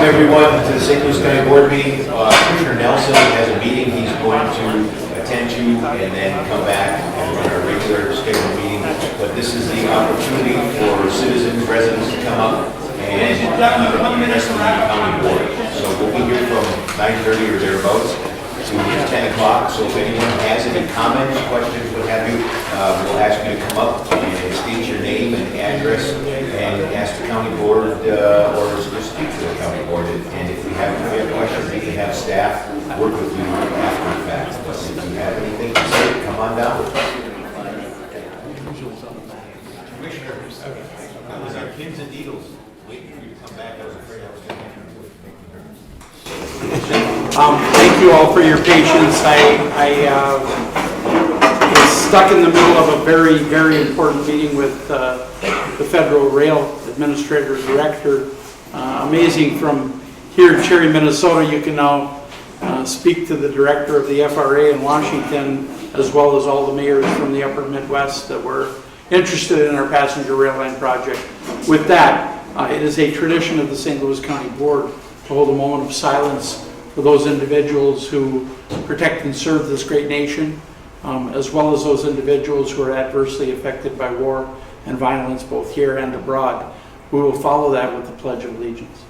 everyone to the St. Louis County Board meeting. Commissioner Nelson has a meeting he's going to attend to and then come back and run our regular scheduled meeting. But this is the opportunity for citizens, residents to come up and address the county board. So we'll be here from 9:30 or thereabouts to 10 o'clock. So if anyone has any comments, questions, what have you, we'll ask you to come up and state your name and address and ask the county board or just speak to the county board. And if we have questions, we can have staff work with you after the fact. But if you have anything to say, come on down. Commissioner, that was our pins and needles waiting for you to come back. I was afraid I was going to have to do it. Thank you all for your patience. I was stuck in the middle of a very, very important meeting with the Federal Rail Administrator Director. Amazing, from here in Cherry, Minnesota, you can now speak to the Director of the FRA in Washington, as well as all the mayors from the upper Midwest that were interested in our passenger rail line project. With that, it is a tradition of the St. Louis County Board to hold a moment of silence for those individuals who protect and serve this great nation, as well as those individuals who are adversely affected by war and violence both here and abroad. We will follow that with the Pledge of Allegiance.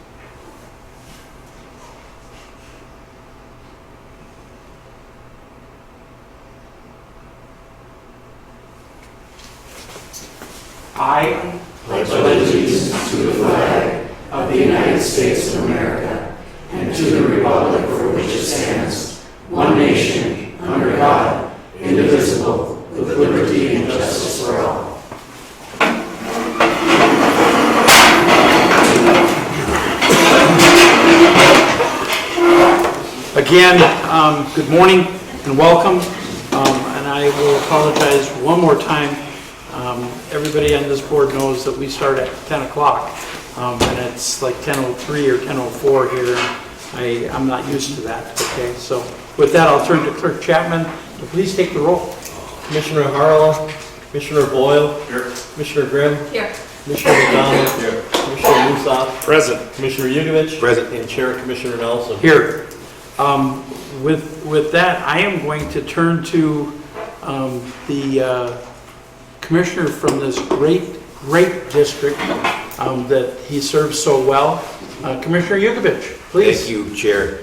I pledge allegiance to the flag of the United States of America and to the republic for which it stands, one nation, under God, indivisible, with liberty and justice for all. Again, good morning and welcome. And I will apologize one more time. Everybody on this board knows that we start at 10 o'clock, and it's like 10:03 or 10:04 here. I'm not used to that. Okay, so with that, I'll turn to Clerk Chapman to please take the roll. Commissioner Harrell, Commissioner Boyle, here. Commissioner Grimm, here. Commissioner McDonald, here. Commissioner Musaf, Present. Commissioner Yudovich, Present. and Chair Commissioner Nelson. Here. With that, I am going to turn to the commissioner from this great district that he serves so well, Commissioner Yudovich, please. Thank you, Chair.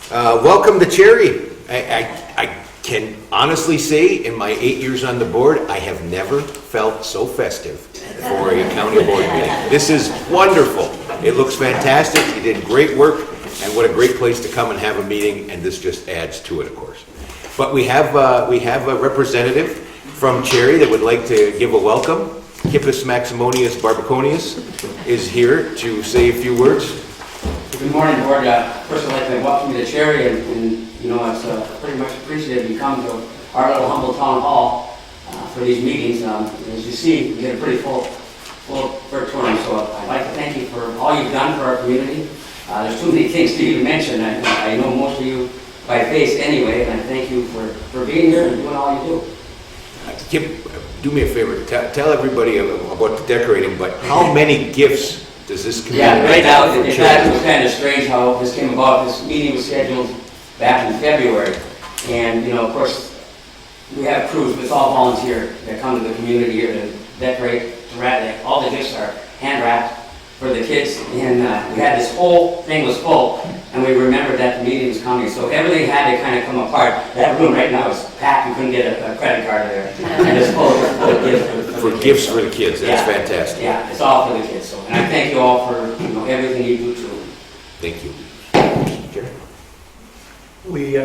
Welcome to Cherry. I can honestly say, in my 8 years on the board, I have never felt so festive for a county board meeting. This is wonderful. It looks fantastic. You did great work, and what a great place to come and have a meeting, and this just adds to it, of course. But we have a representative from Cherry that would like to give a welcome. Kippis Maximonius Barbaconius is here to say a few words. Good morning, Board. First, I'd like to welcome you to Cherry, and you know, it's pretty much appreciative you come to our little humble town hall for these meetings. As you see, we get a pretty full auditorium, so I'd like to thank you for all you've done for our community. There's too many things to even mention. I know most of you by face anyway, and I thank you for being here and doing all you do. Kip, do me a favor, tell everybody about the decorating, but how many gifts does this community Yeah, right now, for it children? was kind of strange how this came about. This meeting was scheduled back in February, and you know, of course, we have crews, but it's all volunteer that come to the community here to decorate, to wrap. All the gifts are hand wrapped for the kids, and we had this whole thing was full, and we remembered that the meeting was coming, so everything had to kind of come apart. That room right now is packed. You couldn't get a credit card there, and it's full of gifts For gifts for the kids, that's fantastic. Yeah, it's all for the kids. So, and I thank you all for everything you do too. Thank you. We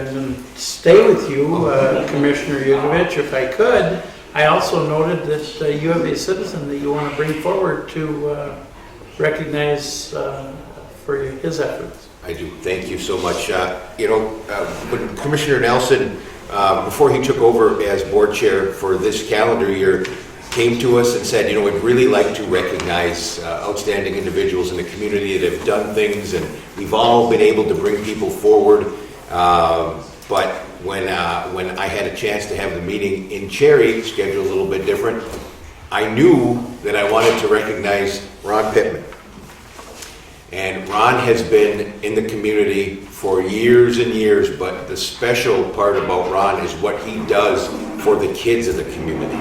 stay with you, Commissioner Yudovich, if I could. I also noted that you have a citizen that you want to bring forward to recognize for his efforts. I do. Thank you so much. When Commissioner Nelson, before he took over as board chair for this calendar year, came to us and said, we'd really like to recognize outstanding individuals in the community that have done things, and we've all been able to bring people forward. But when I had a chance to have the meeting in Cherry, scheduled a little bit different, I knew that I wanted to recognize Ron Pittman. And Ron has been in the community for years and years, but the special part about Ron is what he does for the kids of the community.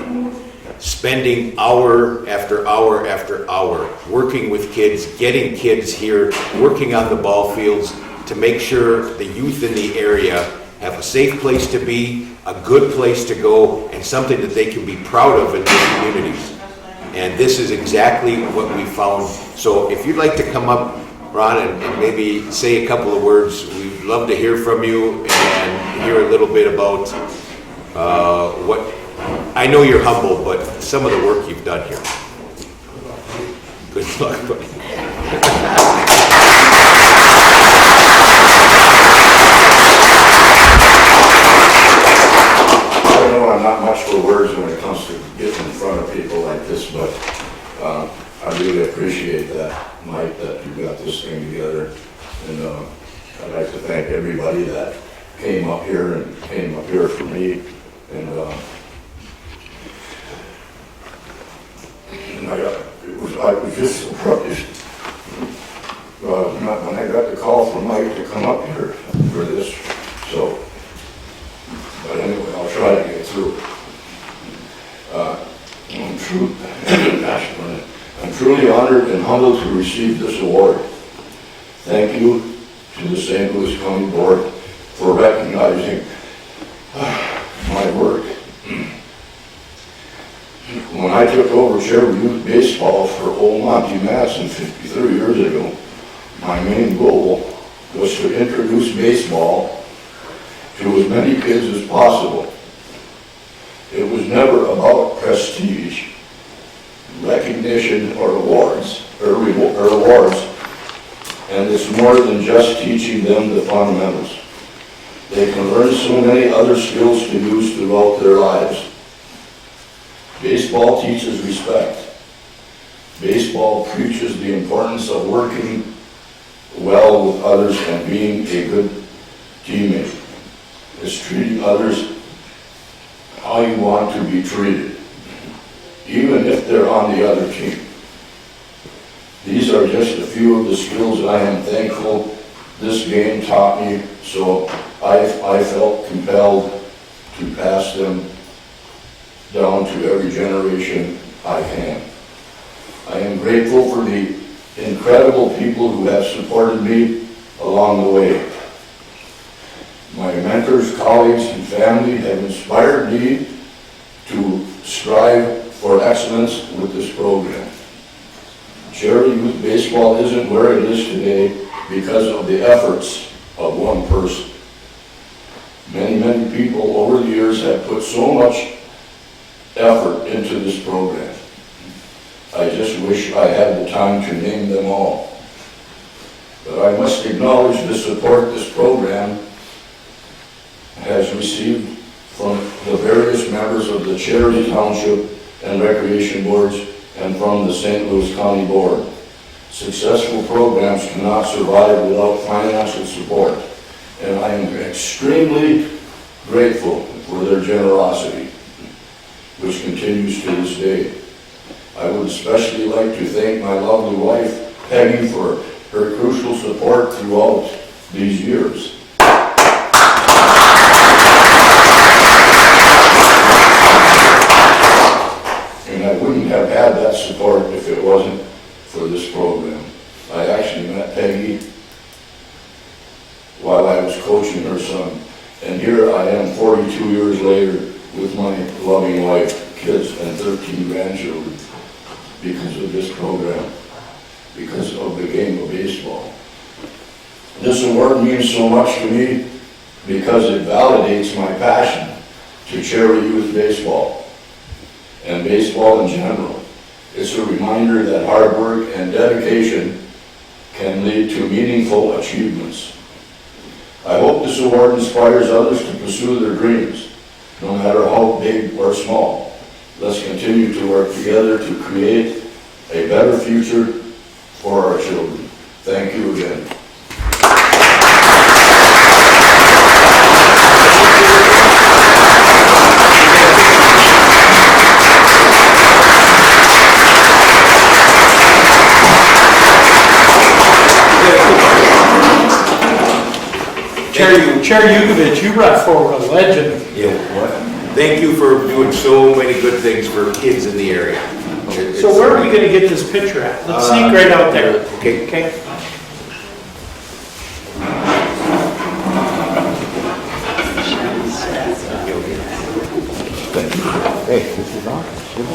Spending hour after hour after hour working with kids, getting kids here, working on the ball fields to make sure the youth in the area have a safe place to be, a good place to go, and something that they can be proud of in their communities. And this is exactly what we found. So if you'd like to come up, Ron, and maybe say a couple of words, we'd love to hear from you and hear a little bit about what, I know you're humble, but some of the work you've done here. Good luck, buddy. I know I'm not much for words when it comes to getting in front of people like this, but I really appreciate that, Mike, that you got this thing together. And I'd like to thank everybody that came up here and came up here for me. And I was just surprised when I got the call from Mike to come up here for this. So, but anyway, I'll try to get through. I'm truly honored and humbled to receive this award. Thank you to the St. Louis County Board for recognizing my work. When I took over Cherry Youth Baseball for Old Monty Madison 53 years ago, my main goal was to introduce baseball to as many kids as possible. It was never about prestige, recognition, or awards, and it's more than just teaching them the fundamentals. They can learn so many other skills to use throughout their lives. Baseball teaches respect. Baseball preaches the importance of working well with others and being a good teammate. It's treating others how you want to be treated, even if they're on the other team. These are just a few of the skills I am thankful this game taught me, so I felt compelled to pass them down to every generation I can. I am grateful for the incredible people who have supported me along the way. My mentors, colleagues, and family have inspired me to strive for excellence with this program. Cherry Youth Baseball isn't where it is today because of the efforts of one person. Many people over the years have put so much effort into this program. I just wish I had the time to name them all. But I must acknowledge the support this program has received from the various members of the Cherry Township and Recreation Boards and from the St. Louis County Board. Successful programs cannot survive without financial support, and I am extremely grateful for their generosity, which continues to this day. I would especially like to thank my lovely wife, Peggy, for her crucial support throughout these years. And I wouldn't have had that support if it wasn't for this program. I actually met Peggy while I was coaching her son. And here I am 42 years later with my loving wife, kids, and 13 grandchildren because of this program, because of the game of baseball. This award means so much to me because it validates my passion to Cherry Youth Baseball and baseball in general. It's a reminder that hard work and dedication can lead to meaningful achievements. I hope this award inspires others to pursue their dreams, no matter how big or small. Let's continue to work together to create a better future for our children. Thank you again. Chair Yukovich, you brought forward a legend. Yeah, what? Thank you for doing so many good things for kids in the area. So where are we gonna get this picture at? Let's sneak right out there. Okay. Okay?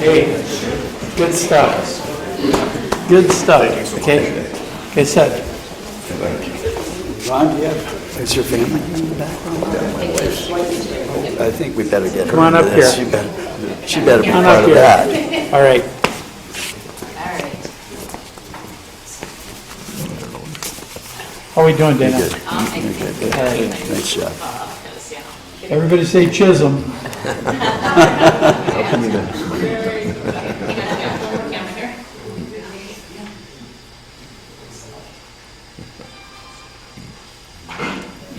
Hey, good stuff. Good stuff. Okay. Okay, Seth. Ron, do you have, is your family in the background? My wife's. I think we better get her. Come on into up this. here. She better be Come on part up of here. that. All right. How are we doing, Dana? Nice job. Everybody say Chisholm.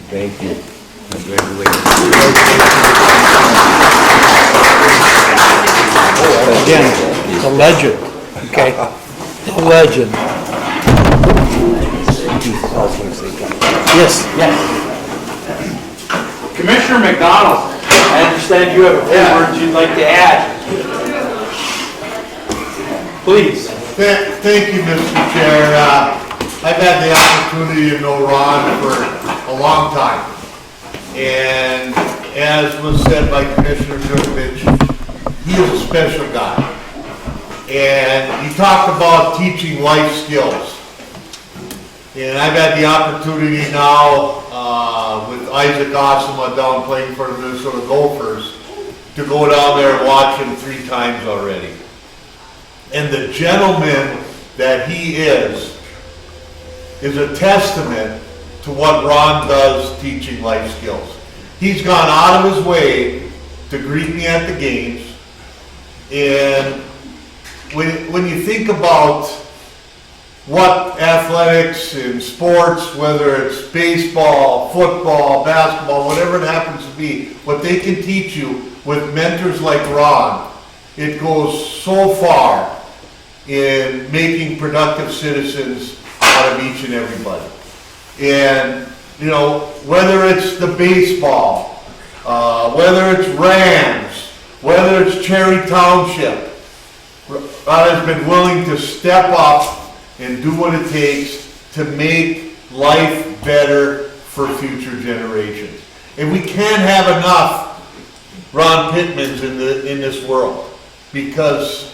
Thank you. Congratulations. Again, the legend, okay? The legend. Yes, yes. Commissioner McDonald, I understand you have a few words you'd like to add. Please. Thank you, Mr. Chair. I've had the opportunity to know Ron for a long time. And as was said by Commissioner Jurovich, he is a special guy. And he talked about teaching life skills. And I've had the opportunity now, with Isaac Osama down playing for the Minnesota Gophers, to go down there and watch him 3 times already. And the gentleman that he is a testament to what Ron does teaching life skills. He's gone out of his way to greet me at the games. And when you think about what athletics and sports, whether it's baseball, football, basketball, whatever it happens to be, what they can teach you with mentors like Ron, it goes so far in making productive citizens out of each and everybody. And, you know, whether it's the baseball, whether it's Rams, whether it's Cherry Township, Ron has been willing to step up and do what it takes to make life better for future generations. And we can't have enough Ron Pittmans in this world because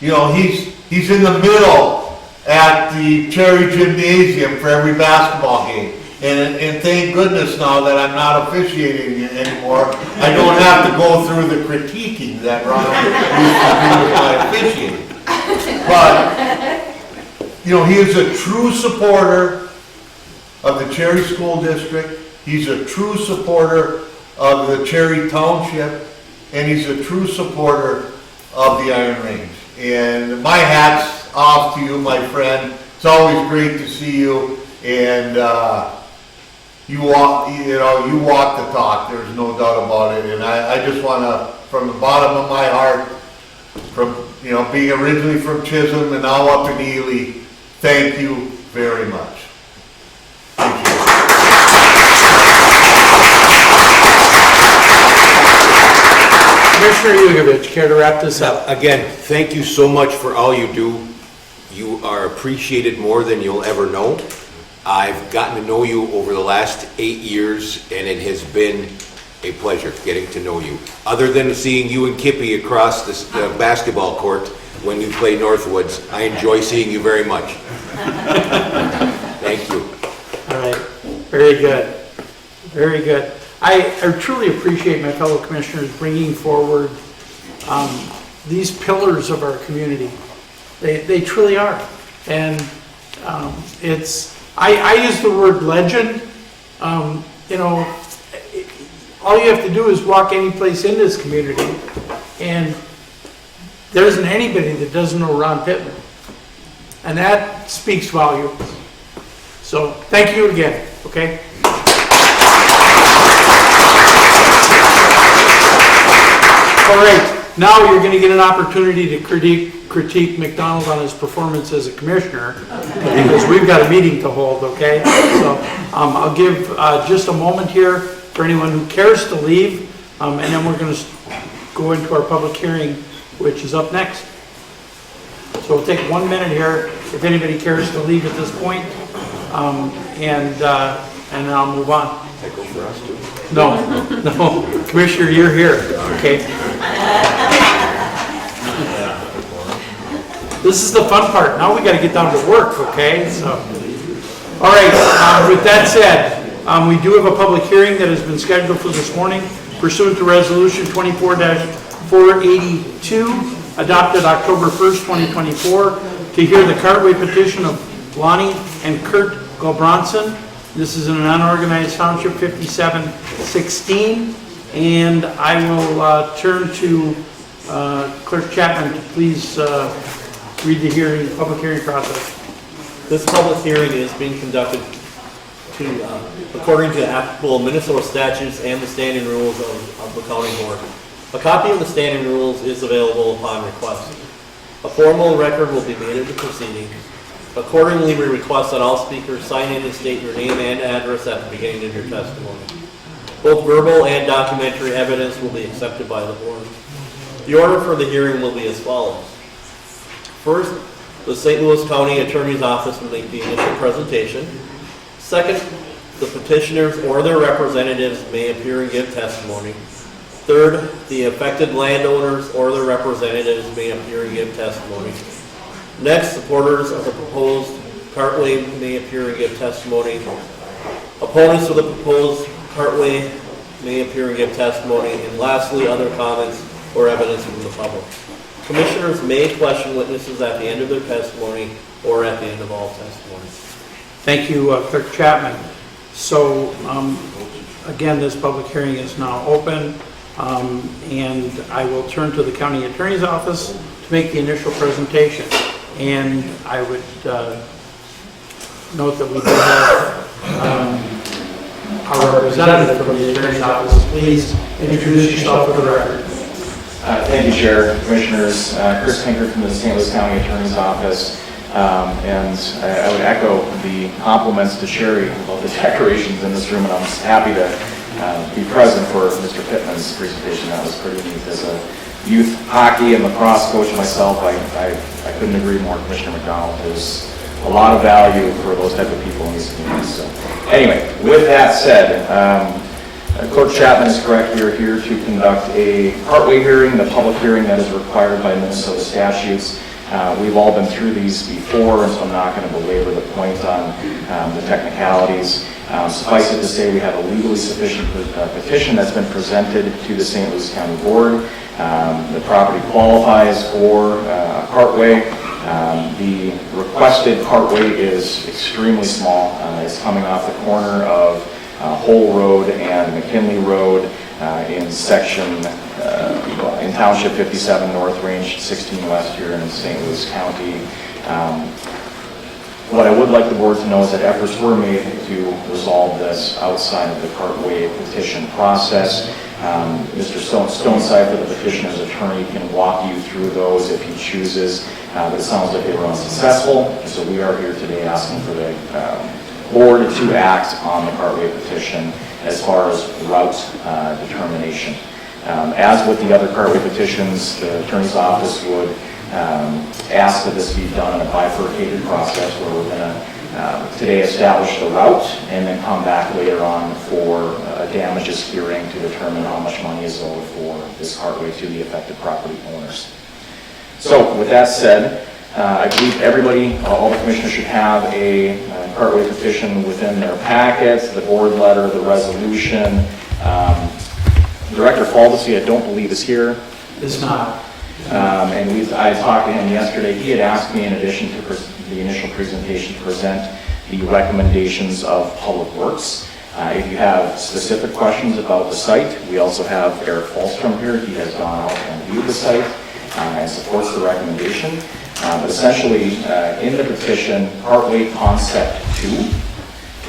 you know, he's in the middle at the Cherry Gymnasium for every basketball game. And thank goodness now that I'm not officiating anymore, I don't have to go through the critiquing that Ron used to do with my officiating. But, you know, he is a true supporter of the Cherry School District. He's a true supporter of the Cherry Township. And he's a true supporter of the Iron Range. And my hat's off to you, my friend. It's always great to see you. And you walk the talk. There's no doubt about it. And I just want to, from the bottom of my heart, from being originally from Chisholm and now up in Ely, thank you very much. Thank you. Commissioner Yugovich, care to wrap this up? Again, thank you so much for all you do. You are appreciated more than you'll ever know. I've gotten to know you over the last 8 years, and it has been a pleasure getting to know you. Other than seeing you and Kippy across the basketball court when you play Northwoods, I enjoy seeing you very much. Thank you. All right, very good, very good. I truly appreciate my fellow commissioners bringing forward these pillars of our community. They truly are. And I use the word legend. You know, all you have to do is walk any place in this community and there isn't anybody that doesn't know Ron Pittman. And that speaks volumes. So thank you again, okay? All right. now you're gonna get an opportunity to critique McDonald on his performance as a commissioner, because we've got a meeting to hold, okay? So, I'll give, just a moment here for anyone who cares to leave, and then we're gonna go into our public hearing, which is up next. So we'll take 1 minute here, if anybody cares to leave at this point, and then I'll move on. That go for us too? No, no, Commissioner, you're here, okay? This is the fun part, now we gotta get down to work, okay, so. All right, with that said, we do have a public hearing that has been scheduled for this morning pursuant to Resolution 24-482, adopted October 1st, 2024, to hear the cartway petition of Lonnie and Kurt Gulbranson. This is in an unorganized township, 5716, and I will turn to Clerk Chapman to please read the public hearing process. This public hearing is being conducted according to applicable Minnesota statutes and the standing rules of the county board. A copy of the standing rules is available upon request. A formal record will be made of the proceedings. Accordingly, we request that all speakers sign in and state your name and address at the beginning of your testimony. Both verbal and documentary evidence will be accepted by the board. The order for the hearing will be as follows. First, the St. Louis County Attorney's Office will make the initial presentation. Second, the petitioners or their representatives may appear and give testimony. Third, the affected landowners or their representatives may appear and give testimony. Next, supporters of the proposed cartway may appear and give testimony. Opponents of the proposed cartway may appear and give testimony. And lastly, other comments or evidence from the public. Commissioners may question witnesses at the end of their testimony or at the end of all testimony. Thank you, Clerk Chapman. So, again, this public hearing is now open, and I will turn to the County Attorney's Office to make the initial presentation. And I would note that we do have our representative from the Attorney's Office. Please introduce yourself for the record. Thank you, Chair, Commissioners. Chris Pinker from the St. Louis County Attorney's Office. And I would echo the compliments to Sherry about the decorations in this room, and I'm just happy to be present for Mr. Pittman's presentation. That was pretty neat. As a youth hockey and lacrosse coach myself, I couldn't agree more. Commissioner McDonald is a lot of value for those type of people in these communities. So anyway, with that said, Clerk Chapman is correct. We are here to conduct a cartway hearing, the public hearing that is required by Minnesota statutes. We've all been through these before, and so I'm not going to belabor the point on the technicalities. Suffice it to say, we have a legally sufficient petition that's been presented to the St. Louis County Board. The property qualifies for a cartway. The requested cartway is extremely small. It's coming off the corner of Hole Road and McKinley Road in section, in Township 57 North, Range 16 West here in St. Louis County. What I would like the board to know is that efforts were made to resolve this outside of the cartway petition process. Mr. Stonesifer, the petitioner's attorney, can walk you through those if he chooses, but it sounds like they were unsuccessful, and so we are here today asking for the board to act on the cartway petition as far as route determination. As with the other cartway petitions, the attorney's office would ask that this be done in a bifurcated process where we're going to today establish the route and then come back later on for a damages hearing to determine how much money is owed for this cartway to the affected property owners. So with that said, I believe everybody, all the commissioners should have a cartway petition within their packets, the board letter, the resolution. Director Faldesy, I don't believe is here. Is not. And I talked to him yesterday. He had asked me, in addition to the initial presentation, to present the recommendations of Public Works. If you have specific questions about the site, we also have Eric Falstrom here. He has gone out and viewed the site and supports the recommendation. But essentially, in the petition, Cartway Concept 2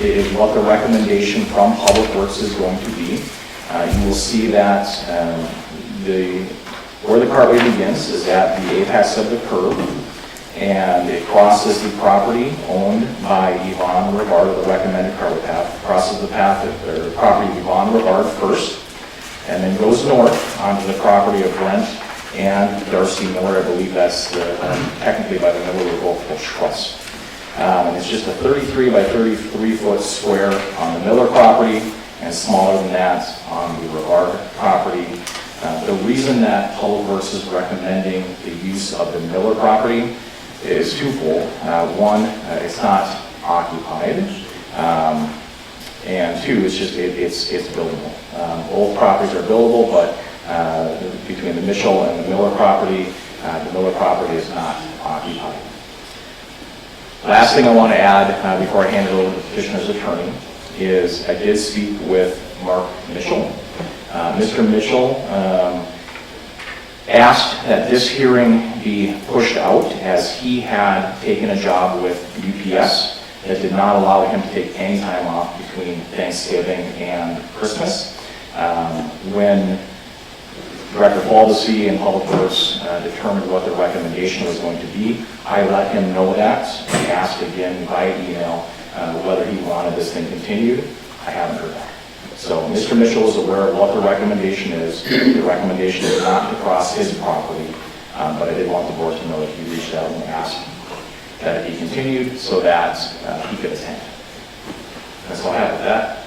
is what the recommendation from Public Works is going to be. You will see that the Where the cartway begins is at the apex of the curve, and it crosses the property owned by Yvonne Rivard, the recommended cartway path, crosses the path of the property of Yvonne Rivard first, and then goes north onto the property of Brent and Darcy Miller. I believe that's technically by the Miller Revocable Trust. And it's just a 33 by 33 foot square on the Miller property and smaller than that on the Rivard property. The reason that Public Works is recommending the use of the Miller property is twofold. One, it's not occupied, and two, it's just it's buildable. Both properties are buildable, but between the Mitchell and the Miller property is not occupied. Last thing I want to add before I hand it over to the petitioner's attorney is I did speak with Mark Mitchell. Mr. Mitchell asked that this hearing be pushed out as he had taken a job with UPS that did not allow him to take any time off between Thanksgiving and Christmas. When Director Baldessy and Public Works determined what the recommendation was going to be, I let him know that and asked again via email whether he wanted this thing continued. I haven't heard back. So Mr. Mitchell is aware of what the recommendation is. The recommendation is not to cross his property, but I did want the board to know that he reached out and asked that it be continued so that he could attend. That's all I have with that.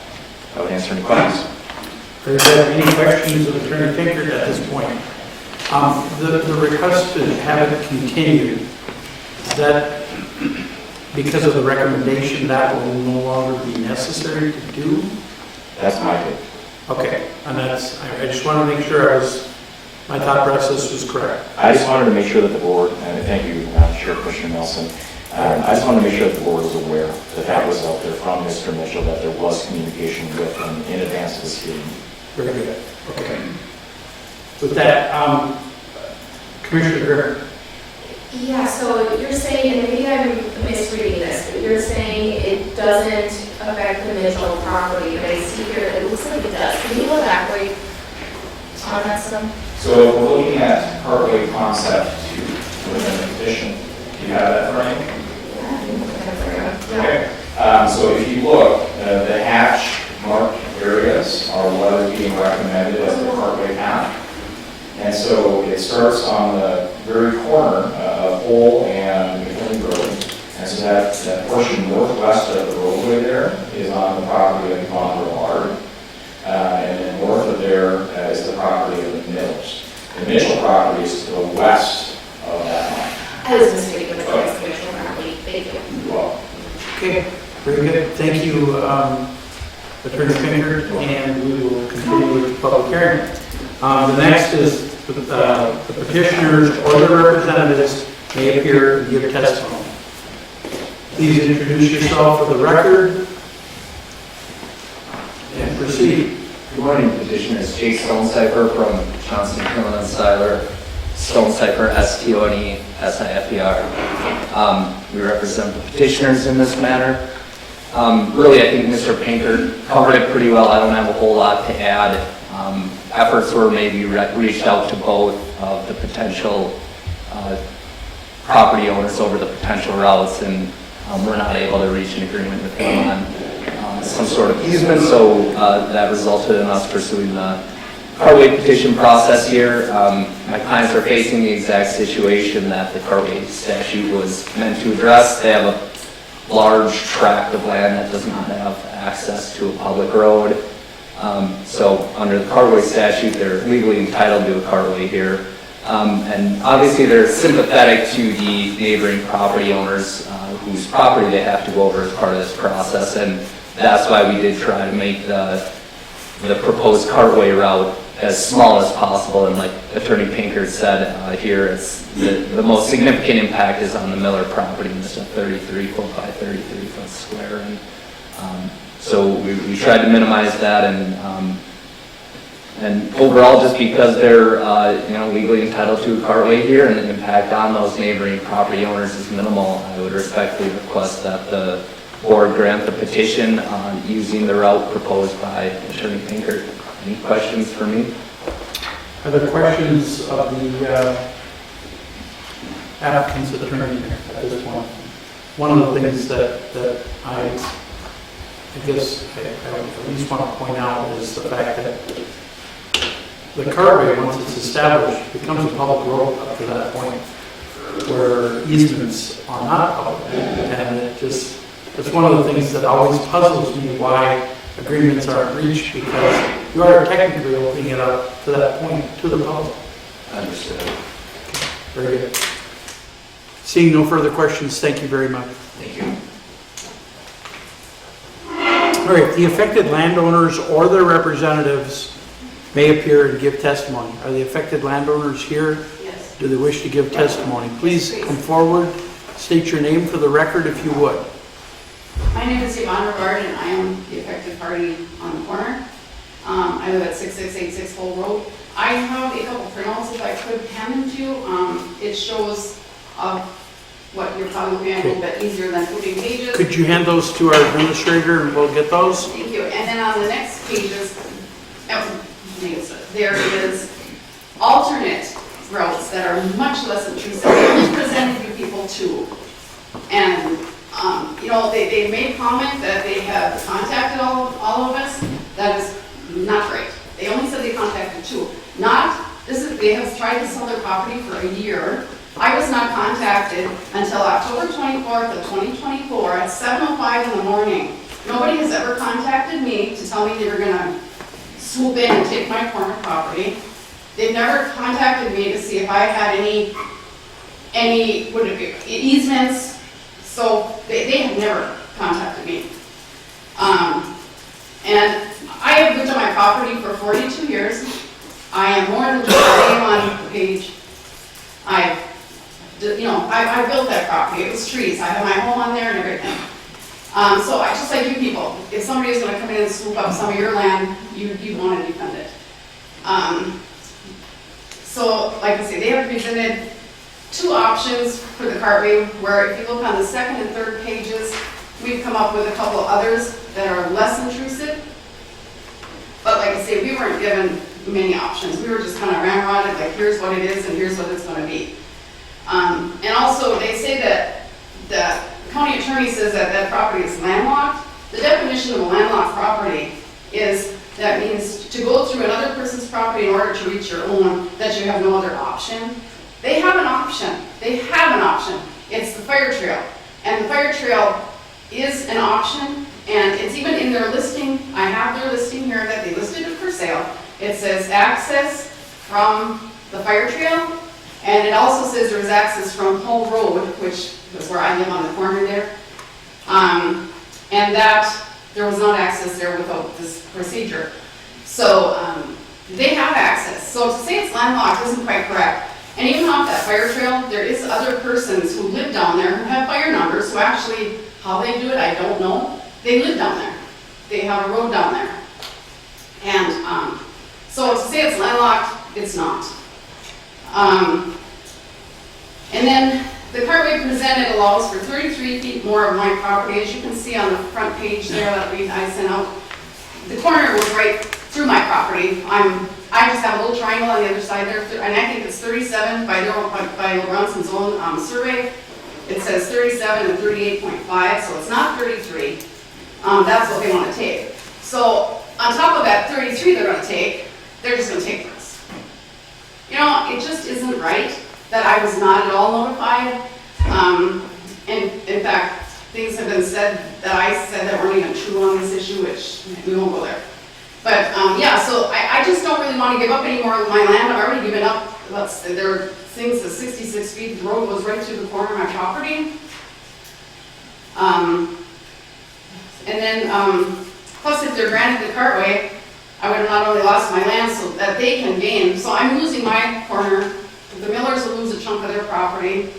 I would answer any questions. Are there any questions of Attorney Pinkert at this point? The request to have it continued, that because of the recommendation, that will no longer be necessary to do? That's my take. Okay, and that's, I just want to make sure my thought process was correct. I just wanted to make sure that the board, and thank you, Chair Commissioner Nelson, I just wanted to make sure that the board was aware that that was out there from Mr. Mitchell, that there was communication with him in advance of this hearing. Very good. Okay. With that, Commissioner Griffin. Yeah, so you're saying, and maybe I'm misreading this, but you're saying it doesn't affect the Mitchell property, but I see here, it looks like it does. Can you go back wait on that some? So we're looking at Cartway Concept 2 within the petition. Do you have that, Frank? Okay. So if you look, the hatch marked areas are what is being recommended as the Cartway path. And so it starts on the very corner of Hole and McKinley Road. And so that portion northwest of the roadway there is on the property of Yvonne Rivard. And then north of there is the property of the Mills. The Mitchell property is to the west of that line. I was mistaken with the Mitchell property. Thank you. Well, Okay, very good. Thank you, Attorney Pinkert, and we will continue with the public hearing. The next is the petitioners or their representatives may appear and give testimony. Please introduce yourself for the record and proceed. Good morning, petitioners. Jake Stonecipher from Johnson, Quinlan, Styler. Stonecipher, S-T-O-N-E-S-I-F-E-R. We represent the petitioners in this matter. Really, I think Mr. Pinkert covered it pretty well. I don't have a whole lot to add. Efforts were maybe reached out to both of the potential property owners over the potential routes, and we're not able to reach an agreement with them on some sort of easement, so that resulted in us pursuing the Cartway petition process here. My clients are facing the exact situation that the Cartway statute was meant to address. They have a large tract of land that does not have access to a public road. So under the Cartway statute, they're legally entitled to a cartway here. And obviously they're sympathetic to the neighboring property owners whose property they have to go over as part of this process. And that's why we did try to make the proposed cartway route as small as possible. And like Attorney Pinkert said here, it's the most significant impact is on the Miller property, and it's a 33 foot by 33 foot square. And so we tried to minimize that, and overall, just because they're legally entitled to a cartway here, and the impact on those neighboring property owners is minimal, I would respectfully request that the board grant the petition on using the route proposed by Attorney Pinkert. Any questions for me? Are there questions of the applicant's attorney here at this point? One of the things that I guess I at least want to point out is the fact that the cartway, once it's established, becomes a public road up to that point where easements are not public. And it's one of the things that always puzzles me why agreements aren't reached, because you are technically opening it up to that point to the public. Understood. Very good. Seeing no further questions, thank you very much. Thank you. All right, the affected landowners or their representatives may appear and give testimony. Are the affected landowners here? Yes. Do they wish to give testimony? Please come forward, state your name for the record if you would. My name is Yvonne Rivard, and I am the affected party on the corner. I live at 6686 Hull Road. I have a couple printouts if I could hand them to you. It shows what you're probably looking at a little bit easier than flipping pages. Could you hand those to our administrator and we'll get those? Thank you. And then on the next pages, there is alternate routes that are much less intrusive. I only presented you people two. And, you know, they made comment that they have contacted all of us. That is not right. They only said they contacted two. They have tried to sell their property for a year. I was not contacted until October 24th of 2024 at 7:05 in the morning. Nobody has ever contacted me to tell me they were gonna swoop in and take my corner property. They've never contacted me to see if I had any easements. So they have never contacted me. And I have lived on my property for 42 years. I am more than just a name on the page. I built that property. It was trees. I have my home on there and everything. So I just like you people, if somebody is going to come in and swoop up some of your land, you want to defend it. So like I say, they have presented two options for the cartway, where if you look on the second and third pages, we've come up with a couple others that are less intrusive. But like I say, we weren't given many options. We were just kind of ramrodded, like here's what it is and here's what it's going to be. And also they say that the county attorney says that property is landlocked. The definition of a landlocked property is that means to go through another person's property in order to reach your own, that you have no other option. They have an option. They have an option. It's the fire trail. And the fire trail is an option, and it's even in their listing. I have their listing here that they listed it for sale. It says access from the fire trail, and it also says there's access from Hull Road, which is where I live on the corner there. And that there was not access there without this procedure. So they have access. So to say it's landlocked isn't quite correct. And even off that fire trail, there is other persons who live down there who have fire numbers, so actually how they do it, I don't know. They live down there. They have a road down there. And so to say it's landlocked, it's not. And then the cartway presented allows for 33 feet more of my property. As you can see on the front page there that I sent out, the corner was right through my property. I just have a little triangle on the other side there, and I think it's 37 by LeBronson's own survey. It says 37 and 38.5, so it's not 33. That's what they want to take. So on top of that 33 they're going to take, they're just going to take this. You know, it just isn't right that I was not at all notified. And in fact, things have been said that I said that weren't even true on this issue, which we won't go there. But yeah, so I just don't really want to give up any more of my land. I've already given up. There are things, the 66 feet, the road goes right through the corner of my property. And then, plus if they're granted the cartway, I would have not only lost my land so that they can gain. So I'm losing my corner. The Millers will lose a chunk of their property.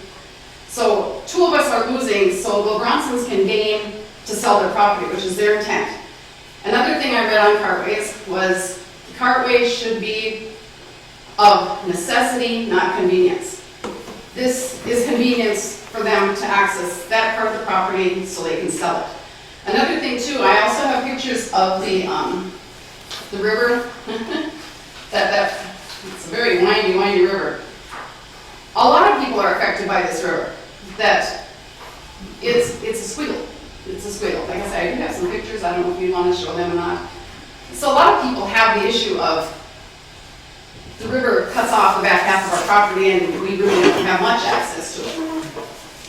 So two of us are losing, so the Bronsons can gain to sell their property, which is their intent. Another thing I read on cartways was the cartway should be of necessity, not convenience. This is convenience for them to access that part of the property so they can sell it. Another thing too, I also have pictures of the river that It's a very windy river. A lot of people are affected by this river. That it's a squiggle. It's a squiggle. Like I said, I do have some pictures. I don't know if you want to show them or not. So a lot of people have the issue of the river cuts off the back half of our property and we really don't have much access to it.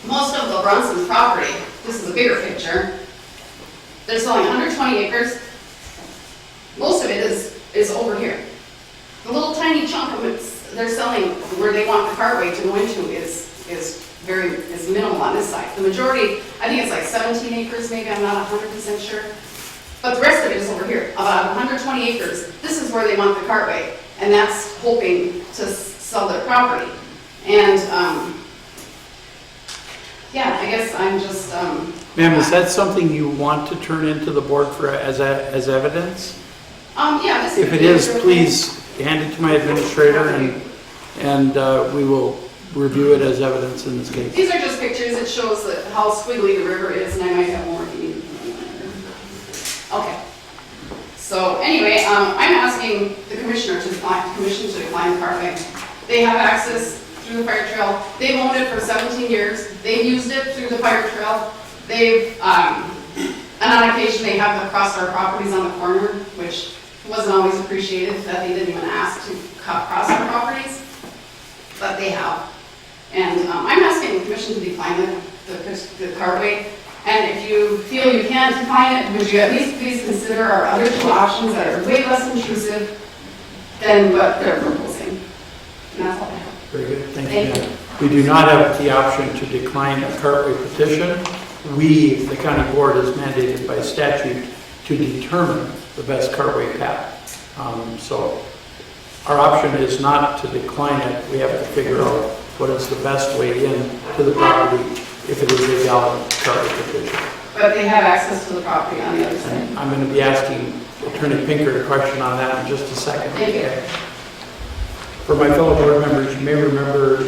Most of the Brunson's property, this is a bigger picture, they're selling 120 acres. Most of it is over here. The little tiny chunk of it they're selling where they want the cartway to go into is minimal on this side. The majority, I think it's like 17 acres, maybe, I'm not 100% sure. But the rest of it is over here, about 120 acres. This is where they want the cartway, and that's hoping to sell their property. And, yeah, I guess I'm just, Ma'am, is that something you want to turn into the board for, as evidence? yeah, this If it is, please hand it to my administrator and we will review it as evidence in this case. These are just pictures. It shows that how squiggly the river is, and I might have more if you need. Okay. So anyway, I'm asking the commission to decline the cartway. They have access through the fire trail. They've owned it for 17 years. They've used it through the fire trail. They've, and on occasion they have across our properties on the corner, which wasn't always appreciated, that they didn't even ask to cross our properties, but they have. And I'm asking the commission to decline the cartway. And if you feel you can't decline it, would you at least please consider our other two options that are way less intrusive than what they're proposing? And that's all I have. Very good, thank Thank you. We do not have the option to decline a cartway petition. We, the county board, is mandated by statute to determine the best cartway path. So our option is not to decline it. We have to figure out what is the best way in to the property if it is a valid cartway petition. But they have access to the property on the other side. I'm going to be asking Attorney Pinker a question on that in just a second. Thank you. For my fellow board members, you may remember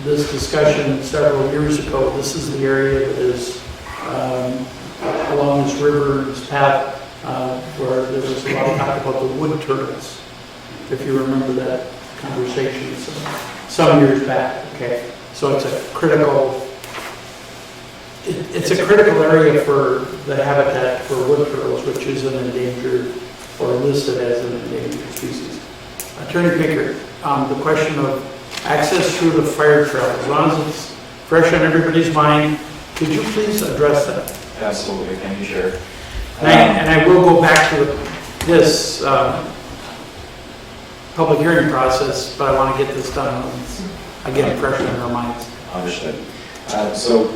this discussion several years ago. This is the area that is along this river, this path, where there was a lot of talk about the wood turtles. If you remember that conversation some years back, okay? So it's a critical, it's a critical area for the habitat for wood turtles, which is an endangered or listed as an endangered species. Attorney Pinker, the question of access through the fire trail, as long as it's fresh on everybody's mind, could you please address that? Absolutely, thank you, Chair. And I will go back to this public hearing process, but I want to get this done when it's, again, fresh in our minds. Understood. So,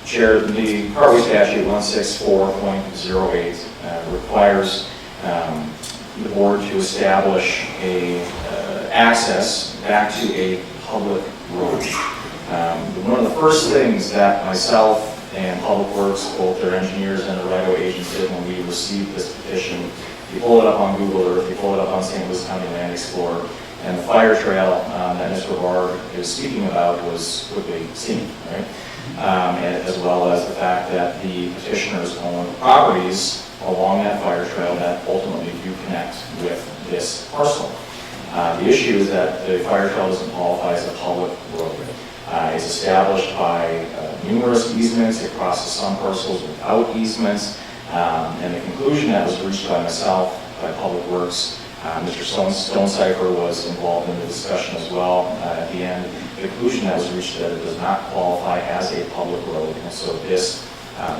Chair, the Cartway Statute 164.08 requires the board to establish a access back to a public road. One of the first things that myself and Public Works, both their engineers and the right-of-way agents did when we received this petition, you pull it up on Google Earth, you pull it up on St. Louis County Land Explorer, and the fire trail that Mr. Barr is speaking about was quickly seen, right? And as well as the fact that the petitioners own properties along that fire trail that ultimately do connect with this parcel. The issue is that the fire trail doesn't qualify as a public road. It's established by numerous easements. It crosses some parcels without easements. And the conclusion that was reached by myself, by Public Works, Mr. Stonecipher was involved in the discussion as well at the end. The conclusion that was reached that it does not qualify as a public road. And so this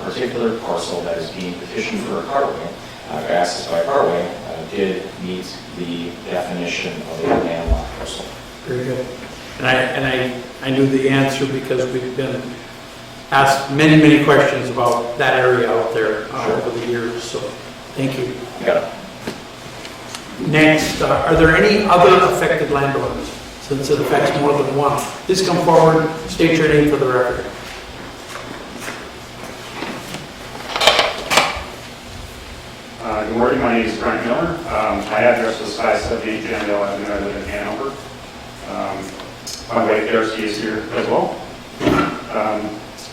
particular parcel that is being petitioned for a cartway, access by cartway, did meet the definition of a landlocked parcel. Very good. And I knew the answer because we've been asked many, many questions about that area out there over the years, so thank you. You got it. Next, are there any other affected landowners, since it affects more than one? Please come forward, state your name for the record. Good morning, my name is Brian Miller. My address is 578 Jandale Avenue, I live in Hanover. My wife Darcy is here as well.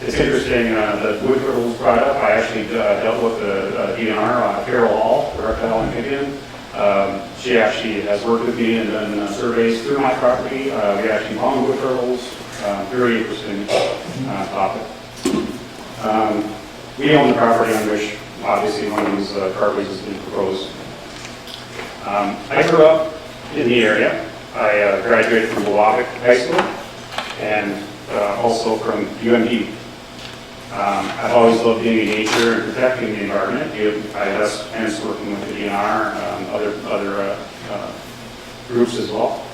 It's interesting that wood turtle was brought up. I actually dealt with the DNR on Carroll Hall, Direct Hall in Michigan, She actually has worked with me and done surveys through my property. We actually found wood turtles, very interesting topic. We own the property on which obviously one of these cartways has been proposed. I grew up in the area. I graduated from Wawabik High School and also from UMD. I've always loved being in nature and protecting the environment. I have parents working with the DNR, other groups as well.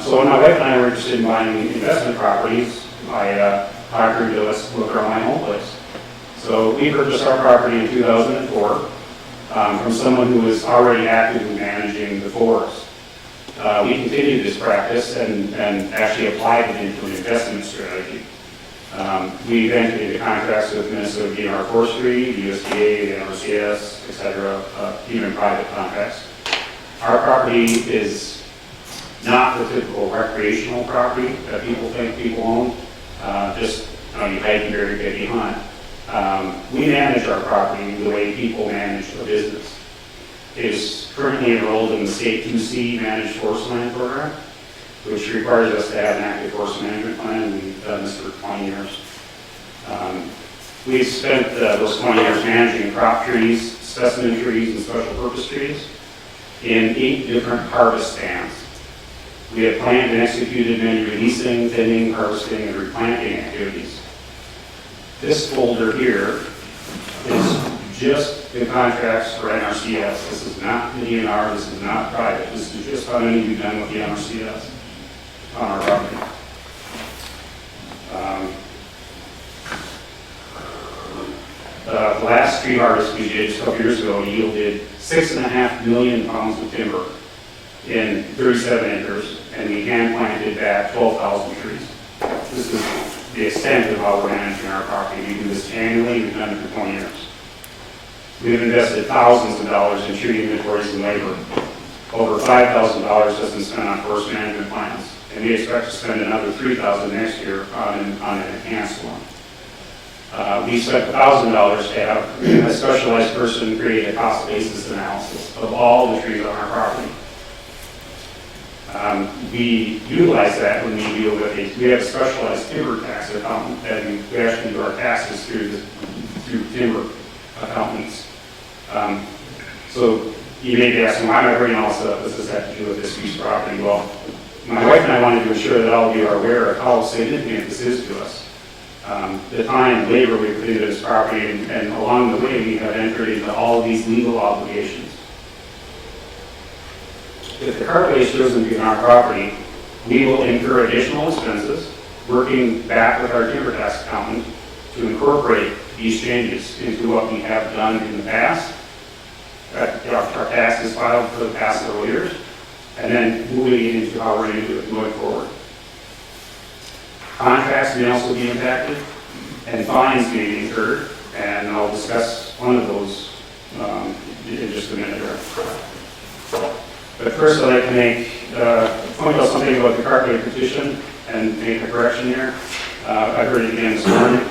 So when my wife and I were interested in buying investment properties, I agreed to let's look around my home place. So we purchased our property in 2004 from someone who was already actively managing the forest. We continued this practice and actually applied it into an investment strategy. We entered into contracts with Minnesota DNR Forestry, the USDA, the NRCS, et cetera, even private contracts. Our property is not the typical recreational property that people think people own. You hike here, you hunt. We manage our property the way people manage a business. It is currently enrolled in the State 2C Managed Forest Land Program, which requires us to have an active forest management plan. We've done this for 20 years. We've spent those 20 years managing crop trees, specimen trees, and special purpose trees in 8 different harvest stands. We have planned and executed many releasing, thinning, harvesting, and replanting activities. This folder here is just the contracts for NRCS. This is not the DNR, this is not private. This is just how many we've done with the NRCS on our property. The last tree harvest we did just a couple years ago yielded 6.5 million pounds of timber in 37 acres, and we hand planted back 12,000 trees. This is the extent of how we're managing our property. We do this annually, we've done it for 20 years. We've invested thousands of dollars in tree inventories and labor. Over $5,000 has been spent on forest management plans, and we expect to spend another $3,000 next year on an enhanced one. We spent $1,000 to have a specialized person create a cost basis analysis of all the trees on our property. We utilize that when we deal with we have a specialized timber tax accountant that we actually do our taxes through timber accountants. So you may be asking, why am I bringing all this up? What does this have to do with this piece of property? Well, my wife and I wanted to ensure that all of you are aware of how significant this is to us. The time and labor we put into this property, and along the way we have entered into all of these legal obligations. If the cartway is chosen to be on our property, we will incur additional expenses working back with our timber tax accountant to incorporate these changes into what we have done in the past. Our tax is filed for the past several years, and then moving into how we're going to do it going forward. Contracts may also be impacted, and fines may be incurred, and I'll discuss one of those in just a minute here. But first, I'd like to point out something about the cartway petition and make a correction here. I heard it again this morning,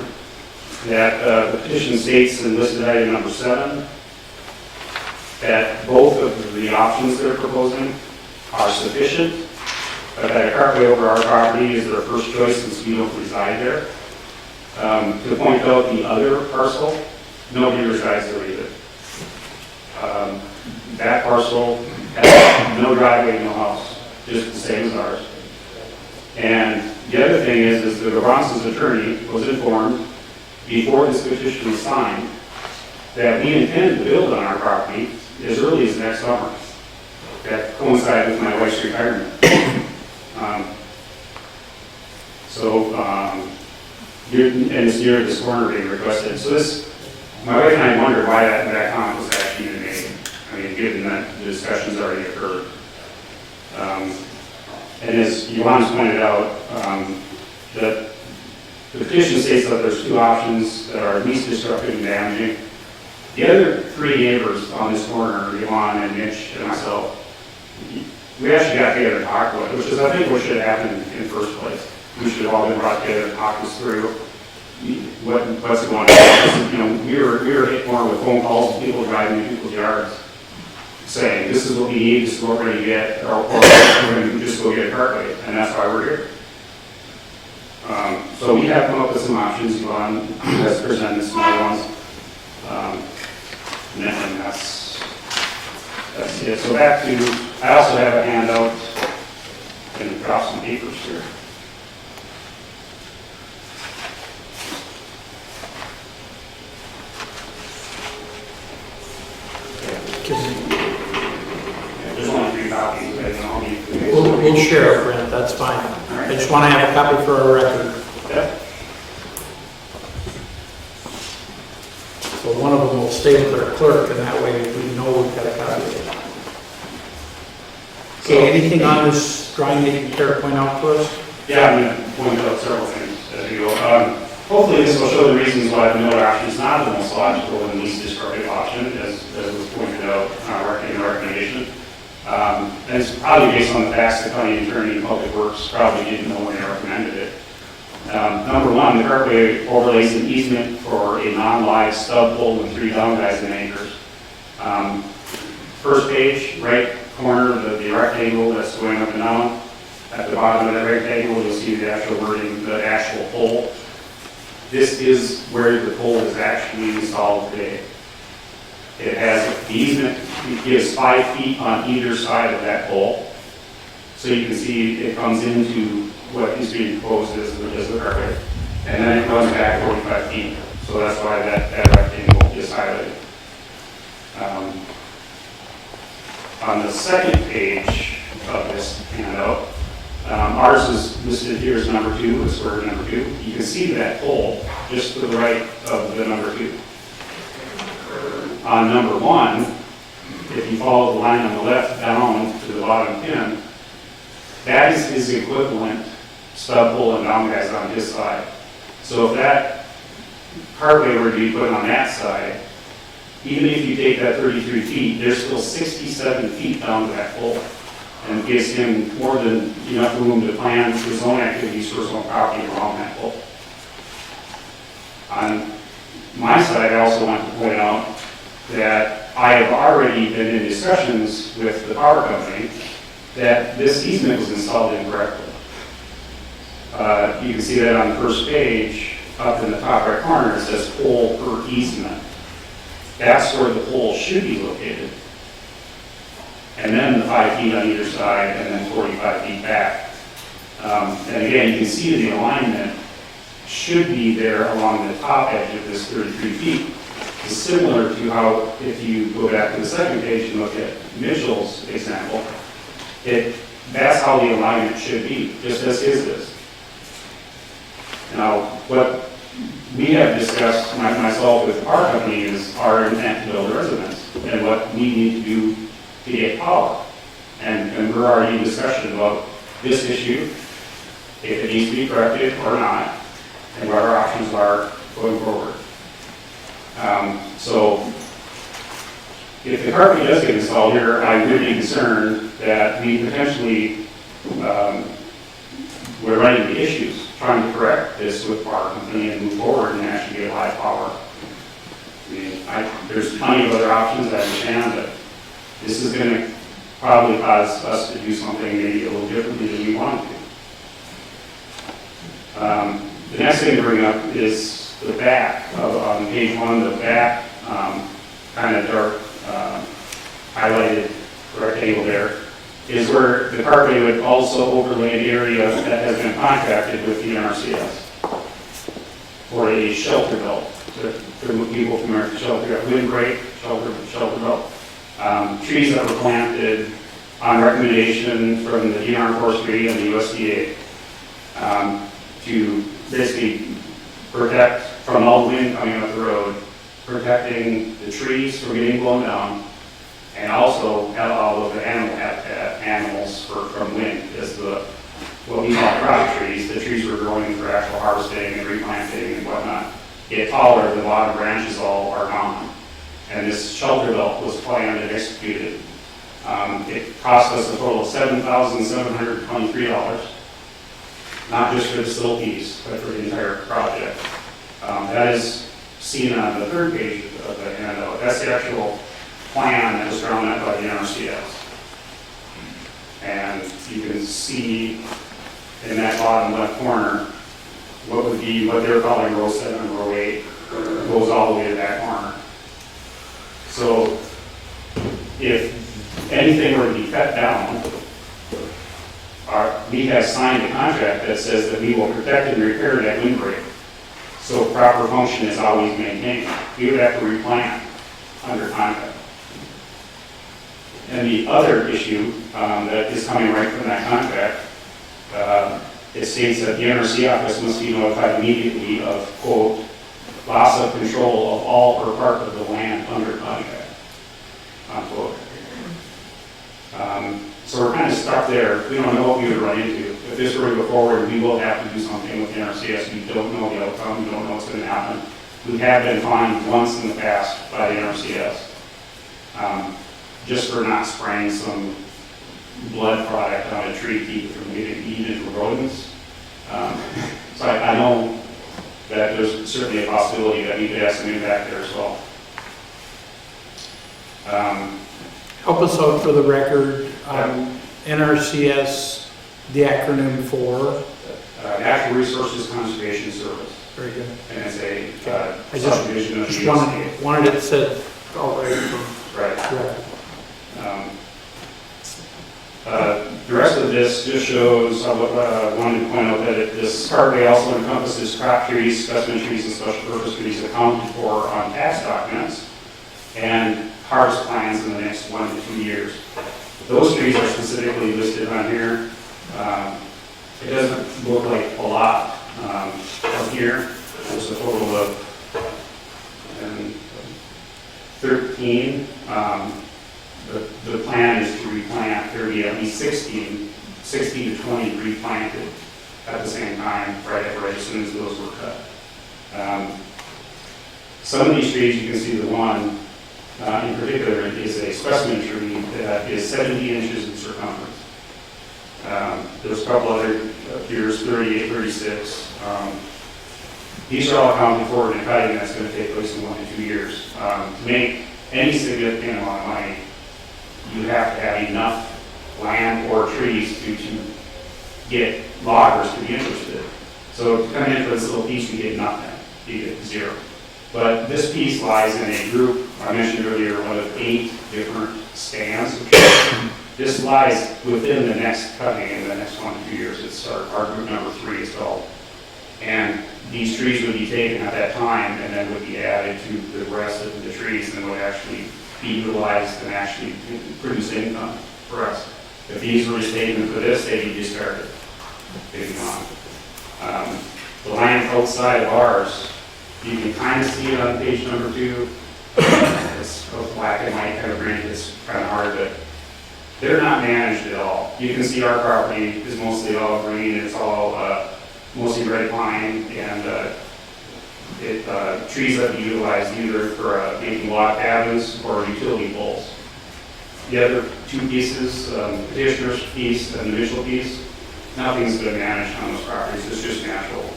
that the petition states in listed item number 7 that both of the options they're proposing are sufficient, but that a cartway over our property is their first choice since we don't reside there. To point out the other parcel, nobody resides there either. That parcel has no driveway, no house, just the same as ours. And the other thing is that the Bronson's attorney was informed before this petition was signed that we intend to build on our property as early as next summer. That coincided with my wife's retirement. And it's near this corner being requested. So my wife and I wondered why that comment was actually even made. I mean, given that the discussions already occurred. And as Johannes pointed out, that the petition states that there's 2 options that are least destructive and damaging. The other 3 neighbors on this corner, Johan and Mitch and myself, we actually got together and talked about it, which is, I think, what should have happened in the first place. We should have all been brought together and talked this through. What's going on? We were hit more with phone calls and people driving in people's yards. saying, this is what we need, this is what we're going to get, or we're going to just go get a cartway, and that's why we're here. So we have come up with some options. Yvonne has presented some other ones. And that's it. So back to, I also have a handout and drop some papers here. There's only 3 copies, but I don't need to. We'll share it, Brent, that's fine. I just want to have a copy for our record. Yeah. So one of them will stay with our clerk, and that way we know we've got a copy of it. Okay, anything on this drawing that you care to point out to us? Yeah, I'm going to point out several things as we go. Hopefully this will show the reasons why the miller option is not the most logical and least destructive option, as was pointed out in the recommendation. And it's probably based on the facts the county attorney and public works probably didn't know when they recommended it. Number one, the cartway overlays an easement for a non-live stub pole and 3 down guys and anchors. First page, right corner, the rectangle that's going up and down. At the bottom of that rectangle, you'll see the actual wording, the actual pole. This is where the pole is actually installed today. It has the easement, it gives 5 feet on either side of that pole. So you can see it comes into what is being proposed as the carpet. And then it runs back 45 feet. So that's why that rectangle is highlighted. On the second page of this handout, ours is listed here as number 2, is square number 2. You can see that pole just to the right of the number 2. On number 1, if you follow the line on the left down to the bottom pin, that is his equivalent stub pole and down guys on his side. So if that cartway were to be put on that side, even if you take that 33 feet, there's still 67 feet down to that pole. And it gives him more than enough room to plan his own activities for his own property along that pole. On my side, I also want to point out that I have already been in discussions with the power company that this easement was installed incorrectly. You can see that on the first page, up in the top right corner, it says pole per easement. That's where the pole should be located. And then the 5 feet on either side, and then 45 feet back. And again, you can see the alignment should be there along the top edge of this 33 feet. It's similar to how, if you go back to the second page and look at Mitchell's example, that's how the alignment should be, just as his is. Now, what we have discussed, myself with our company, is our intent to build a residence and what we need to do to get power. And we're already in discussion about this issue, if it needs to be corrected or not, and what our options are going forward. So if the carpet does get installed here, I would be concerned that we potentially, we're running into issues trying to correct this with our company and move forward and actually get live power. I mean, there's plenty of other options, I understand, but this is going to probably cause us to do something maybe a little differently than we wanted to. The next thing to bring up is the back. On page 1, the back kind of dark highlighted rectangle there is where the carpet would also overlay an area that has been contracted with the NRCS for a shelter belt. For people familiar with shelter, windbreak, shelter belt. Trees that were planted on recommendation from the DNR Forestry and the USDA to basically protect from all the wind coming up the road, protecting the trees from getting blown down, and also all of the animal habitat, animals from wind, as what we call crop trees. The trees were growing for actual harvesting and replanting and whatnot. Get taller, the bottom branches all are gone. And this shelter belt was planned and executed. It cost us a total of $7,723, not just for the still piece, but for the entire project. That is seen on the third page of the handout. That's the actual plan that was drawn up by the NRCS. And you can see in that bottom left corner what would be what they're calling row 7 and row 8 goes all the way to that corner. So if anything were to be cut down, we have signed a contract that says that we will protect and repair that windbreak. So proper function is always maintained. We would have to replant under contract. And the other issue that is coming right from that contract, it states that the NRC office must be notified immediately of, quote, loss of control of all or part of the land under contract, unquote. So we're kind of stuck there. We don't know what we would run into. If this were to go forward, we will have to do something with the NRCS. We don't know the outcome. We don't know what's going to happen. We have been fined once in the past by the NRCS, just for not spraying some blood product on a tree to keep it from getting eaten into rodents. So I know that there's certainly a possibility that we could have some impact there as well. Help us out for the record. NRCS, the acronym for? Natural Resources Conservation Service. Very good. And it's a I subdivision of the just USDA. wanted it said all right. Right. Correct. The rest of this just shows, I wanted to point out that this cartway also encompasses crop trees, specimen trees, and special purpose trees accounted for on tax documents and harvest plans in the next 1 to 2 years. Those trees are specifically listed on here. It doesn't look like a lot up here. There's a total of 13. The plan is to replant 30, at least 16 to 20 replanted at the same time, right as soon as those were cut. Some of these trees, you can see the one in particular is a specimen tree that is 70 inches in circumference. There's a couple other here, 38, 36. These are all accounted for in a cutting that's going to take place in 1 to 2 years. To make any significant amount of money, you have to have enough land or trees to get loggers to be interested. So to come in for this little piece, you get nothing. You get 0. But this piece lies in a group, I mentioned earlier, one of 8 different stands. This lies within the next cutting in the next 1 to 2 years. It's our group number 3 is called. And these trees would be taken at that time and then would be added to the rest of the trees and would actually be utilized and actually produce income for us. If these were taken for this, they'd be discarded. They'd be gone. The land outside of ours, you can kind of see it on page number 2. It's black and white kind of green. It's kind of hard, but they're not managed at all. You can see our property is mostly all green. It's all mostly red pine and trees that we utilize either for making log cabins or utility poles. The other 2 pieces, petitioner's piece and the initial piece, nothing's been managed on those properties. It's just natural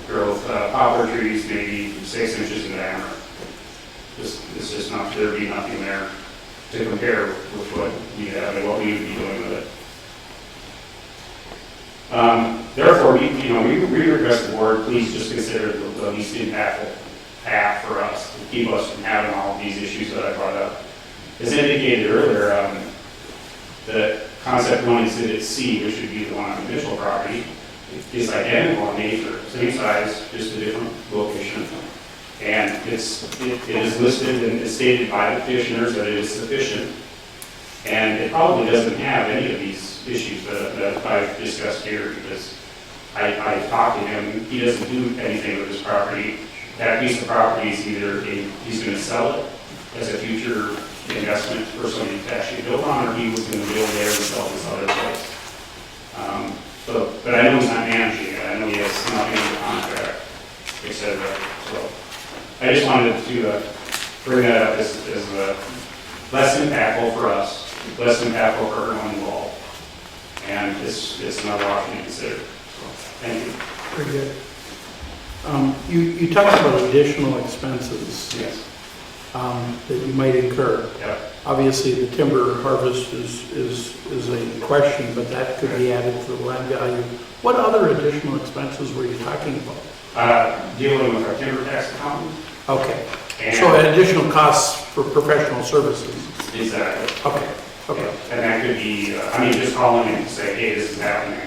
growth. Poplar trees maybe 6 inches in diameter. It's just not, there'd be nothing there to compare with what we have and what we would be doing with it. Therefore, we request the board please just consider the least impactful path for us to keep us from having all of these issues that I brought up. As indicated earlier, the concept 1 exhibit C, which would be the one on the initial property, is identical in nature, same size, just a different location. And it is listed and is stated by the petitioners that it is sufficient. And it probably doesn't have any of these issues that I've discussed here because I talked to him. He doesn't do anything with his property. That piece of property is either he's going to sell it as a future investment for somebody to actually build on, or he was going to build there and sell this other place. But I know he's not managing it. I know he has nothing in the contract, etc. So I just wanted to bring that up as less impactful for us, less impactful for everyone involved. And it's another option to consider. So, thank you. Pretty good. You talked about additional expenses. Yes. that you might incur. Yep. Obviously, the timber harvest is a question, but that could be added to the land value. What other additional expenses were you talking about? Dealing with our timber tax accountant. Okay, And- so additional costs for professional services. Exactly. Okay, okay. And that could be, just calling and say, hey, this is happening.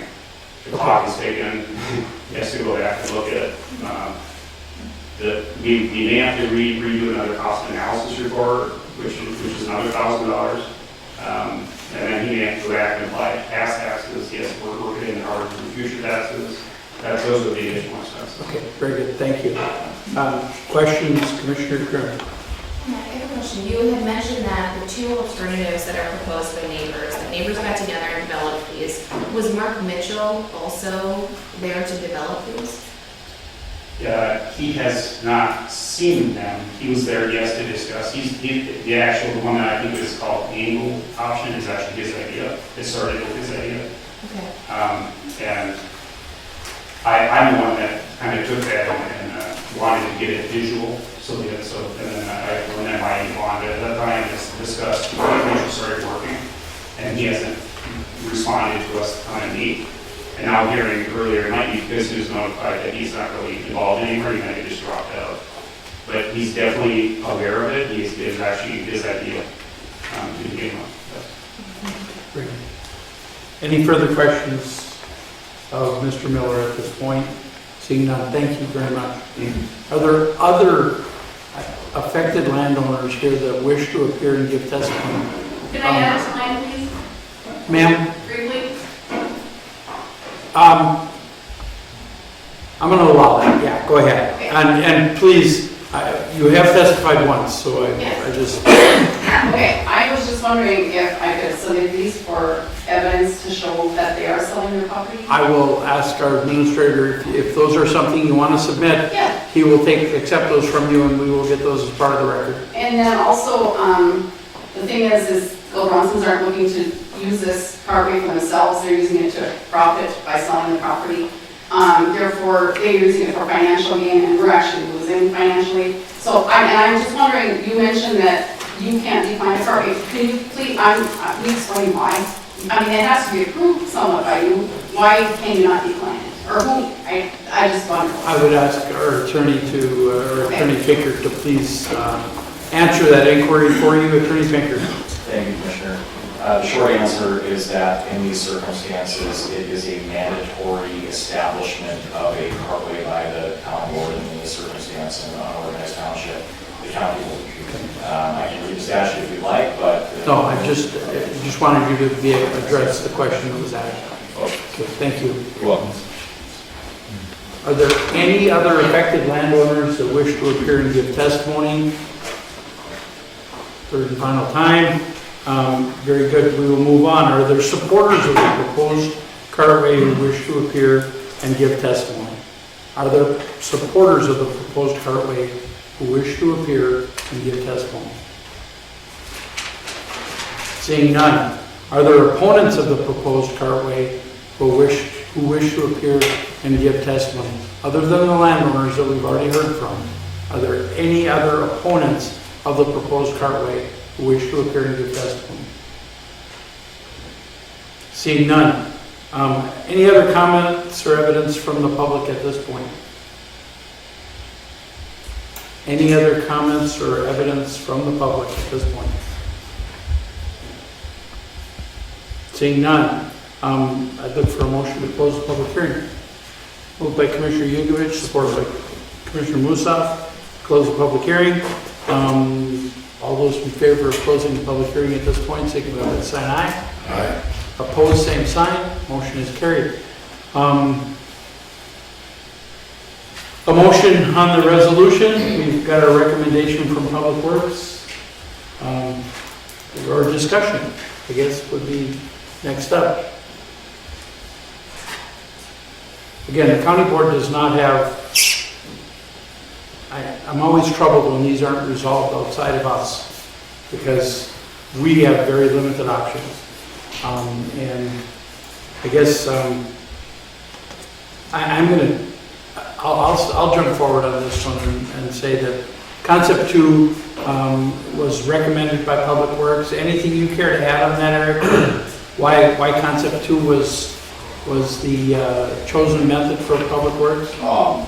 The clock is taken, he has to go back and look at it. We may have to redo another cost analysis report, which is another $1,000. And then he may have to go back and apply past taxes, yes, we're getting hard for future taxes. Those are the additional expenses. Okay, very good, thank you. Questions, Commissioner Kern? I have a question. You had mentioned that the two alternatives that are proposed by neighbors, that neighbors got together and developed these. Was Mark Mitchell also there to develop these? He has not seen them. He was there, yes, to discuss. The actual one that I think is called angle option is actually his idea. It started with his idea. Okay. And I'm the one that kind of took that and wanted to get it visual. And then my bond at that time discussed, we started working, and he hasn't responded to us on a need. And now hearing earlier, it might be because he was notified that he's not really involved anymore, he might have just dropped out. But he's definitely aware of it, it's actually his idea to begin with. Great. Any further questions of Mr. Miller at this point? Seeing none, thank you very much. Are there other affected landowners here that wish to appear and give testimony? Can I add to mine, please? Ma'am? Briefly? I'm going to allow that, yeah, go ahead. Okay. And please, you have testified once, so Yes. I just, Okay, I was just wondering if I could submit these for evidence to show that they are selling their property? I will ask our administrator if those are something you want to submit. Yeah. He will accept those from you and we will get those as part of the record. And then also, the thing is the Bronsons aren't looking to use this property for themselves, they're using it to profit by selling the property. Therefore, they're using it for financial gain, and we're actually losing financially. So, I'm just wondering, you mentioned that you can't decline the property. Can you please explain why? I mean, it has to be approved somewhat by you. Why can you not decline it? Or who? I just wonder. I would ask our attorney Attorney Finker to please answer that inquiry for you. Attorney Finker. Thank you, Commissioner. The short answer is that in these circumstances, it is a mandatory establishment of a cartway by the town board in this circumstance in an unorganized township. The county will. I can read the statute if you'd like, but. No, I just wanted you to address the question that was asked. Okay, thank you. You're welcome. Are there any other affected landowners that wish to appear and give testimony? Third and final time. Very good. We will move on. Are there supporters of the proposed cartway who wish to appear and give testimony? Are there supporters of the proposed cartway who wish to appear and give testimony? Seeing none. Are there opponents of the proposed cartway who wish to appear and give testimony? Other than the landowners that we've already heard from, are there any other opponents of the proposed cartway who wish to appear and give testimony? Seeing none. Any other comments or evidence from the public at this point? Any other comments or evidence from the public at this point? Seeing none. I'd look for a motion to close the public hearing. Moved by Commissioner Yugovich, supported by Commissioner Musaf. Close the public hearing. All those in favor of closing the public hearing at this point, signify by saying aye. Aye. Opposed, same sign. Motion is carried. A motion on the resolution. We've got a recommendation from Public Works. Or discussion, I guess, would be next up. Again, the county board does not have, I'm always troubled when these aren't resolved outside of us because we have very limited options. And I guess I'll jump forward on this one and say that Concept 2 was recommended by Public Works. Anything you care to add on that, Eric? Why Concept 2 was the chosen method for Public Works?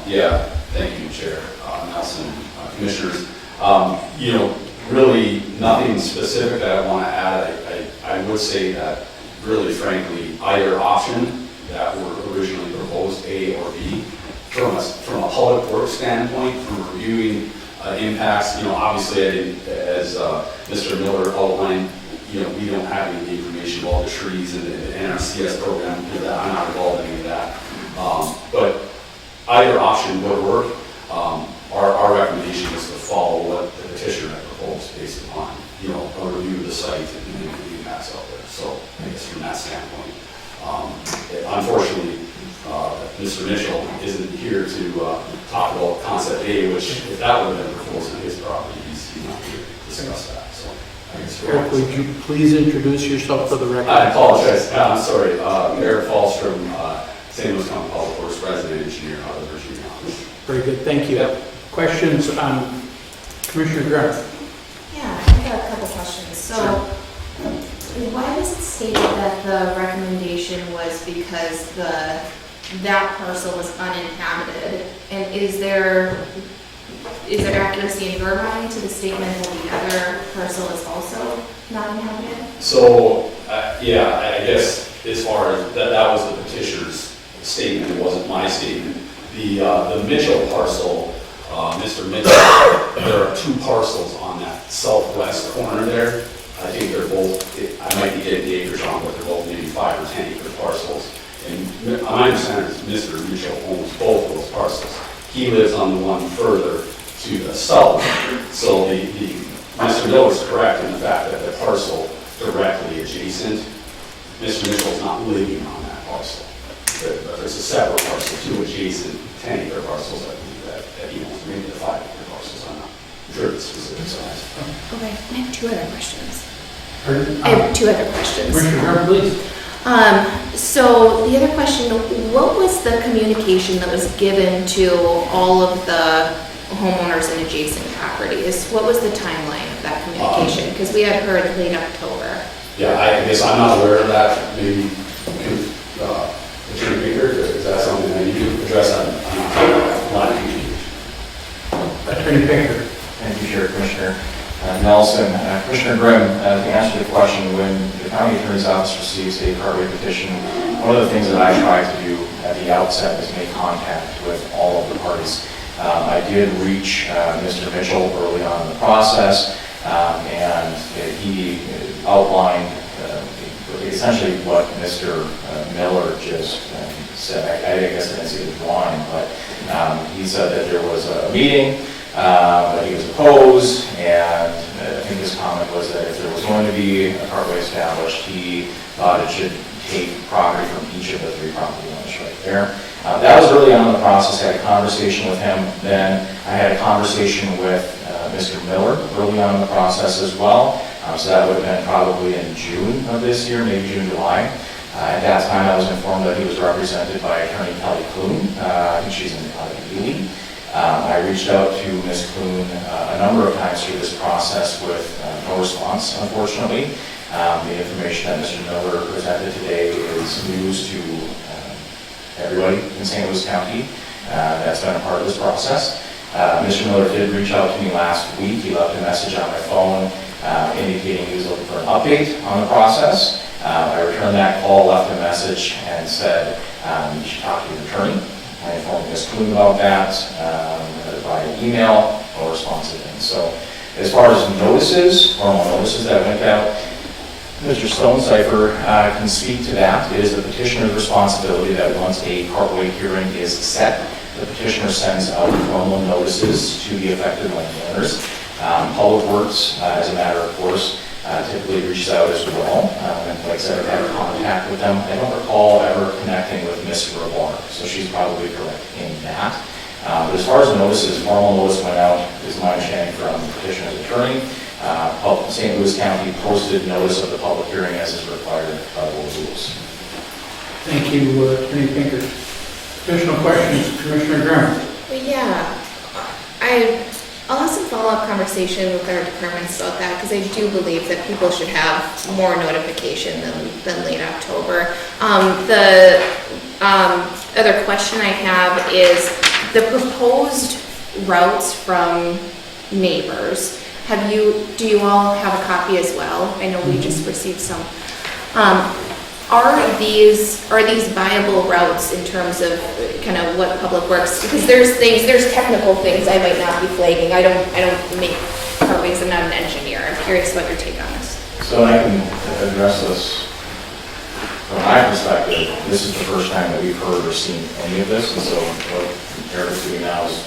Yeah, thank you, Chair Nelson, Commissioners. Really nothing specific that I want to add. I would say that really frankly, either option that were originally proposed, A or B, from a public works standpoint, from reviewing impacts, obviously I didn't, as Mr. Miller outlined, we don't have any information about the trees and the NRCS program, because I'm not involved in any of that. But either option would work. Our recommendation is to follow what the petitioner had proposed based upon, a review of the site and the impacts out there. So I guess from that standpoint, unfortunately, Mr. Mitchell isn't here to talk about concept A, which if that would have been proposed on his property, he's not here to discuss that. So I guess Eric, would you please introduce yourself for the record? I apologize. I'm sorry. Eric Falstrom, St. Louis County Public Works resident engineer out of Virginia. Very good, thank you. Yep. Questions on Commissioner Graham? Yeah, I have a couple questions. So, why was it stated that the recommendation was because that parcel was uninhabited? And is there accuracy in your mind to the statement that the other parcel is also not inhabited? So, I guess as far as that was the petitioner's statement, it wasn't my statement. The Mitchell parcel, Mr. Mitchell, there are two parcels on that southwest corner there. I think they're both, I might be getting the acres wrong, but they're both maybe 5 or 10 acre parcels. And my understanding is Mr. Mitchell owns both those parcels. He lives on the one further to the south. So Mr. Miller is correct in the fact that the parcel directly adjacent, Mr. Mitchell's not living on that parcel. But there's a separate parcel, two adjacent 10 acre parcels, I believe, that he owns, maybe the 5 acre parcels, I'm not sure the specific size. Okay, I have two other questions. Pardon? I have two other questions. Commissioner Graham, please. So the other question, what was the communication that was given to all of the homeowners in adjacent properties? What was the timeline of that communication? Because we had heard late October. Yeah, I guess I'm not aware of that. Maybe Attorney Baker, is that something that you can address? I'm not sure about a lot of communication. Attorney Baker. Thank you, Chair Commissioner Nelson. Commissioner Grimm, to answer the question, when the County Attorney's Office receives a cartway petition, one of the things that I try to do at the outset is make contact with all of the parties. I did reach Mr. Mitchell early on in the process, and he outlined essentially what Mr. Miller just said. I guess I didn't see the drawing, but he said that there was a meeting, but he was opposed, and I think his comment was that if there was going to be a cartway established, he thought it should take property from each of the 3 property owners right there. That was early on in the process. I had a conversation with him. Then I had a conversation with Mr. Miller early on in the process as well. So that would have been probably in June of this year, maybe June, July. At that time, I was informed that he was represented by Attorney Kelly Kloon. I think she's in Ely. I reached out to Ms. Kloon a number of times through this process with no response, unfortunately. The information that Mr. Miller presented today is news to everybody in St. Louis County that's been a part of this process. Mr. Miller did reach out to me last week. He left a message on my phone indicating he was looking for an update on the process. I returned that call, left a message, and said you should talk to your attorney. I informed Ms. Kloon about that via email, no response again. So as far as notices, formal notices that went out, Mr. Stonecipher can speak to that. It is the petitioner's responsibility that once a cartway hearing is set, the petitioner sends out formal notices to the affected landowners. Public Works, as a matter of course, typically reaches out as well. And like I said, I've had contact with them. I don't recall ever connecting with Ms. Rabar, so she's probably correct in that. But as far as notices, formal notice went out, is my understanding from the petitioner's attorney. St. Louis County posted notice of the public hearing as is required by the rules. Thank you, Attorney Pinker. Additional questions, Commissioner Graham? Well, yeah, I I'll have some follow-up conversation with our departments about that, because I do believe that people should have more notification than late October. The other question I have is the proposed routes from neighbors. Do you all have a copy as well? I know we just received some. Are these viable routes in terms of kind of what Public Works, because there's technical things I might not be flagging. I don't make cartways, I'm not an engineer. I'm curious about your take on this. So I can address this from my perspective. This is the first time that we've heard or seen any of this, and so what Eric is doing now is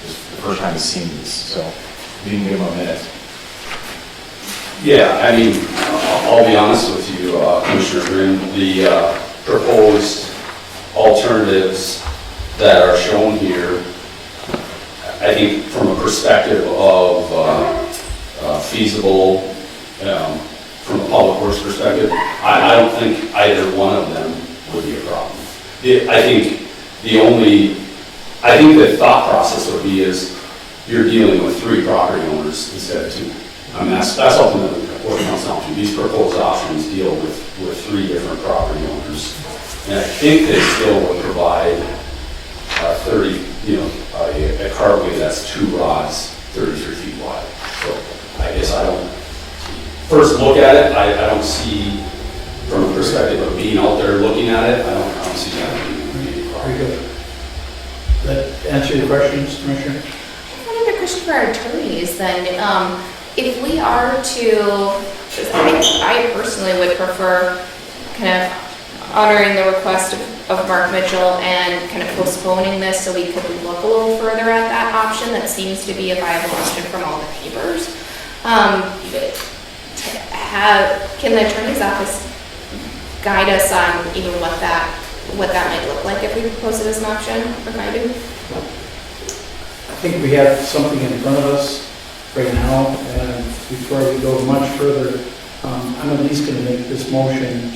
the first time he's seen these. So you can give him a minute. Yeah, I mean, I'll be honest with you, Commissioner Grimm, the proposed alternatives that are shown here, I think from a perspective of feasible, from a public works perspective, I don't think either one of them would be a problem. I think the thought process would be is you're dealing with 3 property owners instead of 2. I mean, that's ultimately what it comes down to. These proposed options deal with 3 different property owners. And I think they still would provide 30, a cartway that's 2 rods, 33 feet wide. So I guess first look at it, I don't see, from a perspective of being out there looking at it, I don't see that being a problem. Very good. That answer your questions, Commissioner? One other question for our attorneys then. If we are to, I personally would prefer kind of honoring the request of Mark Mitchell and kind of postponing this so we could look a little further at that option that seems to be a viable option from all the neighbors. Can the attorney's office guide us on even what that might look like if we propose it as an option, or can I do? I think we have something in front of us right now, and before we go much further, I'm at least going to make this motion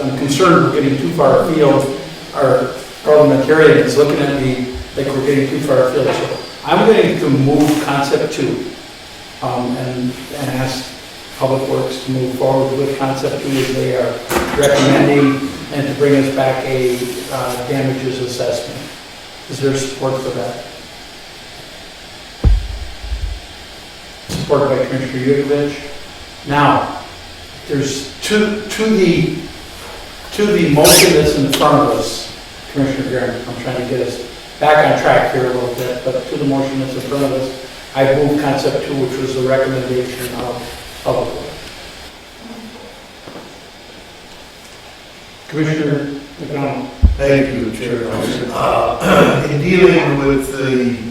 I'm concerned we're getting too far afield. Our parliamentarian is looking at me like we're getting too far afield. So I'm going to move concept 2 and ask Public Works to move forward with concept 2 as they are recommending, and to bring us back a damages assessment. Is there support for that? Supported by Commissioner Yudovich. Now, there's to the motion that's in front of us, Commissioner Graham, I'm trying to get us back on track here a little bit, but to the motion that's in front of us, I moved concept 2, which was the recommendation of Public Works. Commissioner McDonald. Thank you, Chair. In dealing with the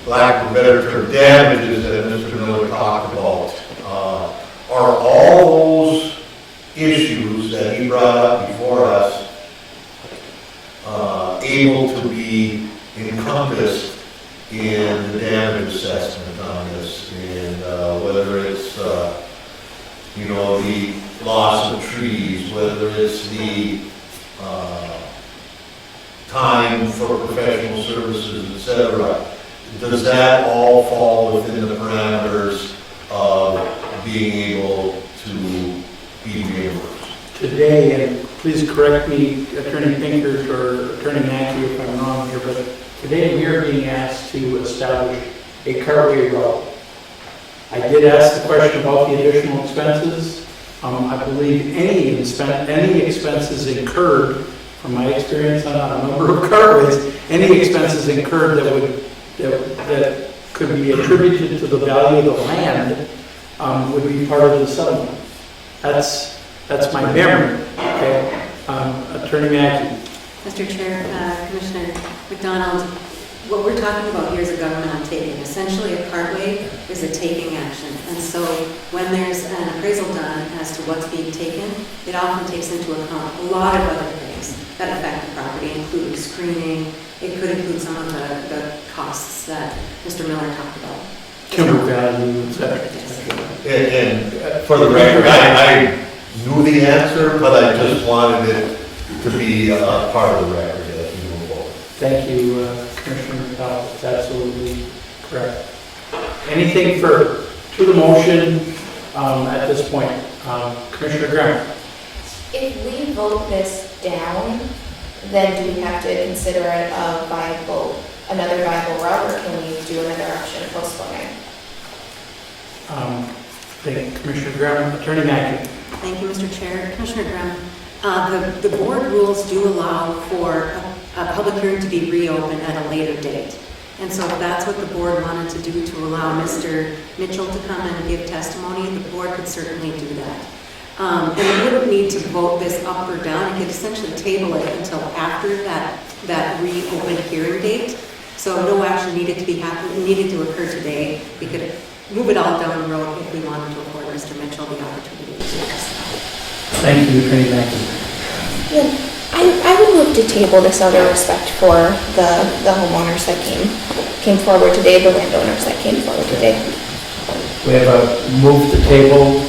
lack of a better term, damages that Mr. Miller talked about, are all those issues that he brought up before us able to be encompassed in the damage assessment on this? And whether it's, the loss of trees, whether it's the time for professional services, etc., does that all fall within the parameters of being able to be reimbursed? Today, and please correct me, Attorney Pinkert or Attorney Mackey if I'm wrong here, but today we are being asked to establish a cartway route. I did ask the question about the additional expenses. I believe any expenses incurred, from my experience on a number of cartways, any expenses incurred that could be attributed to the value of the land would be part of the settlement. That's my memory. Okay, Attorney Mackey. Mr. Chair, Commissioner McDonald, what we're talking about here is a governmental taking. Essentially, a cartway is a taking action. And so when there's an appraisal done as to what's being taken, it often takes into account a lot of other things that affect the property, including screening. It could include some of the costs that Mr. Miller talked about. Timber value, etc. And for the record, I knew the answer, but I just wanted it to be part of the record as we move forward. Thank you, Commissioner McDonald. It's absolutely correct. Anything further to the motion at this point? Commissioner Graham? If we vote this down, then do we have to consider it a viable, another viable route, or can we do another option of postponing? Thank you, Commissioner Graham. Attorney Mackey. Thank you, Mr. Chair. Commissioner Graham, the board rules do allow for a public hearing to be reopened at a later date. And so if that's what the board wanted to do, to allow Mr. Mitchell to come and give testimony, the board could certainly do that. And we wouldn't need to vote this up or down. It could essentially table it until after that reopened hearing date. So no action needed to occur today. We could move it all down the road if we wanted to afford Mr. Mitchell the opportunity to do this. Thank you, Attorney Mackey. Yeah, I would move to table this out of respect for the homeowners that came forward today, the landowners that came forward today. We have a move to table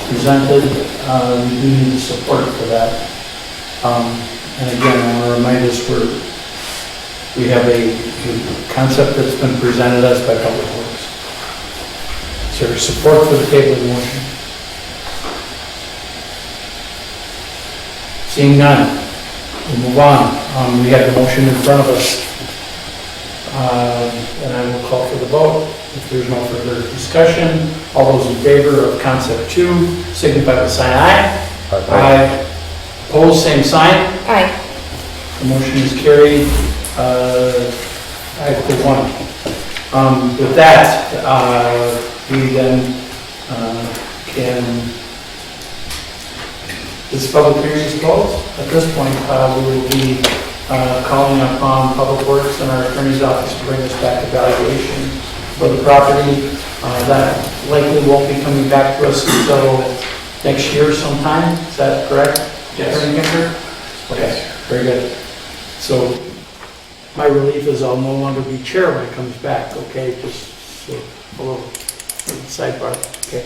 presented. We do need support for that. And again, I want to remind us we have a concept that's been presented us by Public Works. Is there support for the tabling motion? Seeing none, we'll move on. We have the motion in front of us. And I will call for the vote. If there's no further discussion, all those in favor of concept 2 signify by saying aye. Aye. Opposed, same sign. Aye. The motion is carried 5-1. With that, we then can. This public hearing is closed. At this point, we will be calling upon Public Works and our attorney's office to bring us back evaluation for the property. That likely won't be coming back to us until next year sometime. Is that correct? Yes. Attorney Kinker? Okay, very good. So my relief is I'll no longer be chair when it comes back, okay? Just so a little sidebar, okay?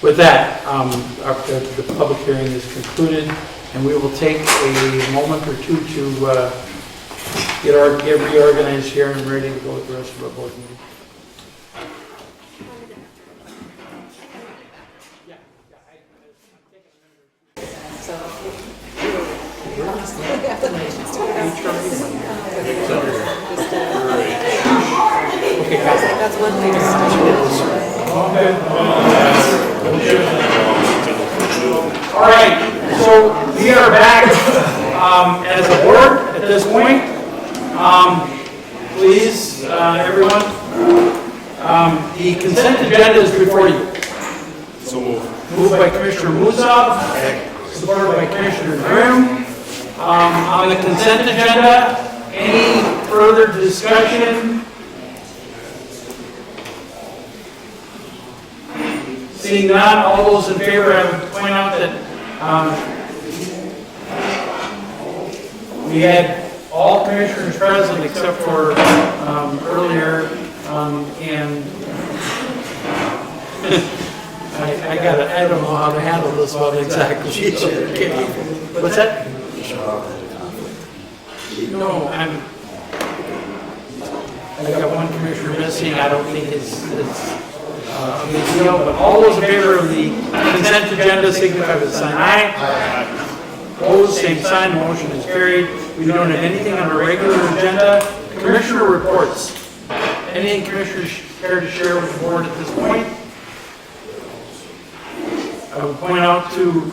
With that, the public hearing is concluded, and we will take a moment or two to get reorganized here and ready to go with the rest of our board meeting. Okay, guys, That's one way to start. All right, so we are back as a board at this point. Please, everyone, the consent agenda is before you. So moved. Moved by Commissioner Musab, supported by Commissioner Grimm. On the consent agenda, any further discussion? Seeing none, all those in favor, I would point out that we had all commissioners present except for earlier, and I don't know how to handle this one exactly. What's that? No, I got one commissioner missing. I don't think it's a big deal, but all those in favor of the consent agenda signify by saying aye. Opposed, same sign. Motion is carried. We don't have anything on our regular agenda. Commissioner reports. Anything commissioners care to share with the board at this point? I would point out to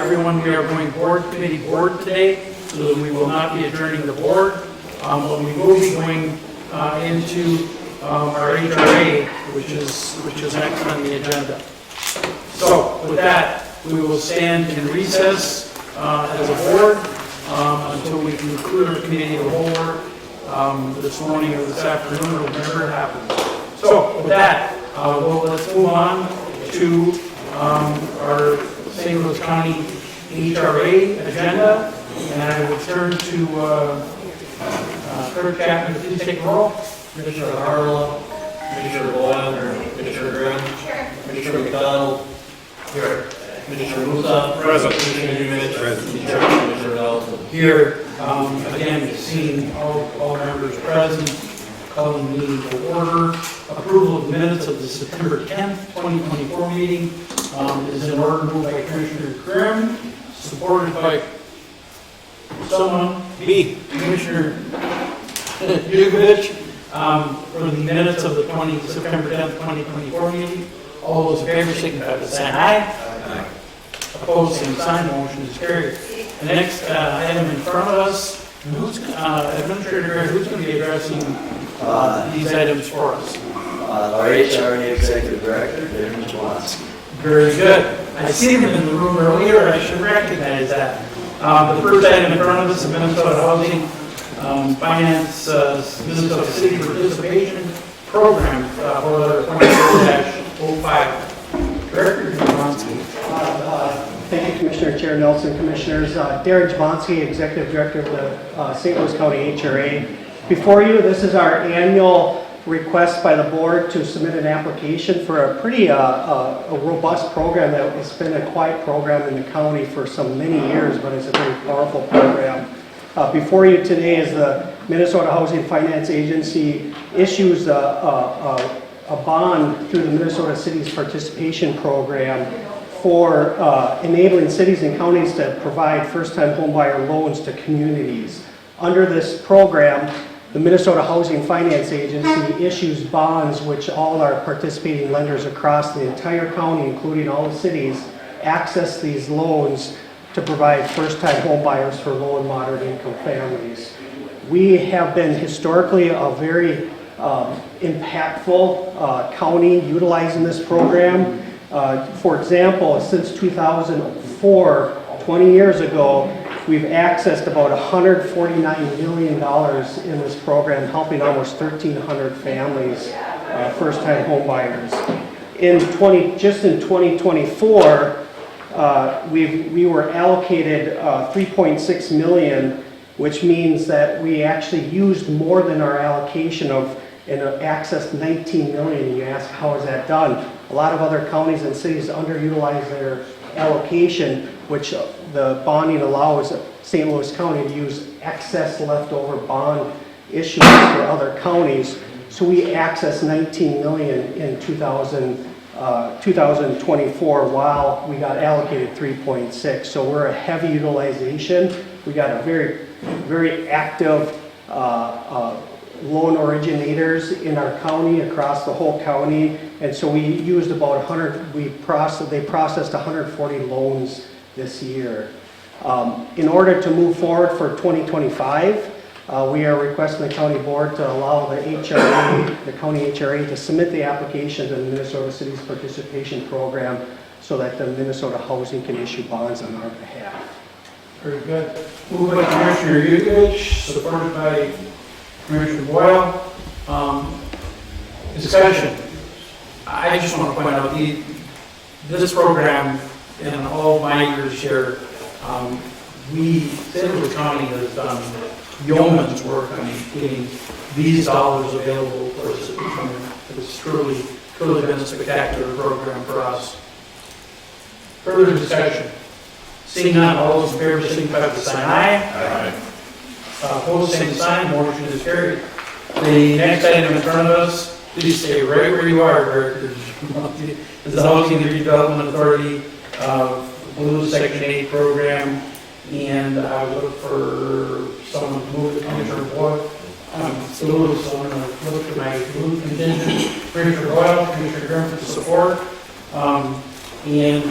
everyone we are going committee board today, so that we will not be adjourning the board, but we will be going into our HRA, which is next on the agenda. So with that, we will stand in recess as a board until we conclude our committee of the whole work this morning or this afternoon, or whenever it happens. So with that, let's move on to our St. Louis County HRA agenda, and I will turn to Clerk Chapman to please take the roll. Commissioner Harlow, Commissioner Boyle, Commissioner Grimm, Commissioner McDonald, Here. Commissioner Musa. Present. Commissioner Eubanks. Commissioner Nelson. Here, again, seeing all members present, calling the meeting to order. Approval of minutes of the September 10th, 2024 meeting is in order, moved by Commissioner Grimm, supported by someone, Commissioner Yukovich, for the minutes of the September 10th, 2024 meeting. All those in favor signify by saying aye. Opposed, same sign, motion is carried. The next item in front of us, Administrator Greg, who's going to be addressing these items for us? Our HRA Executive Director, Darren Jablonski. Very good. I seen him in the room earlier, I should recognize that. The first item in front of us is Minnesota Housing Finance Minnesota City Participation Program, for 24-05. Director Jablonski. Thank you, Commissioner Chair Nelson, Commissioners. Darren Jablonski, Executive Director of the St. Louis County HRA. Before you, this is our annual request by the board to submit an application for a pretty a robust program that has been a quiet program in the county for many years, but it's a very powerful program. Before you today is the Minnesota Housing Finance Agency issues a bond through the Minnesota Cities Participation Program for enabling cities and counties to provide first-time homebuyer loans to communities. Under this program, the Minnesota Housing Finance Agency issues bonds which all our participating lenders across the entire county, including all the cities, access these loans to provide first-time homebuyers for low and moderate income families. We have been historically a very impactful county utilizing this program. For example, since 2004, 20 years ago, we've accessed about $149 million in this program, helping almost 1,300 families, first-time home buyers. Just in 2024, we were allocated $3.6 million, which means that we actually used more than our allocation and accessed $19 million. You ask, how is that done? A lot of other counties and cities underutilize their allocation, which the bonding allows St. Louis County to use excess leftover bond issuance for other counties. So we accessed $19 million in 2024 while we got allocated 3.6. So we're a heavy utilization. We got a very, very active loan originators in our county, across the whole county, and so we used about 100. They processed 140 loans this year. In order to move forward for 2025, we are requesting the county board to allow the HRA, the county HRA, to submit the application to the Minnesota Cities Participation Program so that the Minnesota Housing can issue bonds on our behalf. Very good. Moved by Commissioner Yukovich, supported by Commissioner Boyle. Discussion. I just want to point out this program, in all my years here, St. Louis County has done yeoman's work on getting these dollars available for us. It's truly been a spectacular program for us. Further discussion. Seeing none, all those in favor signify by saying aye. Aye. Opposed, same sign, motion is carried. The next item in front of us, please stay right where you are, Director. Is the Housing Redevelopment Authority Blue Section 8 program, and I would look for someone to move the Commissioner Boyle. Blue, so I'm going to look at my blue contingent. Commissioner Boyle, Commissioner Grimm for support. And I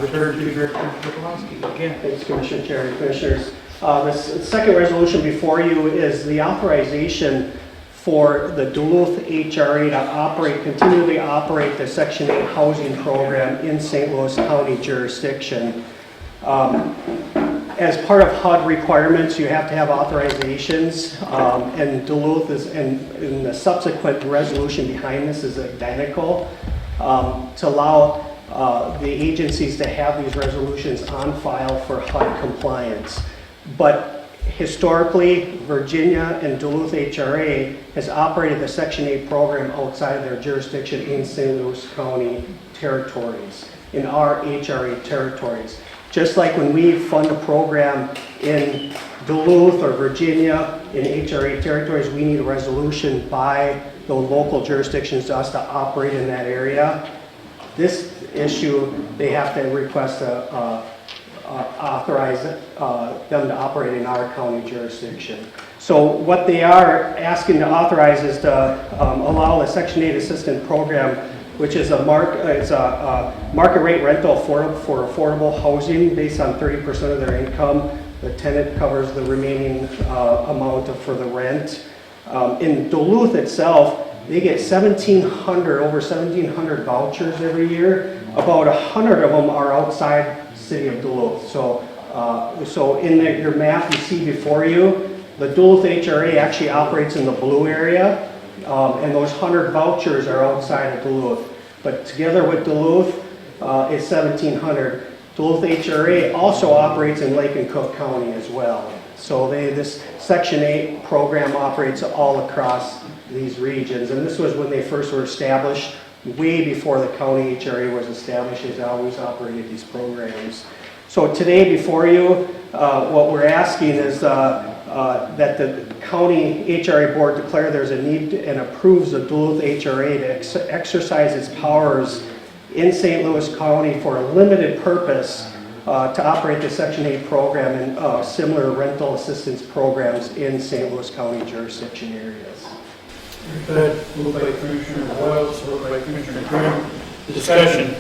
return to Director Jablonski again. Thanks, Commissioner Chair and Commissioners. This second resolution before you is the authorization for the Duluth HRA to continually operate the Section 8 housing program in St. Louis County jurisdiction. As part of HUD requirements, you have to have authorizations, and Duluth is, and the subsequent resolution behind this is identical, to allow the agencies to have these resolutions on file for HUD compliance. But Historically, Virginia and Duluth HRA has operated the Section 8 program outside of their jurisdiction in St. Louis County territories, in our HRA territories. Just like when we fund a program in Duluth or Virginia in HRA territories, we need a resolution by the local jurisdictions to us to operate in that area. This issue, they have to request authorize them to operate in our county jurisdiction. So what they are asking to authorize is to allow a Section 8 assistant program, which is a market rate rental for affordable housing based on 30% of their income. The tenant covers the remaining amount for the rent. In Duluth itself, they get over 1,700 vouchers every year. About 100 of them are outside the city of Duluth. So in your map you see before you, the Duluth HRA actually operates in the blue area, and those 100 vouchers are outside of Duluth. But together with Duluth, it's 1,700. Duluth HRA also operates in Lake and Cook County as well. So this Section 8 program operates all across these regions. And this was when they first were established, way before the county HRA was established. They've always operated these programs. So today before you, what we're asking is that the county HRA board declare there's a need and approves the Duluth HRA to exercise its powers in St. Louis County for a limited purpose to operate the Section 8 program and similar rental assistance programs in St. Louis County jurisdiction areas. Very good. Moved by Commissioner Boyle, supported by Commissioner Graham. Discussion.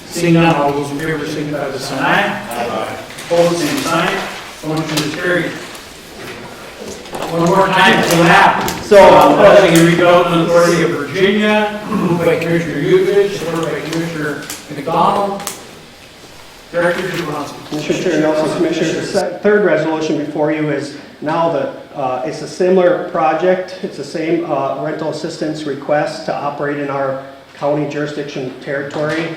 Seeing none, all those in favor signify by saying aye. Aye. Opposed, same sign. Motion is carried. One more time, see what happens. So, Housing and Redevelopment Authority of Virginia, moved by Commissioner Yukich, supported by Commissioner McDonald. Director Jablonski. Commissioner Chair Nelson, Commissioners, the third resolution before you is now it's a similar project. It's the same rental assistance request to operate in our county jurisdiction territory.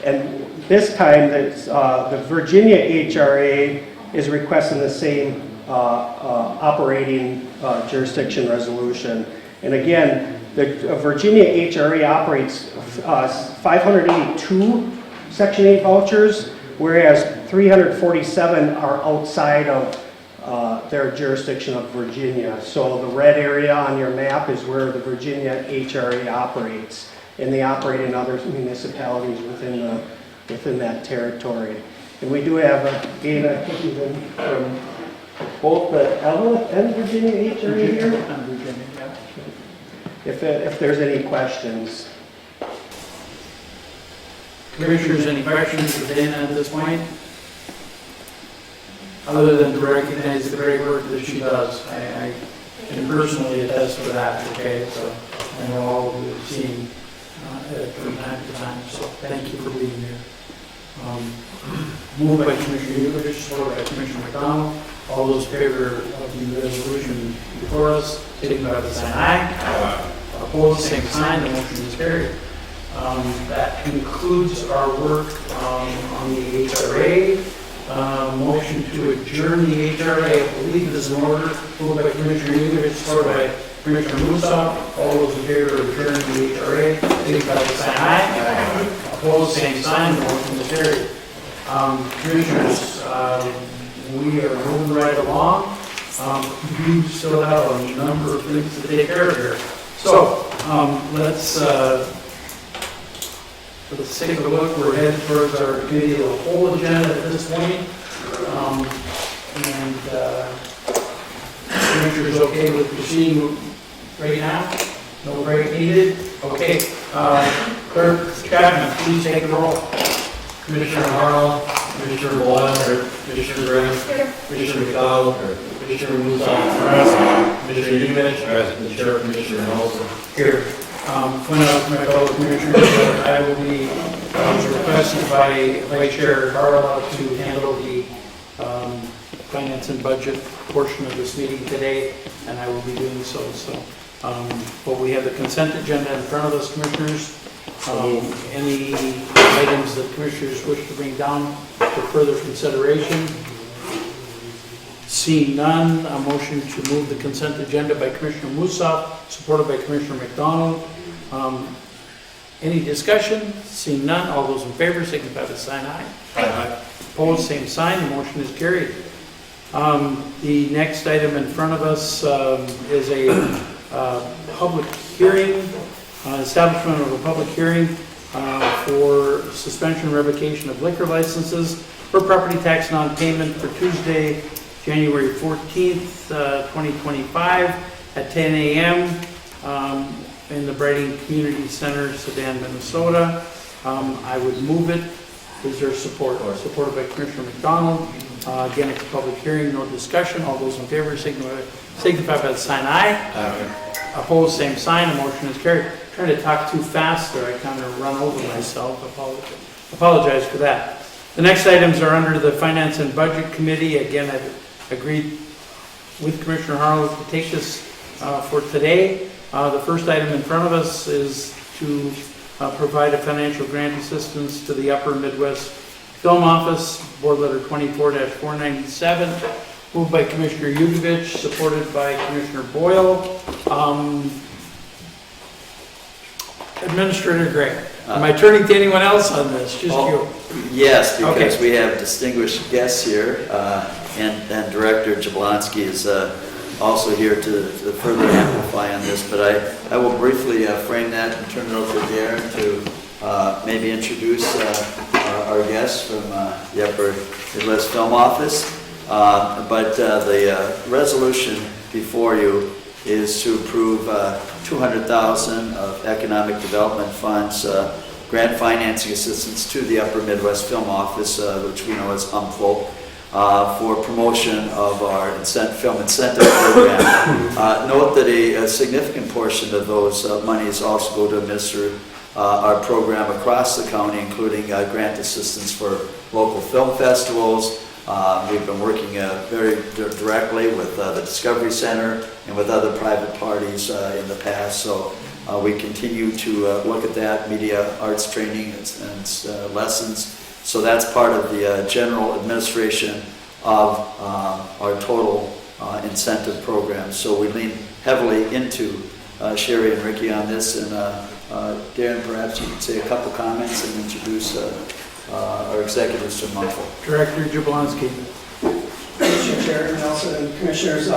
And this time, the Virginia HRA is requesting the same operating jurisdiction resolution. And again, the Virginia HRA operates 582 Section 8 vouchers, whereas 347 are outside of their jurisdiction of Virginia. So the red area on your map is where the Virginia HRA operates, and they operate in other municipalities within that territory. And we do have data from both the Evelyn and Virginia HRA here. If there's any questions. Commissioners, any questions for Dana at this point? Other than to recognize the great work that she does. I can personally attest to that, okay? So I know all of you have seen it from time to time, so thank you for being here. Moved by Commissioner Yukich, supported by Commissioner McDonald. All those in favor of the resolution before us, signify by saying aye. Aye. Opposed, same sign. The motion is carried. That concludes our work on the HRA. Motion to adjourn the HRA, I believe is in order. Moved by Commissioner Yukich, supported by Commissioner Musa. All those in favor of adjourning the HRA, signify by saying aye. Opposed, same sign. The motion is carried. Commissioners, we are moving right along. We still have a number of things to take care of here. So let's take a look. We're headed towards our committee of the whole agenda at this point. Commissioners okay with proceeding right now? No break needed? Okay. Clerk Chapman, please take the roll. Commissioner Harrell, Commissioner Boyle, Commissioner Graham, Commissioner McDonald, Commissioner Musa, Commissioner Yukich, and Chair Commissioner Nelson. Here. Point out to my fellow commissioners that I will be requested by Vice Chair Harrell to handle the finance and budget portion of this meeting today, and I will be doing so. But we have the consent agenda in front of us, commissioners. Any items that commissioners wish to bring down for further consideration? Seeing none, a motion to move the consent agenda by Commissioner Musa, supported by Commissioner McDonald. Any discussion? Seeing none, all those in favor signify by saying aye. Aye. Opposed, same sign, the motion is carried. The next item in front of us is a public hearing, establishment of a public hearing for suspension and revocation of liquor licenses for property tax non-payment for Tuesday, January 14th, 2025 at 10 a.m. In the Brading Community Center, Sedan, Minnesota. I would move it. Is there support? Supported by Commissioner McDonald. Again, it's a public hearing, no discussion. All those in favor signify by the sign aye. Aye. Opposed, same sign. The motion is carried. Trying to talk too fast there. I kind of run over myself. Apologize for that. The next items are under the Finance and Budget Committee. Again, I've agreed with Commissioner Harlow to take this for today. The first item in front of us is to provide a financial grant assistance to the Upper Midwest Film Office, Board Letter 24-497, moved by Commissioner Yudovich, supported by Commissioner Boyle. Administrator Gray, am I turning to anyone else on this? Just you? Yes, because Okay. we have distinguished guests here, and Director Jablonski is also here to further amplify on this, but I will briefly frame that and turn it over to Darren to maybe introduce our guests from the Upper Midwest Film Office. But the resolution before you is to approve $200,000 of economic development funds, grant financing assistance to the Upper Midwest Film Office, which we know as UMFO, for promotion of our film incentive program. Note that a significant portion of those monies also go to administer our program across the county, including grant assistance for local film festivals. We've been working very directly with the Discovery Center and with other private parties in the past, so we continue to look at that, media arts training and lessons. So that's part of the general administration of our total incentive program. So we lean heavily into Sherry and Ricky on this, and Darren, perhaps you could say a couple comments and introduce our executives from UMFO. Director Jablonski. Mr. Chair, Nelson, and Commissioners,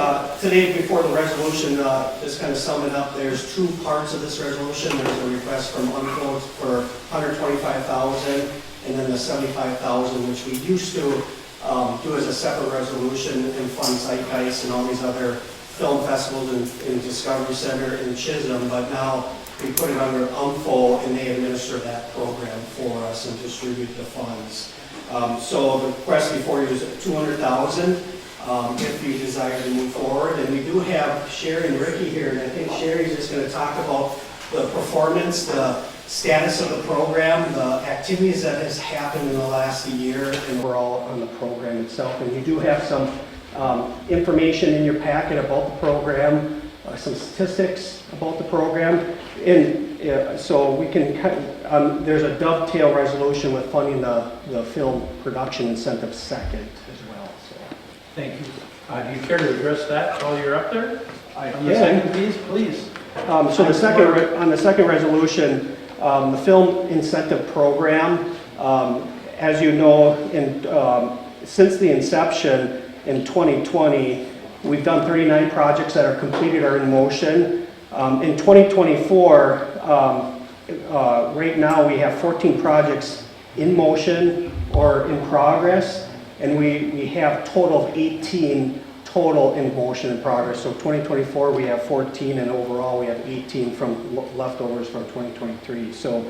today before the resolution, just kind of sum it up, there's two parts of this resolution. There's a request from UMFO for $125,000, and then the $75,000, which we used to do as a separate resolution and fund Zeitgeist and all these other film festivals in Discovery Center in Chisholm, but now we put it under UMFO and they administer that program for us and distribute the funds. So the request before you is $200,000 if you desire to move forward. And we do have Sherry and Ricky here, and I think Sherry's just going to talk about the performance, the status of the program, the activities that has happened in the last year, and we're all on the program itself. And you do have some information in your packet about the program, some statistics about the program. And so we can, there's a dovetail resolution with funding the film production incentive second as well. So. Thank you. Do you care to address that while you're up there? On the Yeah. second piece, please. So the second, on the second resolution, the film incentive program, as you know, since the inception in 2020, we've done 39 projects that are completed or in motion. In 2024, right now we have 14 projects in motion or in progress, and we have total of 18 total in motion and progress. So 2024 we have 14, and overall we have 18 from leftovers from 2023. So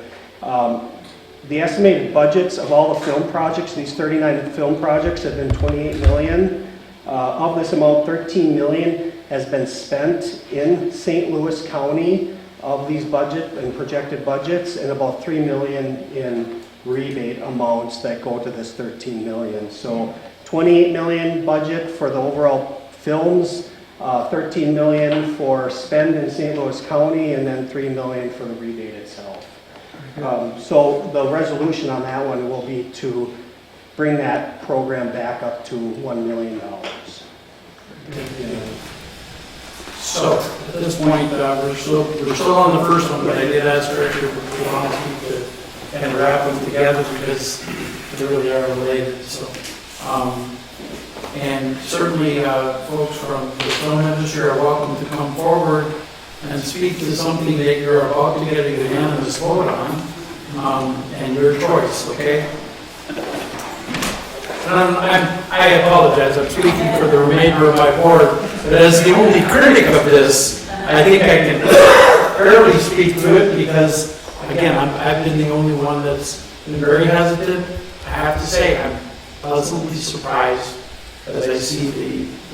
the estimated budgets of all the film projects, these 39 film projects, have been $28 million. Of this amount, $13 million has been spent in St. Louis County of these budget and projected budgets, and about $3 million in rebate amounts that go to this $13 million. So $28 million budget for the overall films, $13 million for spend in St. Louis County, and then $3 million for the rebate itself. So the resolution on that one will be to bring that program back up to $1 million. So, at this point, we're still on the first one, but I did ask Director Jablonski to kind of wrap them together because they really are related, so. And certainly, folks from the film industry are welcome to come forward and speak to something that you're about to get a unanimous vote on, and your choice, okay? I apologize, I'm speaking for the remainder of my board, but as the only critic of this, I think I can fairly speak to it because, again, I've been the only one that's been very hesitant. I have to say, I'm pleasantly surprised as I see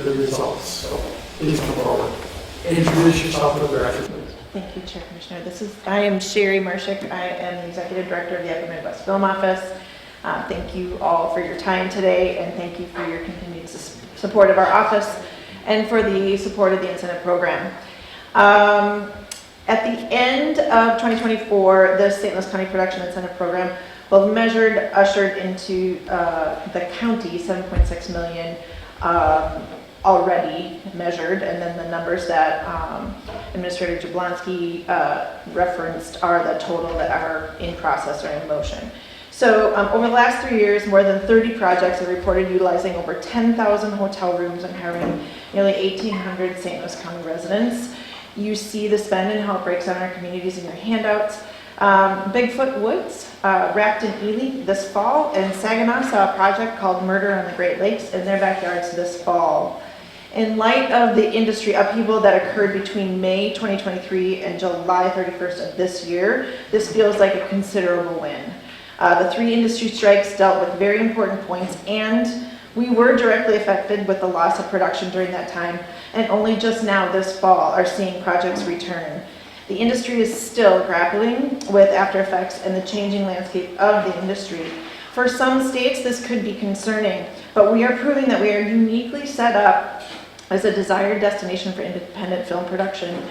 the results, so please come forward. Introduce yourself for the record, please. Thank you, Chair Commissioner. I am Sherry Marshik. I am the Executive Director of the Upper Midwest Film Office. Thank you all for your time today, and thank you for your continued support of our office and for the support of the incentive program. At the end of 2024, the St. Louis County Production Incentive Program will have ushered into the county $7.6 million already measured, and then the numbers that Administrator Jablonski referenced are the total that are in process or in motion. So over the last 3 years, more than 30 projects are reported utilizing over 10,000 hotel rooms and hiring nearly 1,800 St. Louis County residents. You see the spend and how it breaks down our communities in your handouts. Bigfoot Woods wrapped in Ely this fall, and Saginaw saw a project called Murder on the Great Lakes in their backyards this fall. In light of the industry upheaval that occurred between May 2023 and July 31st of this year, this feels like a considerable win. The 3 industry strikes dealt with very important points, and we were directly affected with the loss of production during that time, and only just now this fall are seeing projects return. The industry is still grappling with after effects and the changing landscape of the industry. For some states, this could be concerning, but we are proving that we are uniquely set up as a desired destination for independent film production.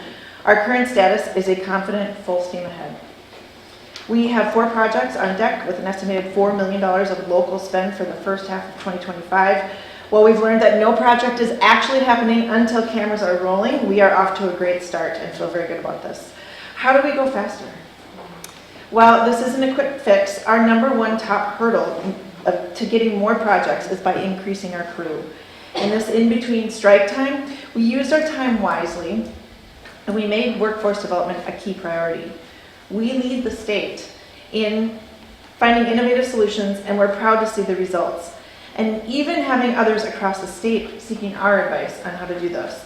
Our current status is a confident, full steam ahead. We have 4 projects on deck with an estimated $4 million of local spend for the first half of 2025. While we've learned that no project is actually happening until cameras are rolling, we are off to a great start and feel very good about this. How do we go faster? Well, this isn't a quick fix. Our #1 top hurdle to getting more projects is by increasing our crew. In this in-between strike time, we used our time wisely, and we made workforce development a key priority. We lead the state in finding innovative solutions, and we're proud to see the results. And even having others across the state seeking our advice on how to do this.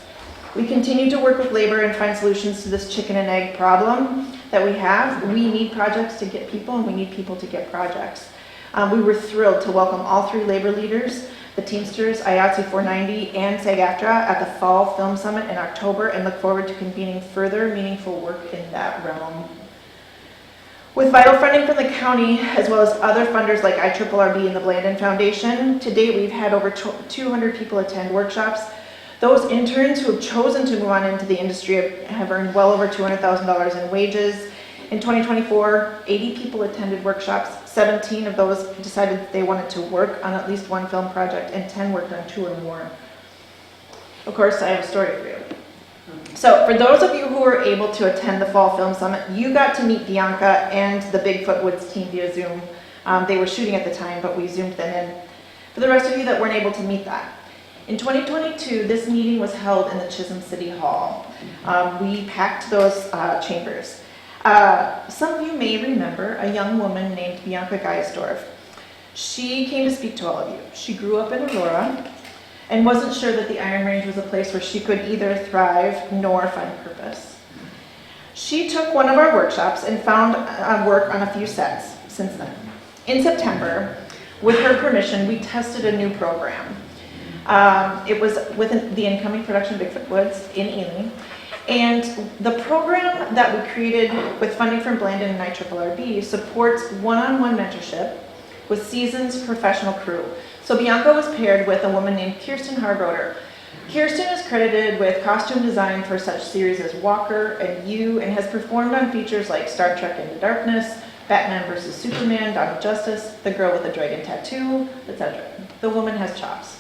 We continue to work with labor and find solutions to this chicken and egg problem that we have. We need projects to get people, and we need people to get projects. We were thrilled to welcome all 3 labor leaders, the Teamsters, IATSE 490, and SAG-AFTRA at the Fall Film Summit in October, and look forward to convening further meaningful work in that realm. With vital funding from the county, as well as other funders like IRRB and the Blandin Foundation, to date we've had over 200 people attend workshops. Those interns who have chosen to move on into the industry have earned well over $200,000 in wages. In 2024, 80 people attended workshops. 17 of those decided that they wanted to work on at least 1 film project, and 10 worked on 2 or more. Of course, I have a story for you. So for those of you who were able to attend the Fall Film Summit, you got to meet Bianca and the Bigfoot Woods team via Zoom. They were shooting at the time, but we zoomed them in. For the rest of you that weren't able to meet that, in 2022, this meeting was held in the Chisholm City Hall. We packed those chambers. Some of you may remember a young woman named Bianca Geisdorf. She came to speak to all of you. She grew up in Aurora and wasn't sure that the Iron Range was a place where she could either thrive nor find purpose. She took one of our workshops and found work on a few sets since then. In September, with her permission, we tested a new program. It was with the incoming production Bigfoot Woods in Ely. And the program that we created with funding from Blandin and IRRB supports one-on-one mentorship with seasoned professional crew. So Bianca was paired with a woman named Kirsten Harbroder. Kirsten is credited with costume design for such series as Walker and You, and has performed on features like Star Trek Into Darkness, Batman vs. Superman, Dawn of Justice, The Girl with the Dragon Tattoo, etc. The woman has chops.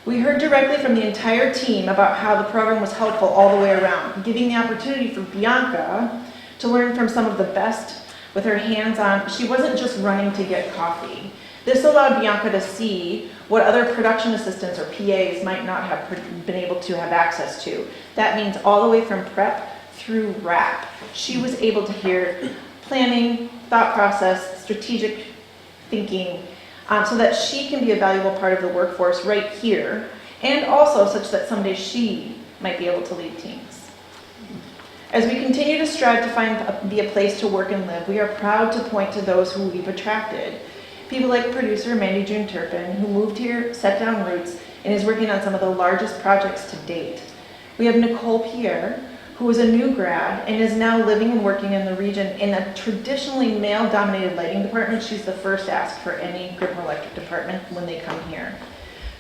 We heard directly from the entire team about how the program was helpful all the way around, giving the opportunity for Bianca to learn from some of the best with her hands-on. She wasn't just running to get coffee. This allowed Bianca to see what other production assistants or PAs might not have been able to have access to. That means all the way from prep through wrap. She was able to hear planning, thought process, strategic thinking, so that she can be a valuable part of the workforce right here, and also such that someday she might be able to lead teams. As we continue to strive to be a place to work and live, we are proud to point to those who we've attracted. People like producer Mandy June Turpin, who moved here, set down roots, and is working on some of the largest projects to date. We have Nicole Pierre, who is a new grad and is now living and working in the region in a traditionally male-dominated lighting department. She's the first ask for any Gripper Electric department when they come here.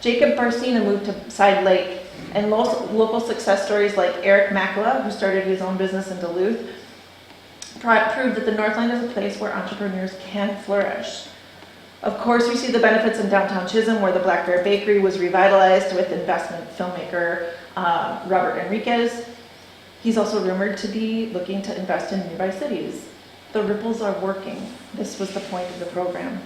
Jacob Barcina moved to Side Lake, and local success stories like Eric Makala, who started his own business in Duluth, proved that the Northland is a place where entrepreneurs can flourish. Of course, we see the benefits in downtown Chisholm, where the Black Bear Bakery was revitalized with investment filmmaker Robert Enriquez. He's also rumored to be looking to invest in nearby cities. The ripples are working. This was the point of the program.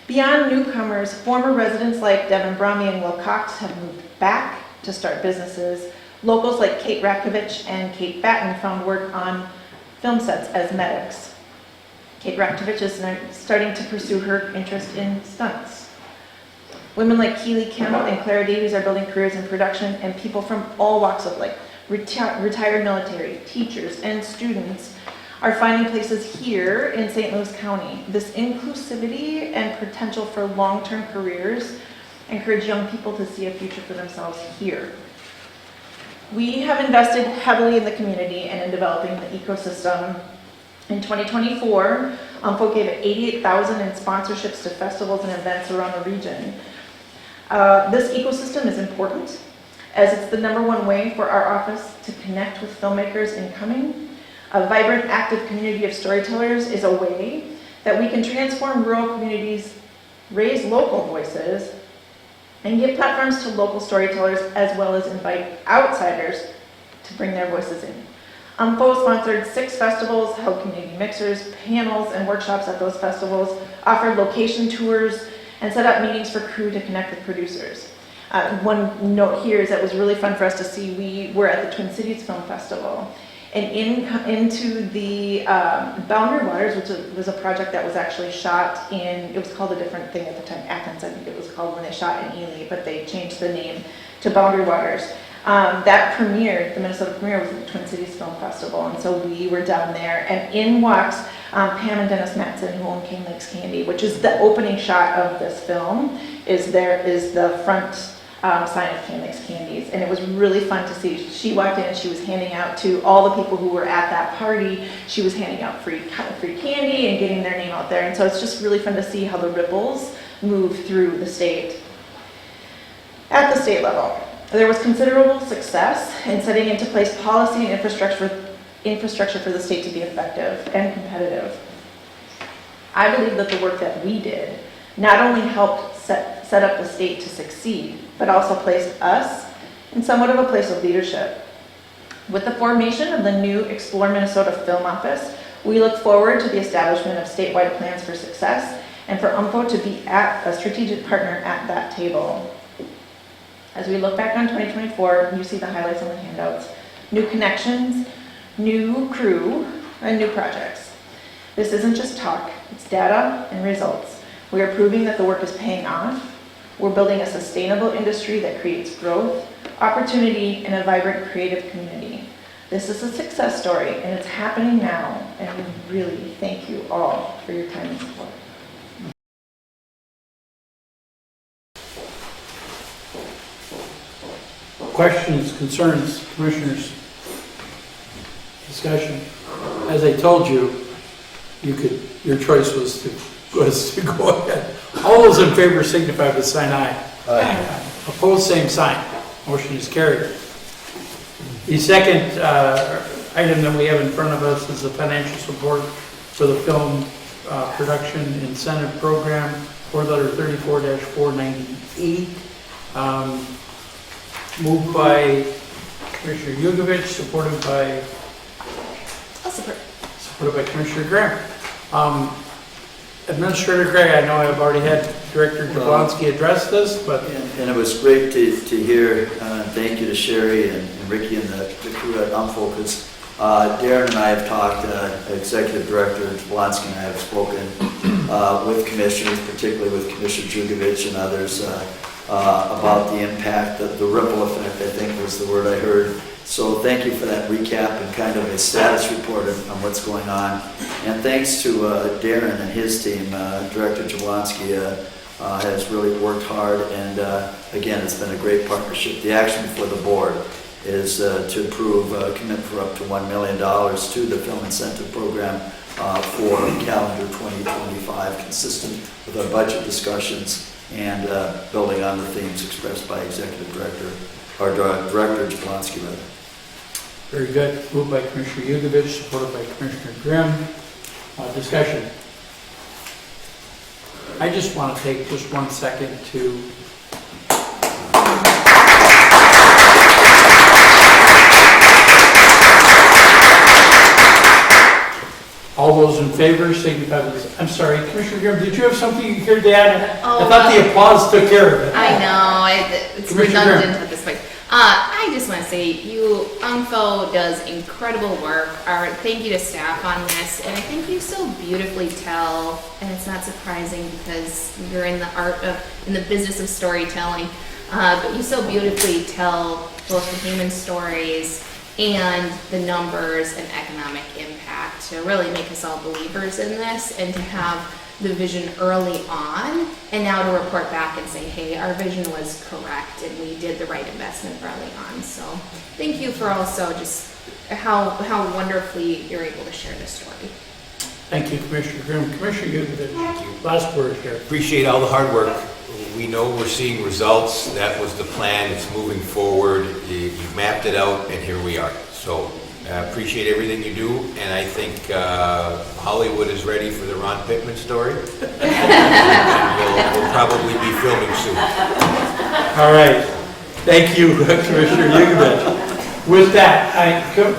Beyond newcomers, former residents like Devin Bromley and Will Cox have moved back to start businesses. Locals like Kate Rakovich and Kate Batten found work on film sets as medics. Kate Rakovich is starting to pursue her interest in stunts. Women like Keely Kim and Clara Davies are building careers in production, and people from all walks of life, retired military, teachers, and students are finding places here in St. Louis County. This inclusivity and potential for long-term careers encourage young people to see a future for themselves here. We have invested heavily in the community and in developing the ecosystem. In 2024, UMFO gave $88,000 in sponsorships to festivals and events around the region. This ecosystem is important, as it's the #1 way for our office to connect with filmmakers incoming. A vibrant, active community of storytellers is a way that we can transform rural communities, raise local voices, and give platforms to local storytellers, as well as invite outsiders to bring their voices in. UMFO sponsored 6 festivals, held community mixers, panels, and workshops at those festivals, offered location tours, and set up meetings for crew to connect with producers. One note here is that it was really fun for us to see. We were at the Twin Cities Film Festival, and into the Boundary Waters, which was a project that was actually shot in, it was called a different thing at the time, Athens I think it was called when they shot in Ely, but they changed the name to Boundary Waters. That premiered, the Minnesota premiere was at the Twin Cities Film Festival, and so we were down there, and in walks Pam and Dennis Mattson, who own Cane Lakes Candy, which is the opening shot of this film, is the front sign of Cane Lakes Candies, and it was really fun to see. She walked in and she was handing out to all the people who were at that party, she was handing out free candy and getting their name out there, and so it's just really fun to see how the ripples move through the state. At the state level, there was considerable success in setting into place policy and infrastructure for the state to be effective and competitive. I believe that the work that we did not only helped set up the state to succeed, but also placed us in somewhat of a place of leadership. With the formation of the new Explore Minnesota Film Office, we look forward to the establishment of statewide plans for success and for UMFO to be a strategic partner at that table. As we look back on 2024, you see the highlights on the handouts. New connections, new crew, and new projects. This isn't just talk, it's data and results. We are proving that the work is paying off. We're building a sustainable industry that creates growth, opportunity, and a vibrant creative community. This is a success story, and it's happening now, and we really thank you all for your time and support. Questions, concerns, commissioners? Discussion? As I told you, your choice was to go ahead. All those in favor signify by saying aye. Aye. Opposed, same sign. Motion is carried. The second item that we have in front of us is the financial support for the film production incentive program, board letter 34-498. Moved by Commissioner Yugovich, supported by Commissioner Graham. Administrator Gray, I know I've already had Director Jablonski address this, but... And it was great to hear, thank you to Sherry and Ricky and the crew at Unfocus. Darren and I have talked, Executive Director Jablonski and I have spoken with commissioners, particularly with Commissioner Jugovich and others, about the impact, the ripple effect, I think was the word I heard. So thank you for that recap and kind of a status report on what's going on. And thanks to Darren and his team, Director Jablonski has really worked hard, and again, it's been a great partnership. The action before the board is to approve a commitment for up to $1 million to the Film Incentive Program for calendar 2025, consistent with our budget discussions and building on the themes expressed by Executive Director, or Director Jablonski, rather. Very good. Moved by Commissioner Yugovich, supported by Commissioner Grimm. Discussion. I just want to take just 1 second to all those in favor signify by this. I'm sorry, Commissioner Grimm, did you have something you cared to add? I thought the applause took care of it. I know, it's redundant at this point. I just want to say, UNFO does incredible work. Thank you to staff on this, and I think you so beautifully tell, and it's not surprising because you're in the business of storytelling, but you so beautifully tell both the human stories and the numbers and economic impact to really make us all believers in this, and to have the vision early on, and now to report back and say, hey, our vision was correct and we did the right investment early on. So thank you for also just how wonderfully you're able to share this story. Thank you, Commissioner Grimm. Commissioner Yugovich, last word here. Appreciate all the hard work. We know we're seeing results. That was the plan. It's moving forward. You've mapped it out, and here we are. So I appreciate everything you do, and I think Hollywood is ready for the Ron Pittman story. And we'll probably be filming soon. All right. Thank you, Commissioner Yugovich. With that,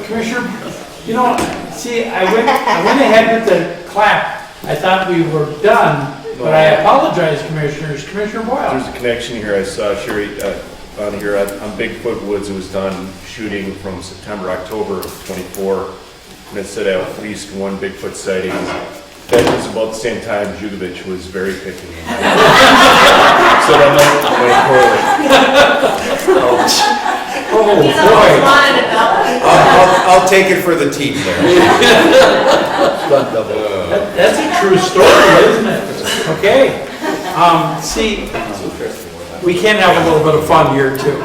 Commissioner, see, I went ahead with the clap. I thought we were done, but I apologize, Commissioners. Commissioner Boyle. There's a connection here. I saw Sherry on here on Bigfoot Woods. It was done shooting from September, October of 24, and it said at least one Bigfoot sighting. That was about the same time Jugovich was very picky. So that might correlate. Oh boy! I'll take it for the team there. That's a true story, isn't it? Okay. See, we can have a little bit of fun here too.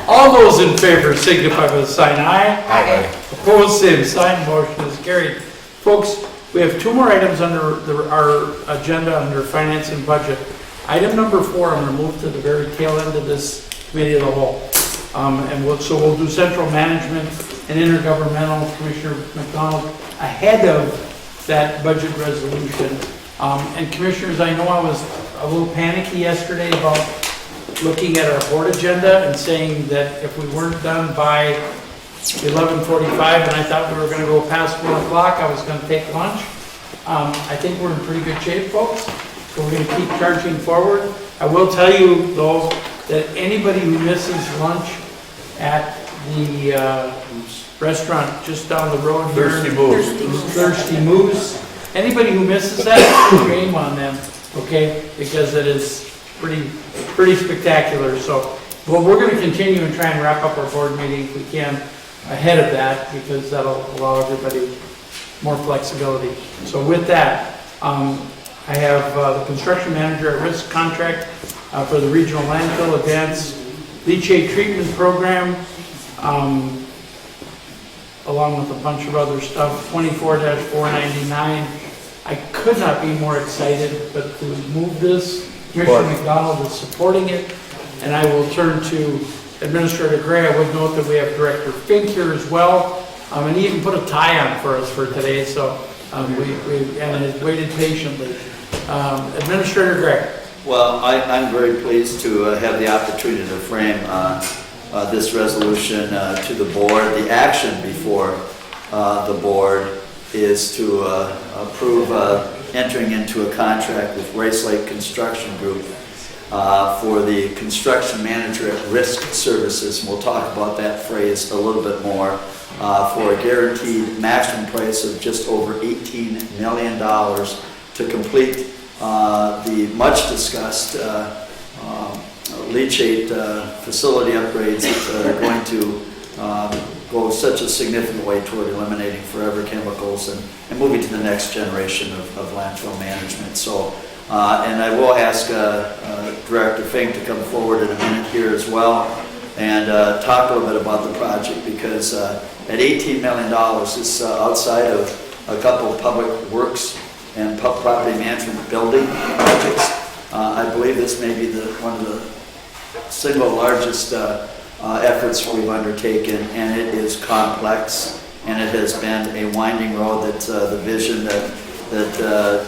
All those in favor signify by the sign aye. Aye. Opposed, same sign. Motion is carried. Folks, we have 2 more items under our agenda under finance and budget. Item number 4, I'm going to move to the very tail end of this committee of the whole. So we'll do central management and intergovernmental, Commissioner McDonald, ahead of that budget resolution. And commissioners, I know I was a little panicky yesterday about looking at our board agenda and saying that if we weren't done by 11:45, and I thought we were going to go past 1 o'clock, I was going to take lunch. I think we're in pretty good shape, folks. So we're going to keep charging forward. I will tell you, though, that anybody who misses lunch at the restaurant just down the road here, Thirsty Moose, anybody who misses that, shame on them, okay? Because it is pretty spectacular. So, well, we're going to continue and try and wrap up our board meeting if we can ahead of that, because that'll allow everybody more flexibility. So with that, I have the construction manager at risk contract for the regional landfill advanced leachate treatment program, along with a bunch of other stuff, 24-499. I could not be more excited, but to move this, Commissioner McDonald is supporting it, and I will turn to Administrator Gray. I would note that we have Director Fink here as well, and he even put a tie on for us for today, so we has waited patiently. Administrator Gray. Well, I'm very pleased to have the opportunity to frame this resolution to the board. The action before the board is to approve entering into a contract with Rice Lake Construction Group for the construction manager at risk services, and we'll talk about that phrase a little bit more, for a guaranteed maximum price of just over $18 million to complete the much discussed leachate facility upgrades that are going to go such a significant way toward eliminating forever chemicals and moving to the next generation of landfill management. So, and I will ask Director Fink to come forward in a minute here as well and talk a little bit about the project, because at $18 million, it's outside of a couple of public works and property management building projects. I believe this may be one of the single largest efforts we've undertaken, and it is complex, and it has been a winding road that the vision that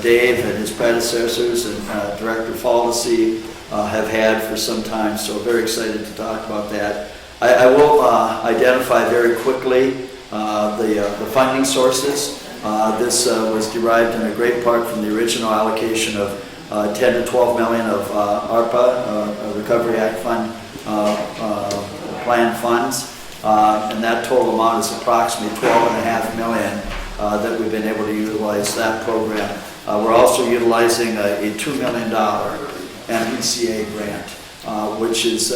Dave and his predecessors and Director Faldesy have had for some time, so very excited to talk about that. I will identify very quickly the funding sources. This was derived in a great part from the original allocation of 10 to 12 million of ARPA, Recovery Act Fund plan funds, and that total amount is approximately $12.5 million that we've been able to utilize that program. We're also utilizing a $2 million MPCA grant, which is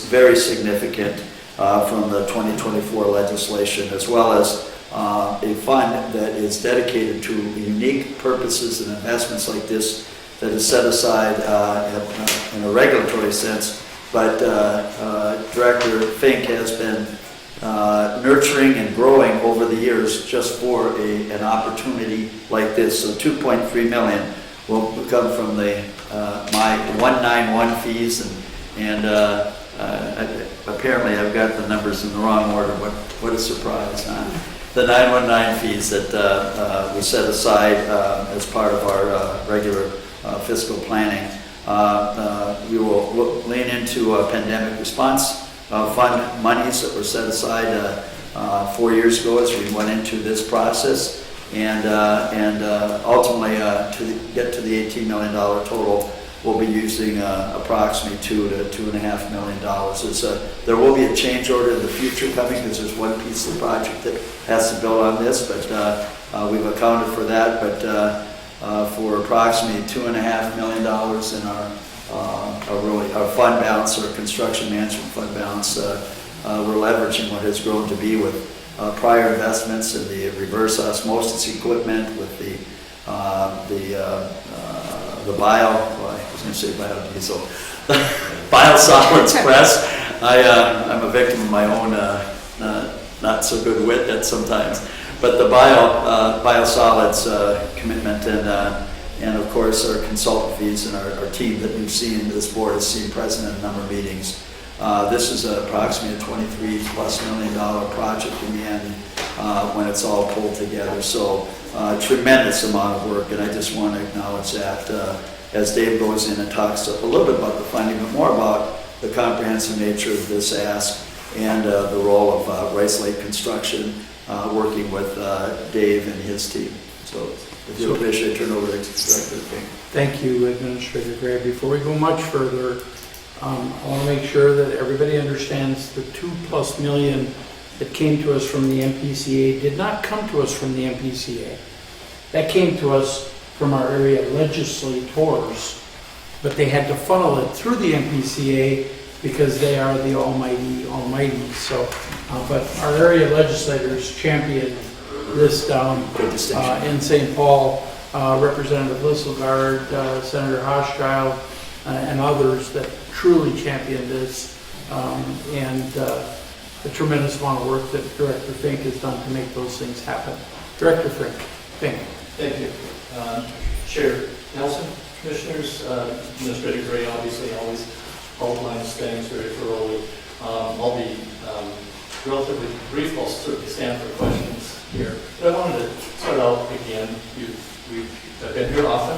very significant from the 2024 legislation, as well as a fund that is dedicated to unique purposes and investments like this that is set aside in a regulatory sense, but Director Fink has been nurturing and growing over the years just for an opportunity like this. So $2.3 million will come from my 191 fees, and apparently I've got the numbers in the wrong order. What a surprise, huh? The 919 fees that we set aside as part of our regular fiscal planning. We will lean into pandemic response fund monies that were set aside 4 years ago as we went into this process, and ultimately to get to the $18 million total, we'll be using approximately $2 to $2.5 million. There will be a change order in the future coming, because there's one piece of the project that has to build on this, but we've accounted for that. But for approximately $2.5 million in our fund balance, our construction management fund balance, we're leveraging what has grown to be with prior investments in the reverse osmosis equipment, with the biodiesel, biosolids press. I'm a victim of my own not so good wit at sometimes, but the biosolids commitment, and of course our consultant fees, and our team that you've seen, this board has seen present in a number of meetings. This is approximately a $23+ million project in the end when it's all pulled together. So tremendous amount of work, and I just want to acknowledge that as Dave goes in and talks a little bit about the funding, but more about the comprehensive nature of this ask and the role of Rice Lake Construction working with Dave and his team. So if you'll wish, I turn over to Director Fink. Thank you, Administrator Gray. Before we go much further, I want to make sure that everybody understands the $2+ million that came to us from the MPCA did not come to us from the MPCA. That came to us from our area legislators, but they had to funnel it through the MPCA because they are the almighty. So, but our area legislators championed this down in St. Paul. Representative Lisselgaard, Senator Hochschild, and others that truly championed this, and the tremendous amount of work that Director Fink has done to make those things happen. Director Fink. Thank you. Chair Nelson, Commissioners, Administrator Gray obviously always outlines things very thoroughly. I'll be relatively brief. I'll certainly stand for questions here. But I wanted to start out again. We've been here often,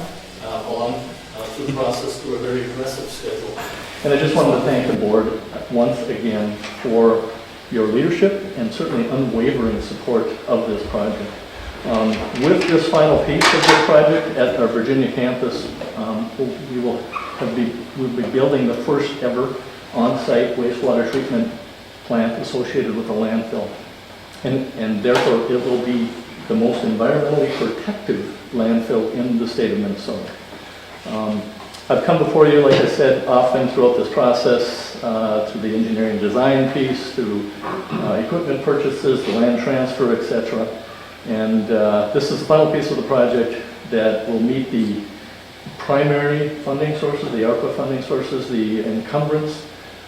along through the process, through a very aggressive schedule. And I just wanted to thank the board once again for your leadership and certainly unwavering support of this project. With this final piece of this project at our Virginia campus, we'll be building the first ever on-site wastewater treatment plant associated with a landfill. And therefore, it will be the most environmentally protective landfill in the state of Minnesota. I've come before you, like I said, often throughout this process, through the engineering design piece, through equipment purchases, the land transfer, etc. And this is the final piece of the project that will meet the primary funding sources, the ARPA funding sources, the encumbrance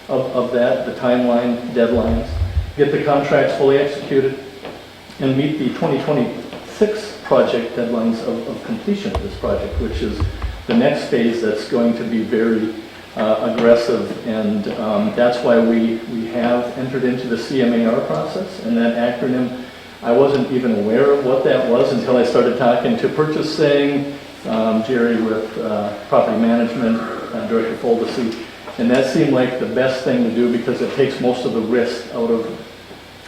of that, the timeline, deadlines, get the contracts fully executed, and meet the 2026 project deadlines of completion of this project, which is the next phase that's going to be very aggressive. And that's why we have entered into the CMAR process, and that acronym, I wasn't even aware of what that was until I started talking to purchasing, Jerry with property management, Director Foldesy, and that seemed like the best thing to do because it takes most of the risk out of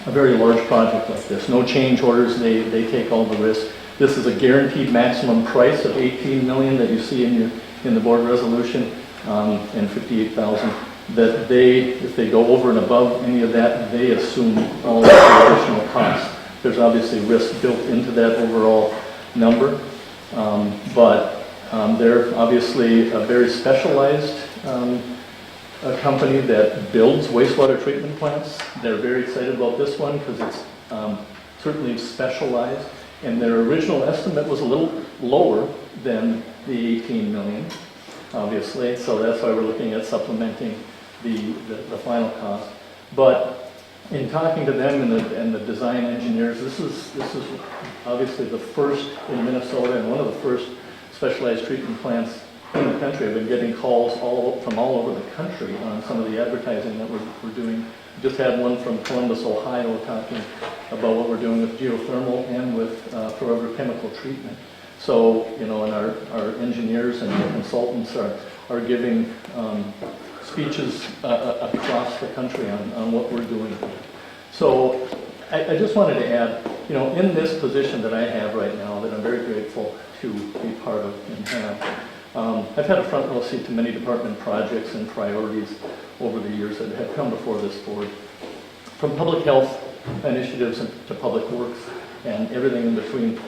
a very large project like this. No change orders, they take all the risk. This is a guaranteed maximum price of $18 million that you see in the board resolution, and $58,000. That if they go over and above any of that, they assume all of the additional costs. There's obviously risk built into that overall number, but they're obviously a very specialized a company that builds wastewater treatment plants. They're very excited about this one because it's certainly specialized, and their original estimate was a little lower than the 18 million, obviously, so that's why we're looking at supplementing the final cost. But in talking to them and the design engineers, this is obviously the first in Minnesota and one of the first specialized treatment plants in the country. I've been getting calls from all over the country on some of the advertising that we're doing. We just had one from Columbus, Ohio, talking about what we're doing with geothermal and with forever chemical treatment. So, and our engineers and the consultants are giving speeches across the country on what we're doing. So I just wanted to add, in this position that I have right now, that I'm very grateful to be part of and have, I've had a front row seat to many department projects and priorities over the years that have come before this board. From public health initiatives to public works and everything in between,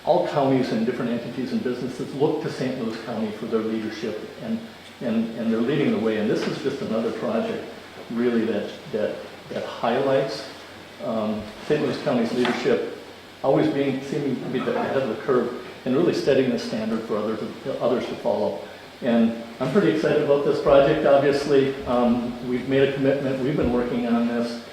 all counties and different entities and businesses look to St. Louis County for their leadership, and they're leading the way. And this is just another project really that highlights St. Louis County's leadership, always seeming to be ahead of the curve, and really setting the standard for others to follow. And I'm pretty excited about this project. Obviously, we've made a commitment. We've been working on this.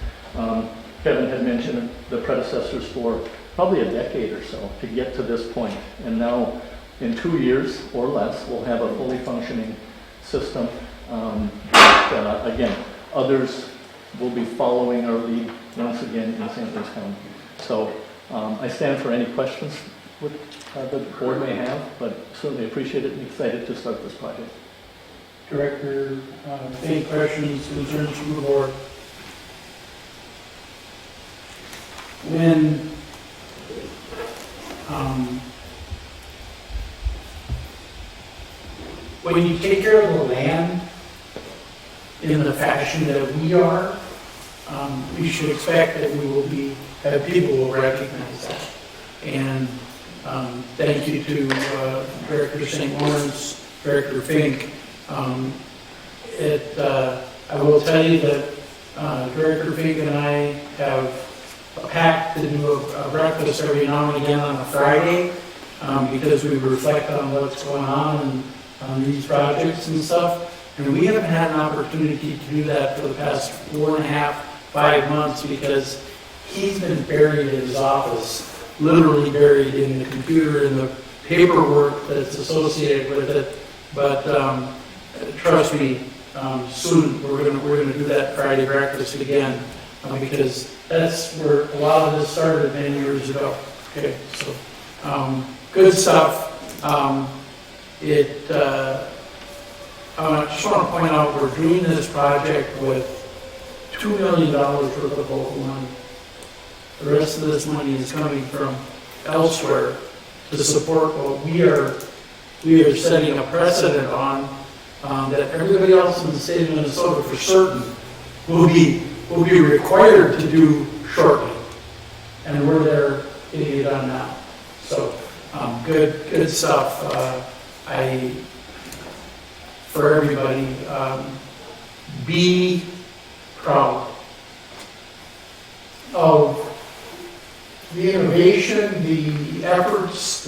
Kevin had mentioned the predecessors for probably a decade or so to get to this point. And now, in 2 years or less, we'll have a fully functioning system. Again, others will be following our lead once again in St. Louis County. So I stand for any questions that the board may have, but certainly appreciate it and excited to start this project. Director, any questions, concerns from the board? When you take care of the land in the fashion that we are, we should expect that that people will recognize that. And thank you to Director St. Lawrence, Director Fink. I will tell you that Director Fink and I have a pact to do a breakfast every now and again on a Friday because we reflect on what's going on these projects and stuff. And we haven't had an opportunity to do that for the past 4.5, 5 months because he's been buried in his office, literally buried in the computer and the paperwork that's associated with it. But trust me, soon we're gonna do that Friday breakfast again because that's where a lot of this started many years ago. Okay, so good stuff. I just want to point out, we're doing this project with $2 million worth of local money. The rest of this money is coming from elsewhere to support what we are setting a precedent on, that everybody else in the state of Minnesota for certain will be required to do shortly. And we're there getting it done now. So, good stuff. For everybody, be proud of the innovation, the efforts,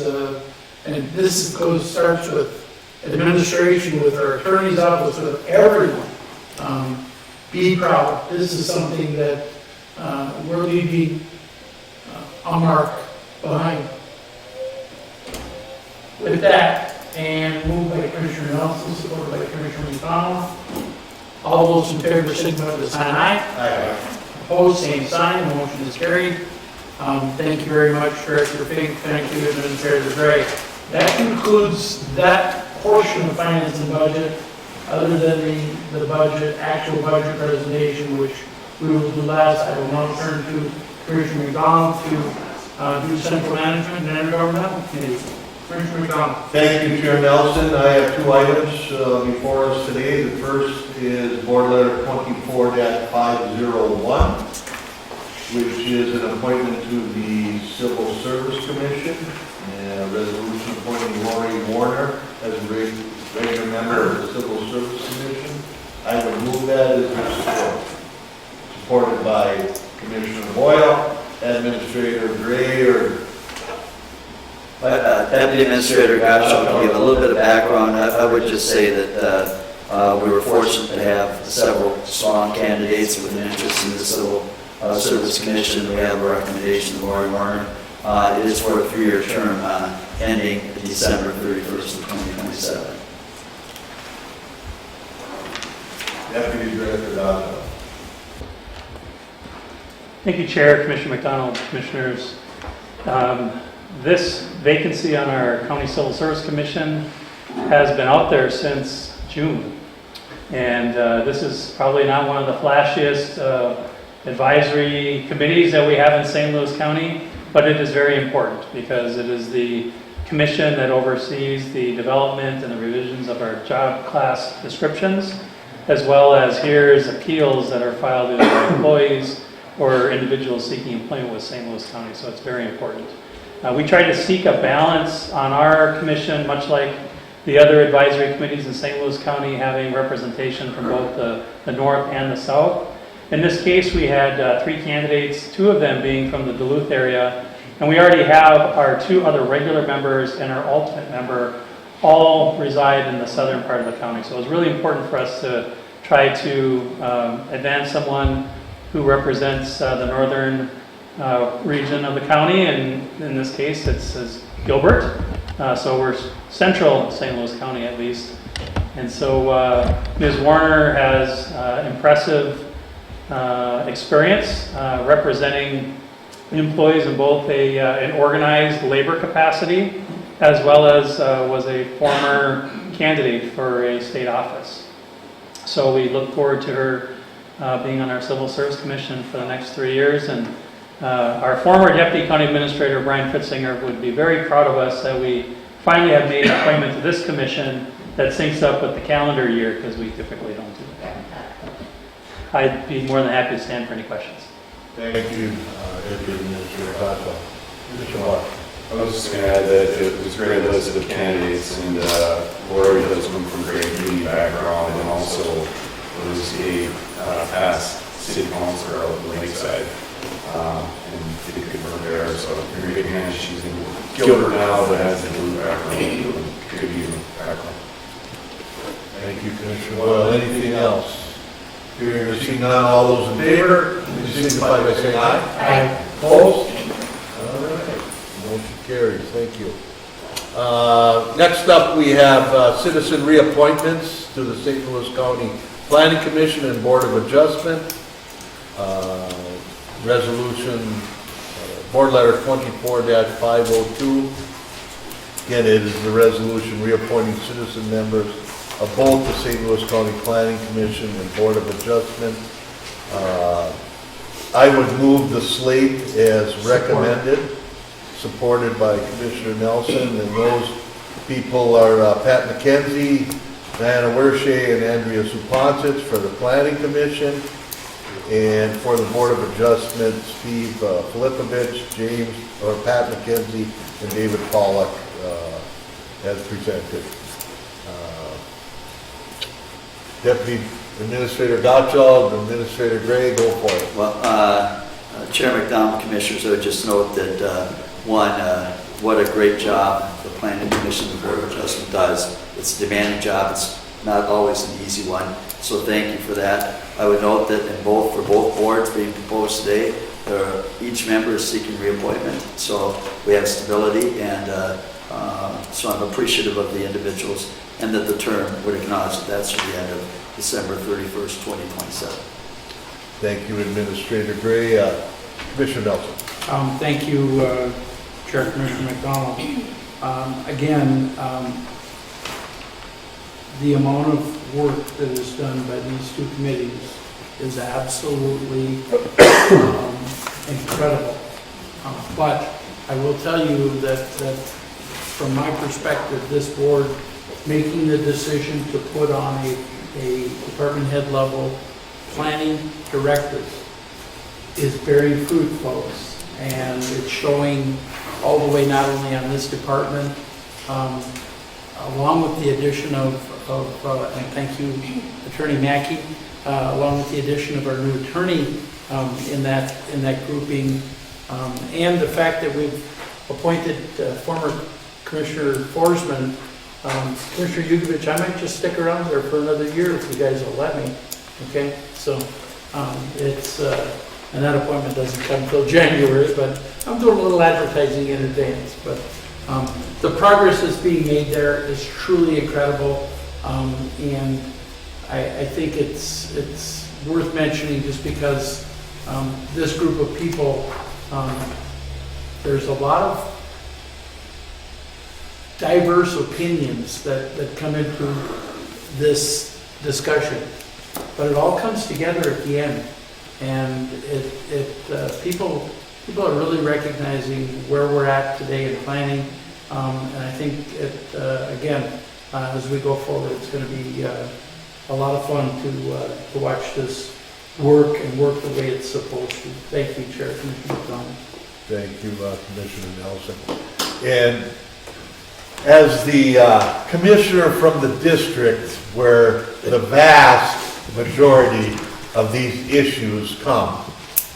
and this starts with administration, with our attorney's office, with everyone. Be proud. This is something that we're leaving a mark behind. With that, and moved by Commissioner Nelson, supported by Commissioner McDonald. All those in favor signify by saying aye. Aye. Opposed, same sign. The motion is carried. Thank you very much, Director Fink. Thank you, Administrator Gray. That concludes that portion of finance and budget, other than the actual budget presentation, which we will do last. I will now turn to Commissioner McDonald to do central management and intergovernmental committee. Commissioner McDonald. Thank you, Chair Nelson. I have two items before us today. The first is Board Letter 24-501, which is an appointment to the Civil Service Commission, and a resolution appointing Lori Warner as a regular member of the Civil Service Commission. I would move that as their support. Supported by Commissioner Boyle, Administrator Gray, or Deputy Administrator Gottschalk can give a little bit of background. I would just say that we were fortunate to have several strong candidates with an interest in the Civil Service Commission. We have a recommendation of Lori Warner. It is for a 3-year term ending December 31st of 2027. Deputy Director Gottschalk. Thank you, Chair, Commissioner McDonald, Commissioners. This vacancy on our County Civil Service Commission has been out there since June. And this is probably not one of the flashiest advisory committees that we have in St. Louis County, but it is very important because it is the commission that oversees the development and the revisions of our job class descriptions, as well as hears appeals that are filed either by employees or individuals seeking employment with St. Louis County, so it's very important. We try to seek a balance on our commission, much like the other advisory committees in St. Louis County, having representation from both the north and the south. In this case, we had 3 candidates, 2 of them being from the Duluth area, and we already have our 2 other regular members and our alternate member all reside in the southern part of the county. So it was really important for us to try to advance someone who represents the northern region of the county, and in this case it's Gilbert. So we're central St. Louis County at least. And so Ms. Warner has impressive experience representing employees in both an organized labor capacity as well as was a former candidate for a state office. So we look forward to her being on our Civil Service Commission for the next 3 years. And our former Deputy County Administrator, Brian Fitzinger, would be very proud of us that we finally have made an appointment to this commission that syncs up with the calendar year, because we typically don't do that. I'd be more than happy to stand for any questions. Thank you, Deputy Administrator Gottschalk. Mr. Mark. I was just going to add that it was a great list of candidates, and Lori does come from a great community background, and also was a past city councilor out in Lakeside, and did good work there. So in good hands. She's in Gilbert now, but has a blue background, good view background. Thank you, Commissioner Boyle. Anything else? Hearing or seeing none, all those in favor, please signify by saying aye. Aye. Opposed? All right. Motion carries. Thank you. Next up, we have citizen reappointments to the St. Louis County Planning Commission and Board of Adjustment. Resolution, Board Letter 24-502. Again, it is the resolution reappointing citizen members of both the St. Louis County Planning Commission and Board of Adjustment. I would move the slate as recommended, supported by Commissioner Nelson, and those people are Pat McKenzie, Diana Wershay, and Andrea Supancich for the Planning Commission, and for the Board of Adjustment, Steve Filipovich, Pat McKenzie, and David Pollack as presented. Deputy Administrator Gottschalk, Administrator Gray, go for it. Well, Chair McDonald, Commissioners, I would just note that, what a great job the Planning Commission and the Board of Adjustment does. It's a demanding job. It's not always an easy one, so thank you for that. I would note that for both boards being proposed today, each member is seeking reappointment, so we have stability, and so I'm appreciative of the individuals, and that the term would acknowledge that that's through the end of December 31st, 2027. Thank you, Administrator Gray. Commissioner Nelson. Thank you, Chair Commissioner McDonald. Again, the amount of work that is done by these two committees is absolutely incredible. But I will tell you that from my perspective, this board making the decision to put on a department head level planning director is bearing fruit, folks, and it's showing all the way not only on this department, along with the addition of and thank you, Attorney Mackey, along with the addition of our new attorney in that grouping, and the fact that we've appointed former Commissioner Forsman. Commissioner Yugovich, I might just stick around there for another year if you guys will let me. Okay, so it's and that appointment doesn't come until January, but I'm doing a little advertising in advance. But the progress that's being made there is truly incredible, and I think it's worth mentioning just because this group of people, there's a lot of diverse opinions that come into this discussion, but it all comes together at the end, and people are really recognizing where we're at today in planning, and I think again, as we go forward, it's going to be a lot of fun to watch this work and work the way it's supposed to. Thank you, Chair Commissioner McDonald. Thank you, Commissioner Nelson. And as the commissioner from the district where the vast majority of these issues come,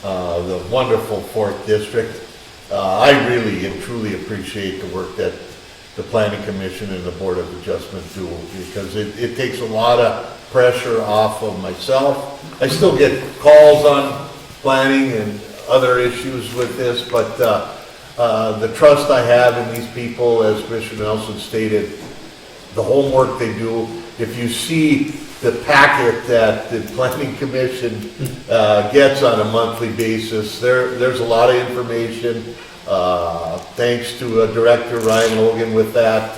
the wonderful 4th District, I really and truly appreciate the work that the Planning Commission and the Board of Adjustment do, because it takes a lot of pressure off of myself. I still get calls on planning and other issues with this, but the trust I have in these people, as Commissioner Nelson stated, the homework they do. If you see the packet that the Planning Commission gets on a monthly basis, there's a lot of information. Thanks to Director Ryan Logan with that,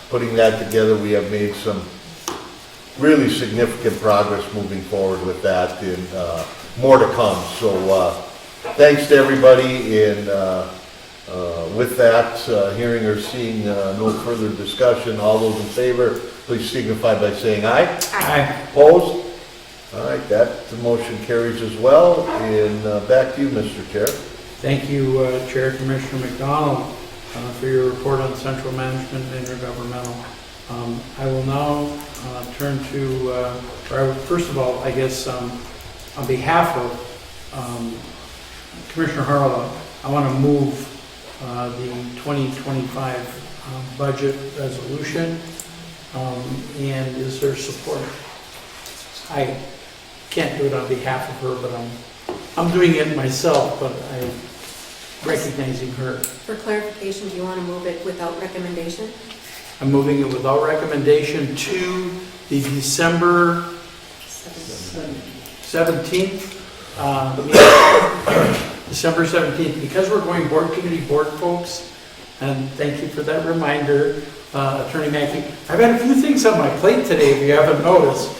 putting that together, we have made some really significant progress moving forward with that, and more to come. So thanks to everybody, and with that, hearing or seeing no further discussion, all those in favor, please signify by saying aye. Aye. Opposed? All right, that the motion carries as well. And back to you, Mr. Chair. Thank you, Chair Commissioner McDonald, for your report on central management and intergovernmental. I will now turn to, first of all, I guess, on behalf of Commissioner Harlow, I want to move the 2025 budget resolution, and is there support? I can't do it on behalf of her, but I'm doing it myself, but I'm recognizing her. For clarification, do you want to move it without recommendation? I'm moving it without recommendation to the December 17th, December 17th, because we're going board committee board, folks. And thank you for that reminder, Attorney Mackey. I've had a few things on my plate today, if you haven't noticed.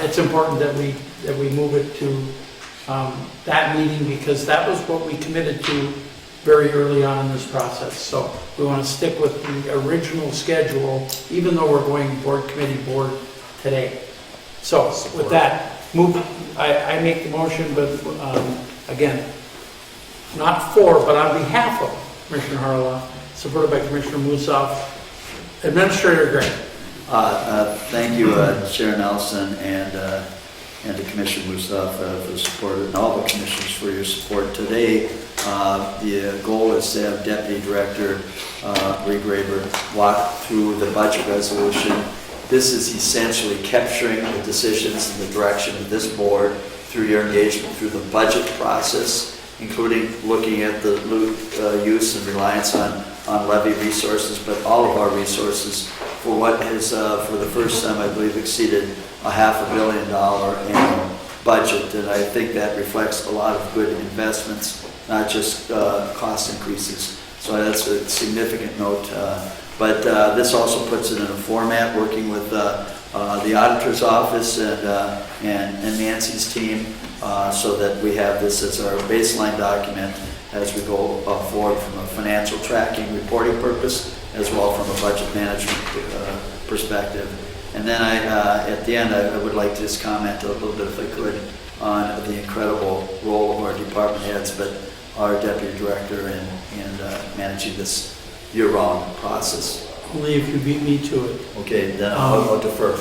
It's important that we move it to that meeting, because that was what we committed to very early on in this process. So we want to stick with the original schedule, even though we're going board committee board today. So with that, I make the motion, but again, not for, but on behalf of Commissioner Harloff, supported by Commissioner Musoff. Administrator Gray. Thank you, Chair Nelson, and to Commissioner Musoff for support, and all the commissioners for your support today. The goal is to have Deputy Director Ray Graber walk through the budget resolution. This is essentially capturing the decisions and the direction of this board through your engagement through the budget process, including looking at the use and reliance on levy resources, but all of our resources for what has, for the first time, I believe, exceeded a $500 million annual budget. And I think that reflects a lot of good investments, not just cost increases. So that's a significant note. But this also puts it in a format, working with the auditor's office and Nancy's team, so that we have this as our baseline document as we go forward from a financial tracking reporting purpose, as well from a budget management perspective. And then at the end, I would like to just comment a little bit, if I could, on the incredible role of our department heads, but our Deputy Director in managing this year-round process. Only if you beat me to it. Okay, then I'll defer.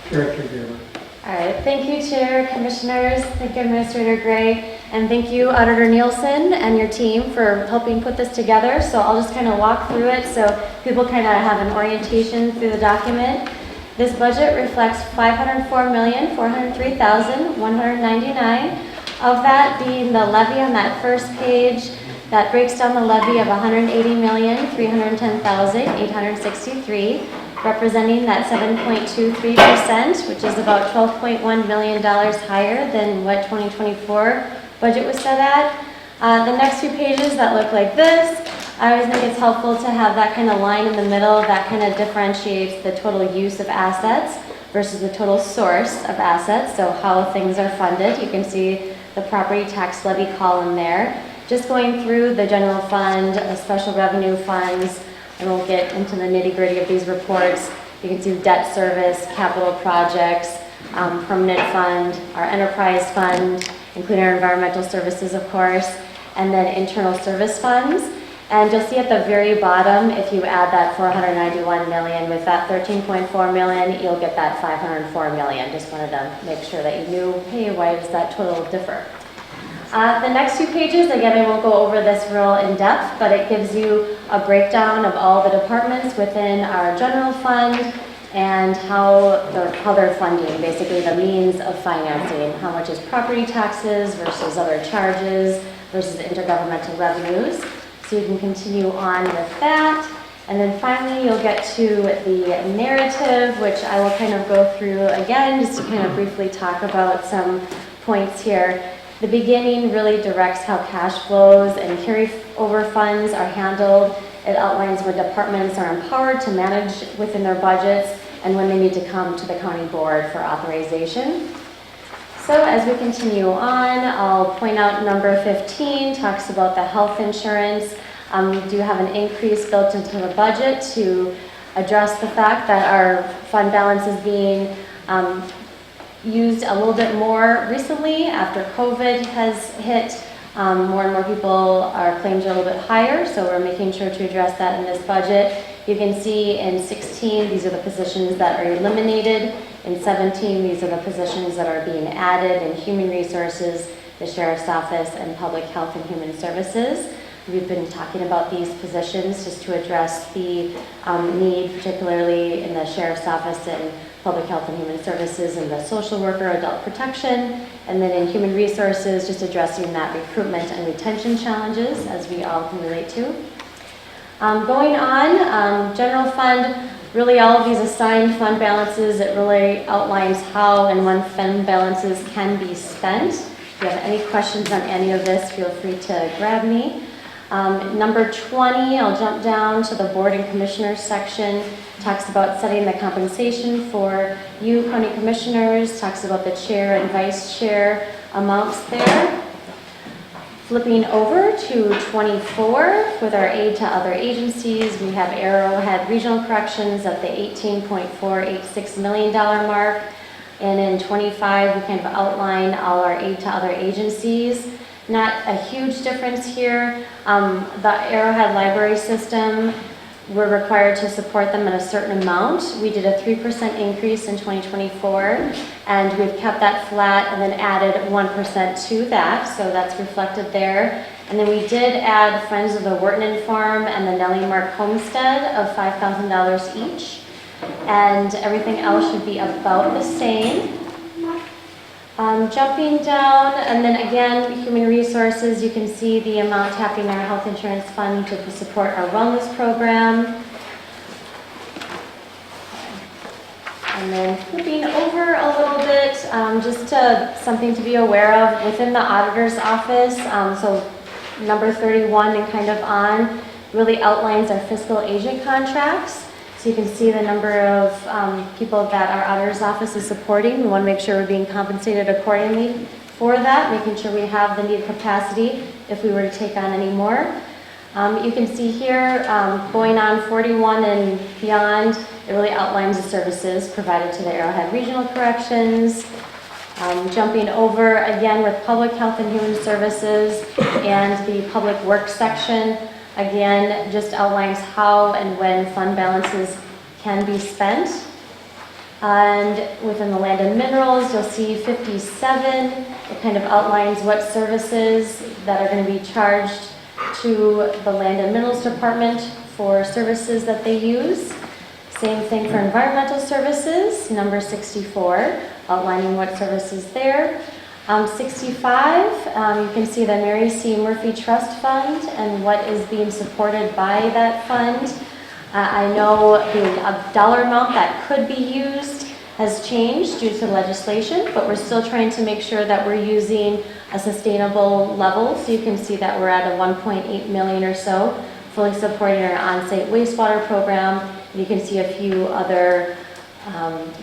Director Gerber. All right, thank you, Chair, Commissioners, thank you, Administrator Gray, and thank you, Auditor Nielsen and your team for helping put this together. So I'll just kind of walk through it so people kind of have an orientation through the document. This budget reflects $504,403,199, of that being the levy on that first page. That breaks down the levy of $180,310,863, representing that 7.23%, which is about $12.1 million higher than what 2024 budget was set at. The next few pages that look like this, I always think it's helpful to have that kind of line in the middle that kind of differentiates the total use of assets versus the total source of assets, so how things are funded. You can see the property tax levy column there. Just going through the general fund, the special revenue funds, I won't get into the nitty-gritty of these reports. You can see debt service, capital projects, permanent fund, our enterprise fund, including our environmental services, of course, and then internal service funds. And you'll see at the very bottom, if you add that $491 million with that $13.4 million, you'll get that $504 million. Just wanted to make sure that you knew, hey, why does that total differ? The next few pages, again, I won't go over this real in depth, but it gives you a breakdown of all the departments within our general fund and how they're funding, basically the means of financing. How much is property taxes versus other charges versus intergovernmental revenues. So you can continue on with that. And then finally, you'll get to the narrative, which I will kind of go through again, just to kind of briefly talk about some points here. The beginning really directs how cash flows and carryover funds are handled. It outlines when departments are empowered to manage within their budgets and when they need to come to the county board for authorization. So as we continue on, I'll point out number 15 talks about the health insurance. We do have an increase built into the budget to address the fact that our fund balance is being used a little bit more recently after COVID has hit. More and more people, our claims are a little bit higher, so we're making sure to address that in this budget. You can see in 16, these are the positions that are eliminated. In 17, these are the positions that are being added in human resources, the sheriff's office, and public health and human services. We've been talking about these positions just to address the need, particularly in the sheriff's office and public health and human services, and the social worker, adult protection, and then in human resources, just addressing that recruitment and retention challenges, as we all can relate to. Going on, general fund, really all of these assigned fund balances, it really outlines how and when fund balances can be spent. If you have any questions on any of this, feel free to grab me. Number 20, I'll jump down to the Board and Commissioners section. Talks about setting the compensation for you, county commissioners. Talks about the chair and vice chair amounts there. Flipping over to 24, with our aid to other agencies, we have Arrowhead Regional Corrections at the $18.486 million mark. And in 25, we kind of outline all our aid to other agencies. Not a huge difference here. The Arrowhead Library System, we're required to support them at a certain amount. We did a 3% increase in 2024, and we've kept that flat and then added 1% to that, so that's reflected there. And then we did add Friends of the Wharton Farm and the Nellie Mark Homestead of $5,000 each, and everything else should be about the same. Jumping down, and then again, Human Resources, you can see the amount tapping our health insurance fund to support our wellness program. And then flipping over a little bit, just something to be aware of within the auditor's office. So number 31 and kind of on really outlines our fiscal agent contracts. So you can see the number of people that our auditor's office is supporting. We want to make sure we're being compensated accordingly for that, making sure we have the needed capacity if we were to take on any more. You can see here, going on 41 and beyond, it really outlines the services provided to the Arrowhead Regional Corrections. Jumping over again with Public Health and Human Services and the Public Works section. Again, just outlines how and when fund balances can be spent. And within the Land and Minerals, you'll see 57. It kind of outlines what services that are going to be charged to the Land and Minerals Department for services that they use. Same thing for Environmental Services, number 64, outlining what services there. 65, you can see the Mary C. Murphy Trust Fund and what is being supported by that fund. I know the dollar amount that could be used has changed due to legislation, but we're still trying to make sure that we're using a sustainable level. So you can see that we're at a 1.8 million or so, fully supporting our on-site wastewater program. And you can see a few other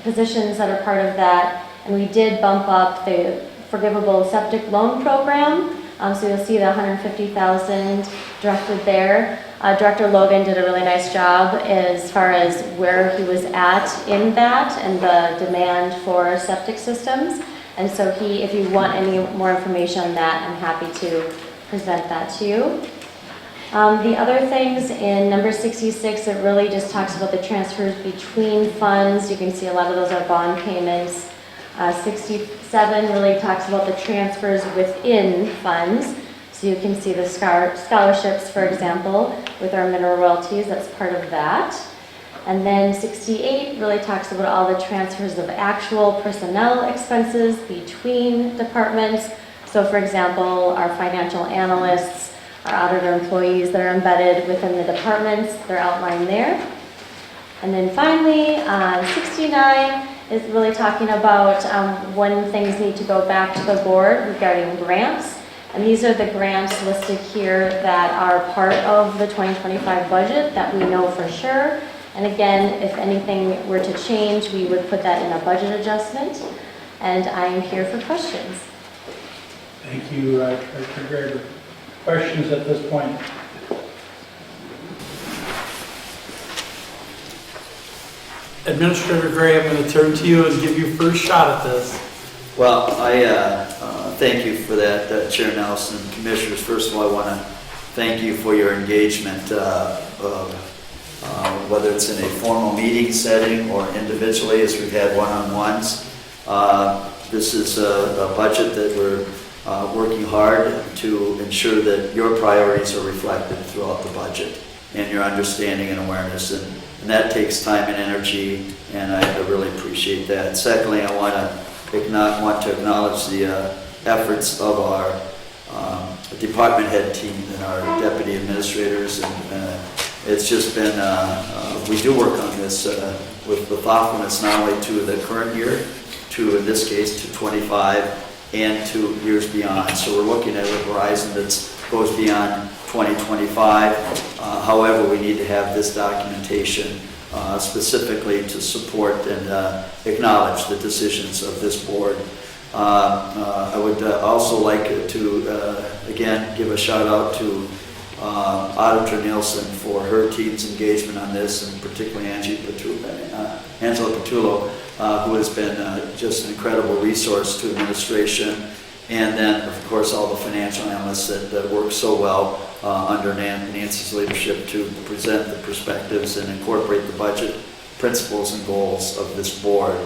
positions that are part of that. And we did bump up the forgivable septic loan program. So you'll see the $150,000 directed there. Director Logan did a really nice job as far as where he was at in that and the demand for septic systems. And so if you want any more information on that, I'm happy to present that to you. The other things in number 66, it really just talks about the transfers between funds. You can see a lot of those are bond payments. 67 really talks about the transfers within funds. So you can see the scholarships, for example, with our mineral royalties, that's part of that. And then 68 really talks about all the transfers of actual personnel expenses between departments. So for example, our financial analysts, our auditor employees that are embedded within the departments, they're outlined there. And then finally, 69 is really talking about when things need to go back to the board regarding grants. And these are the grants listed here that are part of the 2025 budget that we know for sure. And again, if anything were to change, we would put that in a budget adjustment. And I am here for questions. Thank you, Director Greger. Questions at this point? Administrator Gray, I'm going to turn to you and give you first shot at this. Well, I thank you for that, Chair Nelson. Commissioners, first of all, I want to thank you for your engagement, whether it's in a formal meeting setting or individually as we've had one-on-ones. This is a budget that we're working hard to ensure that your priorities are reflected throughout the budget and your understanding and awareness. And that takes time and energy, and I really appreciate that. Secondly, I want to acknowledge the efforts of our department head team and our deputy administrators. And it's just been, we do work on this with thoughtfulness, not only to the current year, to, in this case, to 25, and to years beyond. So we're looking at a horizon that goes beyond 2025. However, we need to have this documentation specifically to support and acknowledge the decisions of this board. I would also like to, again, give a shout out to Auditor Nielsen for her team's engagement on this, and particularly Angela Petullo, who has been just an incredible resource to administration, and then, of course, all the financial analysts that work so well under Nancy's leadership to present the perspectives and incorporate the budget principles and goals of this board.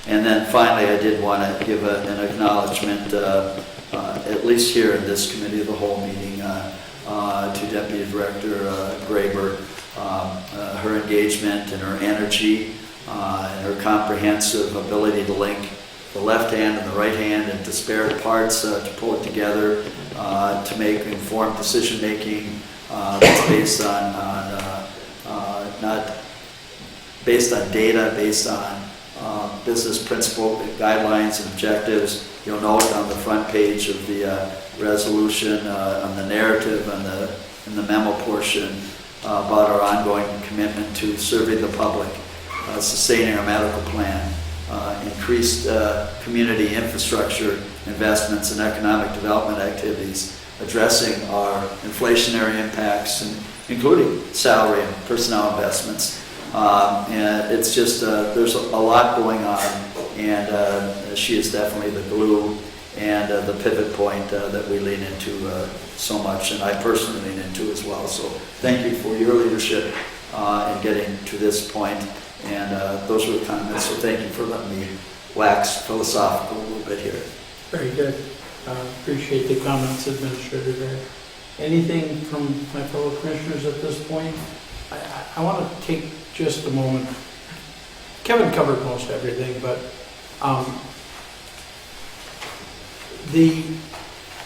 And then finally, I did want to give an acknowledgement, at least here in this committee of the whole meeting, to Deputy Director Graber, her engagement and her energy and her comprehensive ability to link the left hand and the right hand and disparate parts to pull it together to make informed decision making that's based on not based on data, based on business principle guidelines and objectives. You'll note on the front page of the resolution, on the narrative, in the memo portion about our ongoing commitment to serving the public, sustaining our medical plan, increased community infrastructure investments and economic development activities, addressing our inflationary impacts, and including salary and personnel investments. And it's just, there's a lot going on, and she is definitely the glue and the pivot point that we lean into so much, and I personally lean into as well. So thank you for your leadership in getting to this point. And those were the comments, so thank you for letting me wax philosophical a little bit here. Very good. Appreciate the comments, Administrator Gray. Anything from my fellow commissioners at this point? I want to take just a moment. Kevin covered most everything, but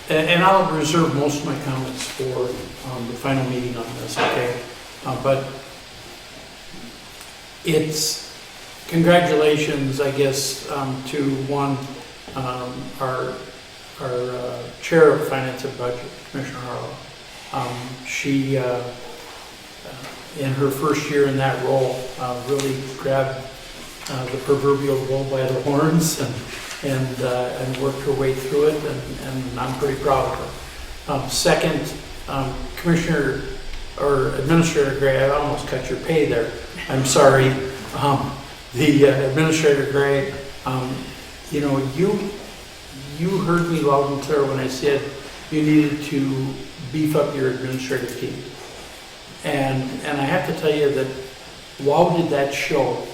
and I'll reserve most of my comments for the final meeting on this, okay? But it's congratulations, I guess, to one, our Chair of Finance and Budget, Commissioner Harlow. She, in her first year in that role, really grabbed the proverbial bull by the horns and worked her way through it, and I'm pretty proud of her. Second, Commissioner or Administrator Gray, I almost cut your pay there. I'm sorry. The Administrator Gray, you know, you heard me loud and clear when I said you needed to beef up your administrative team. And I have to tell you that wow did that show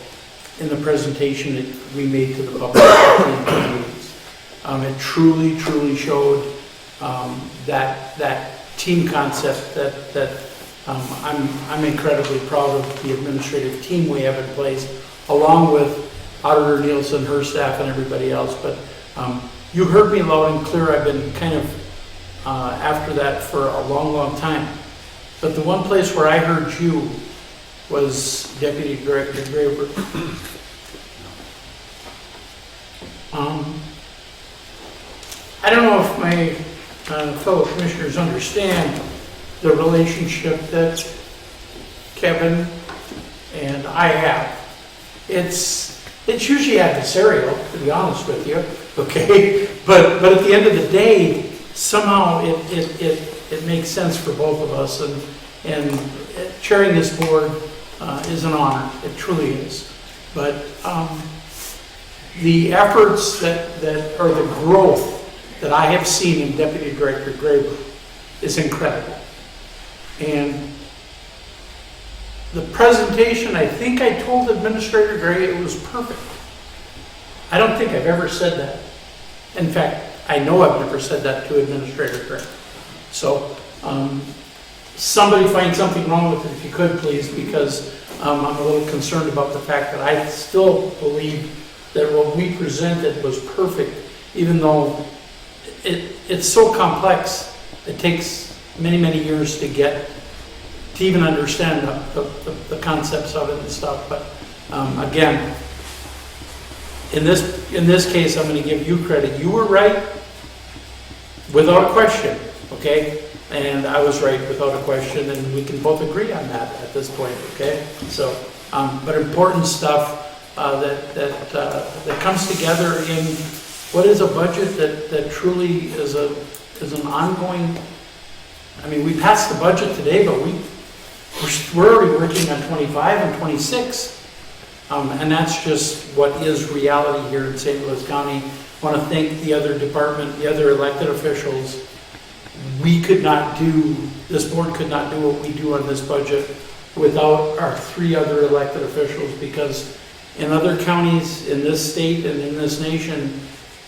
in the presentation that we made to the public. It truly showed that team concept that I'm incredibly proud of the administrative team we have in place, along with Auditor Nielsen, her staff, and everybody else. But you heard me loud and clear. I've been kind of after that for a long time. But the one place where I heard you was Deputy Director Graber. I don't know if my fellow commissioners understand the relationship that Kevin and I have. It's usually adversarial, to be honest with you, okay? But at the end of the day, somehow it makes sense for both of us, and chairing this board is an honor. It truly is. But the efforts that or the growth that I have seen in Deputy Director Graber is incredible. And the presentation, I think I told Administrator Gray it was perfect. I don't think I've ever said that. In fact, I know I've never said that to Administrator Gray. So somebody find something wrong with it if you could, please, because I'm a little concerned about the fact that I still believe that what we presented was perfect, even though it's so complex. It takes many years to even understand the concepts of it and stuff. But again, in this case, I'm going to give you credit. You were right, without a question, okay? And I was right without a question, and we can both agree on that at this point, okay? So, but important stuff that comes together in what is a budget that truly is an ongoing. I mean, we passed the budget today, but we're already working on 25 and 26. And that's just what is reality here in St. Louis County. I want to thank the other department, the other elected officials. This board could not do what we do on this budget without our 3 other elected officials, because in other counties in this state and in this nation,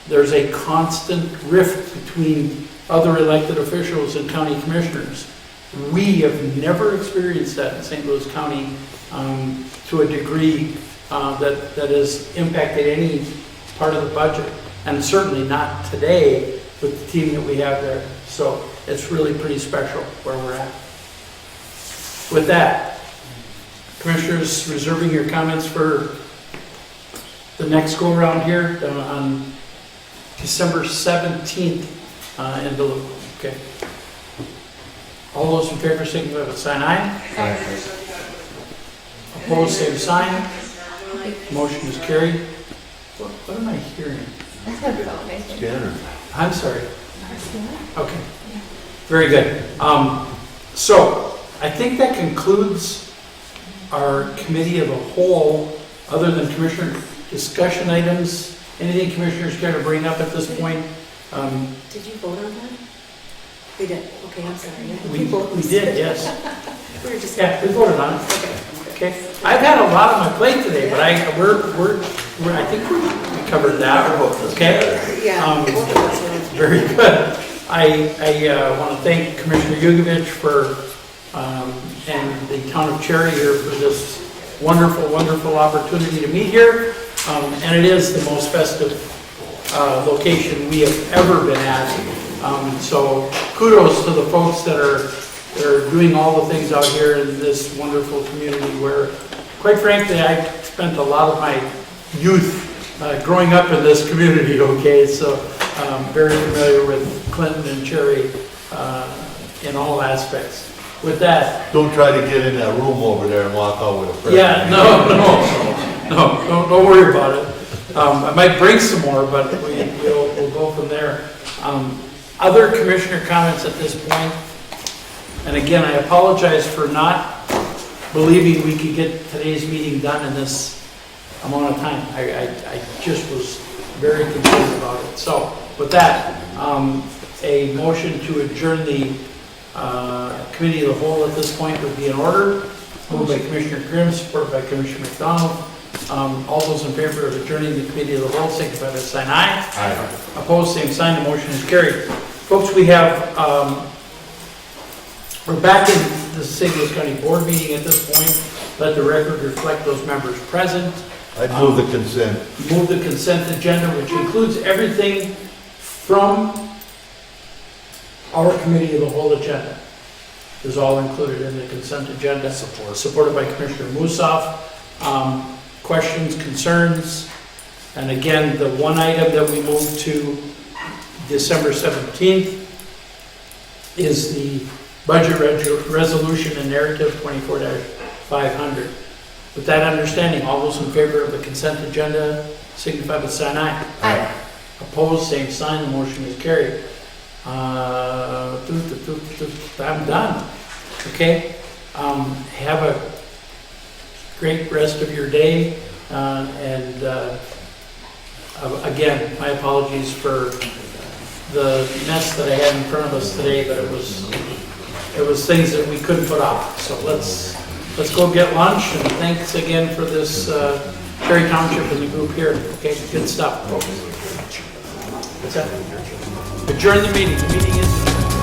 there's a constant rift between other elected officials and county commissioners. We have never experienced that in St. Louis County to a degree that has impacted any part of the budget, and certainly not today with the team that we have there. So it's really pretty special where we're at. With that, Commissioners, reserving your comments for the next go-around here on December 17th in Duluth. Okay. All those in favor signify by saying aye. Aye. Opposed, same sign. Motion is carried. What am I hearing? Scanner. I'm sorry. Okay. Very good. So I think that concludes our committee of the whole, other than commissioner discussion items. Anything commissioners care to bring up at this point? Did you vote on that? We did. Okay, I'm sorry. We did, yes. We were just. Yeah, we voted on it. Okay. I've had a lot on my plate today, but I think we covered that. Okay. Yeah. Very good. I want to thank Commissioner Yugovich for and the town of Cherry here for this wonderful, wonderful opportunity to meet here. And it is the most festive location we have ever been at. So kudos to the folks that are doing all the things out here in this wonderful community where, quite frankly, I spent a lot of my youth growing up in this community, okay? So very familiar with Clinton and Cherry in all aspects. With that. Don't try to get in that room over there and walk out with a present. Yeah, no, don't worry about it. I might bring some more, but we'll go from there. Other commissioner comments at this point? And again, I apologize for not believing we could get today's meeting done in this amount of time. I just was very concerned about it. So with that, a motion to adjourn the committee of the whole at this point would be in order. Moved by Commissioner Grimm, supported by Commissioner McDonald. All those in favor of adjourning the committee of the whole, signify by saying aye. Aye. Opposed, same sign. The motion is carried. Folks, we have, we're back in the St. Louis County Board meeting at this point. Let the record reflect those members present. I'd move the consent. Move the consent agenda, which includes everything from our committee of the whole agenda. Is all included in the consent agenda. Supported by Commissioner Musoff. Questions, concerns? And again, the one item that we moved to December 17th is the budget resolution and narrative 24-500. With that understanding, all those in favor of the consent agenda signify by saying aye. Aye. Opposed, same sign. The motion is carried. I'm done. Okay. Have a great rest of your day. Again, my apologies for the mess that I had in front of us today, but it was things that we couldn't put off. So let's go get lunch, and thanks again for this Cherry Township and the group here. Okay, good stuff, folks. What's that? Adjourn the meeting. The meeting is adjourned.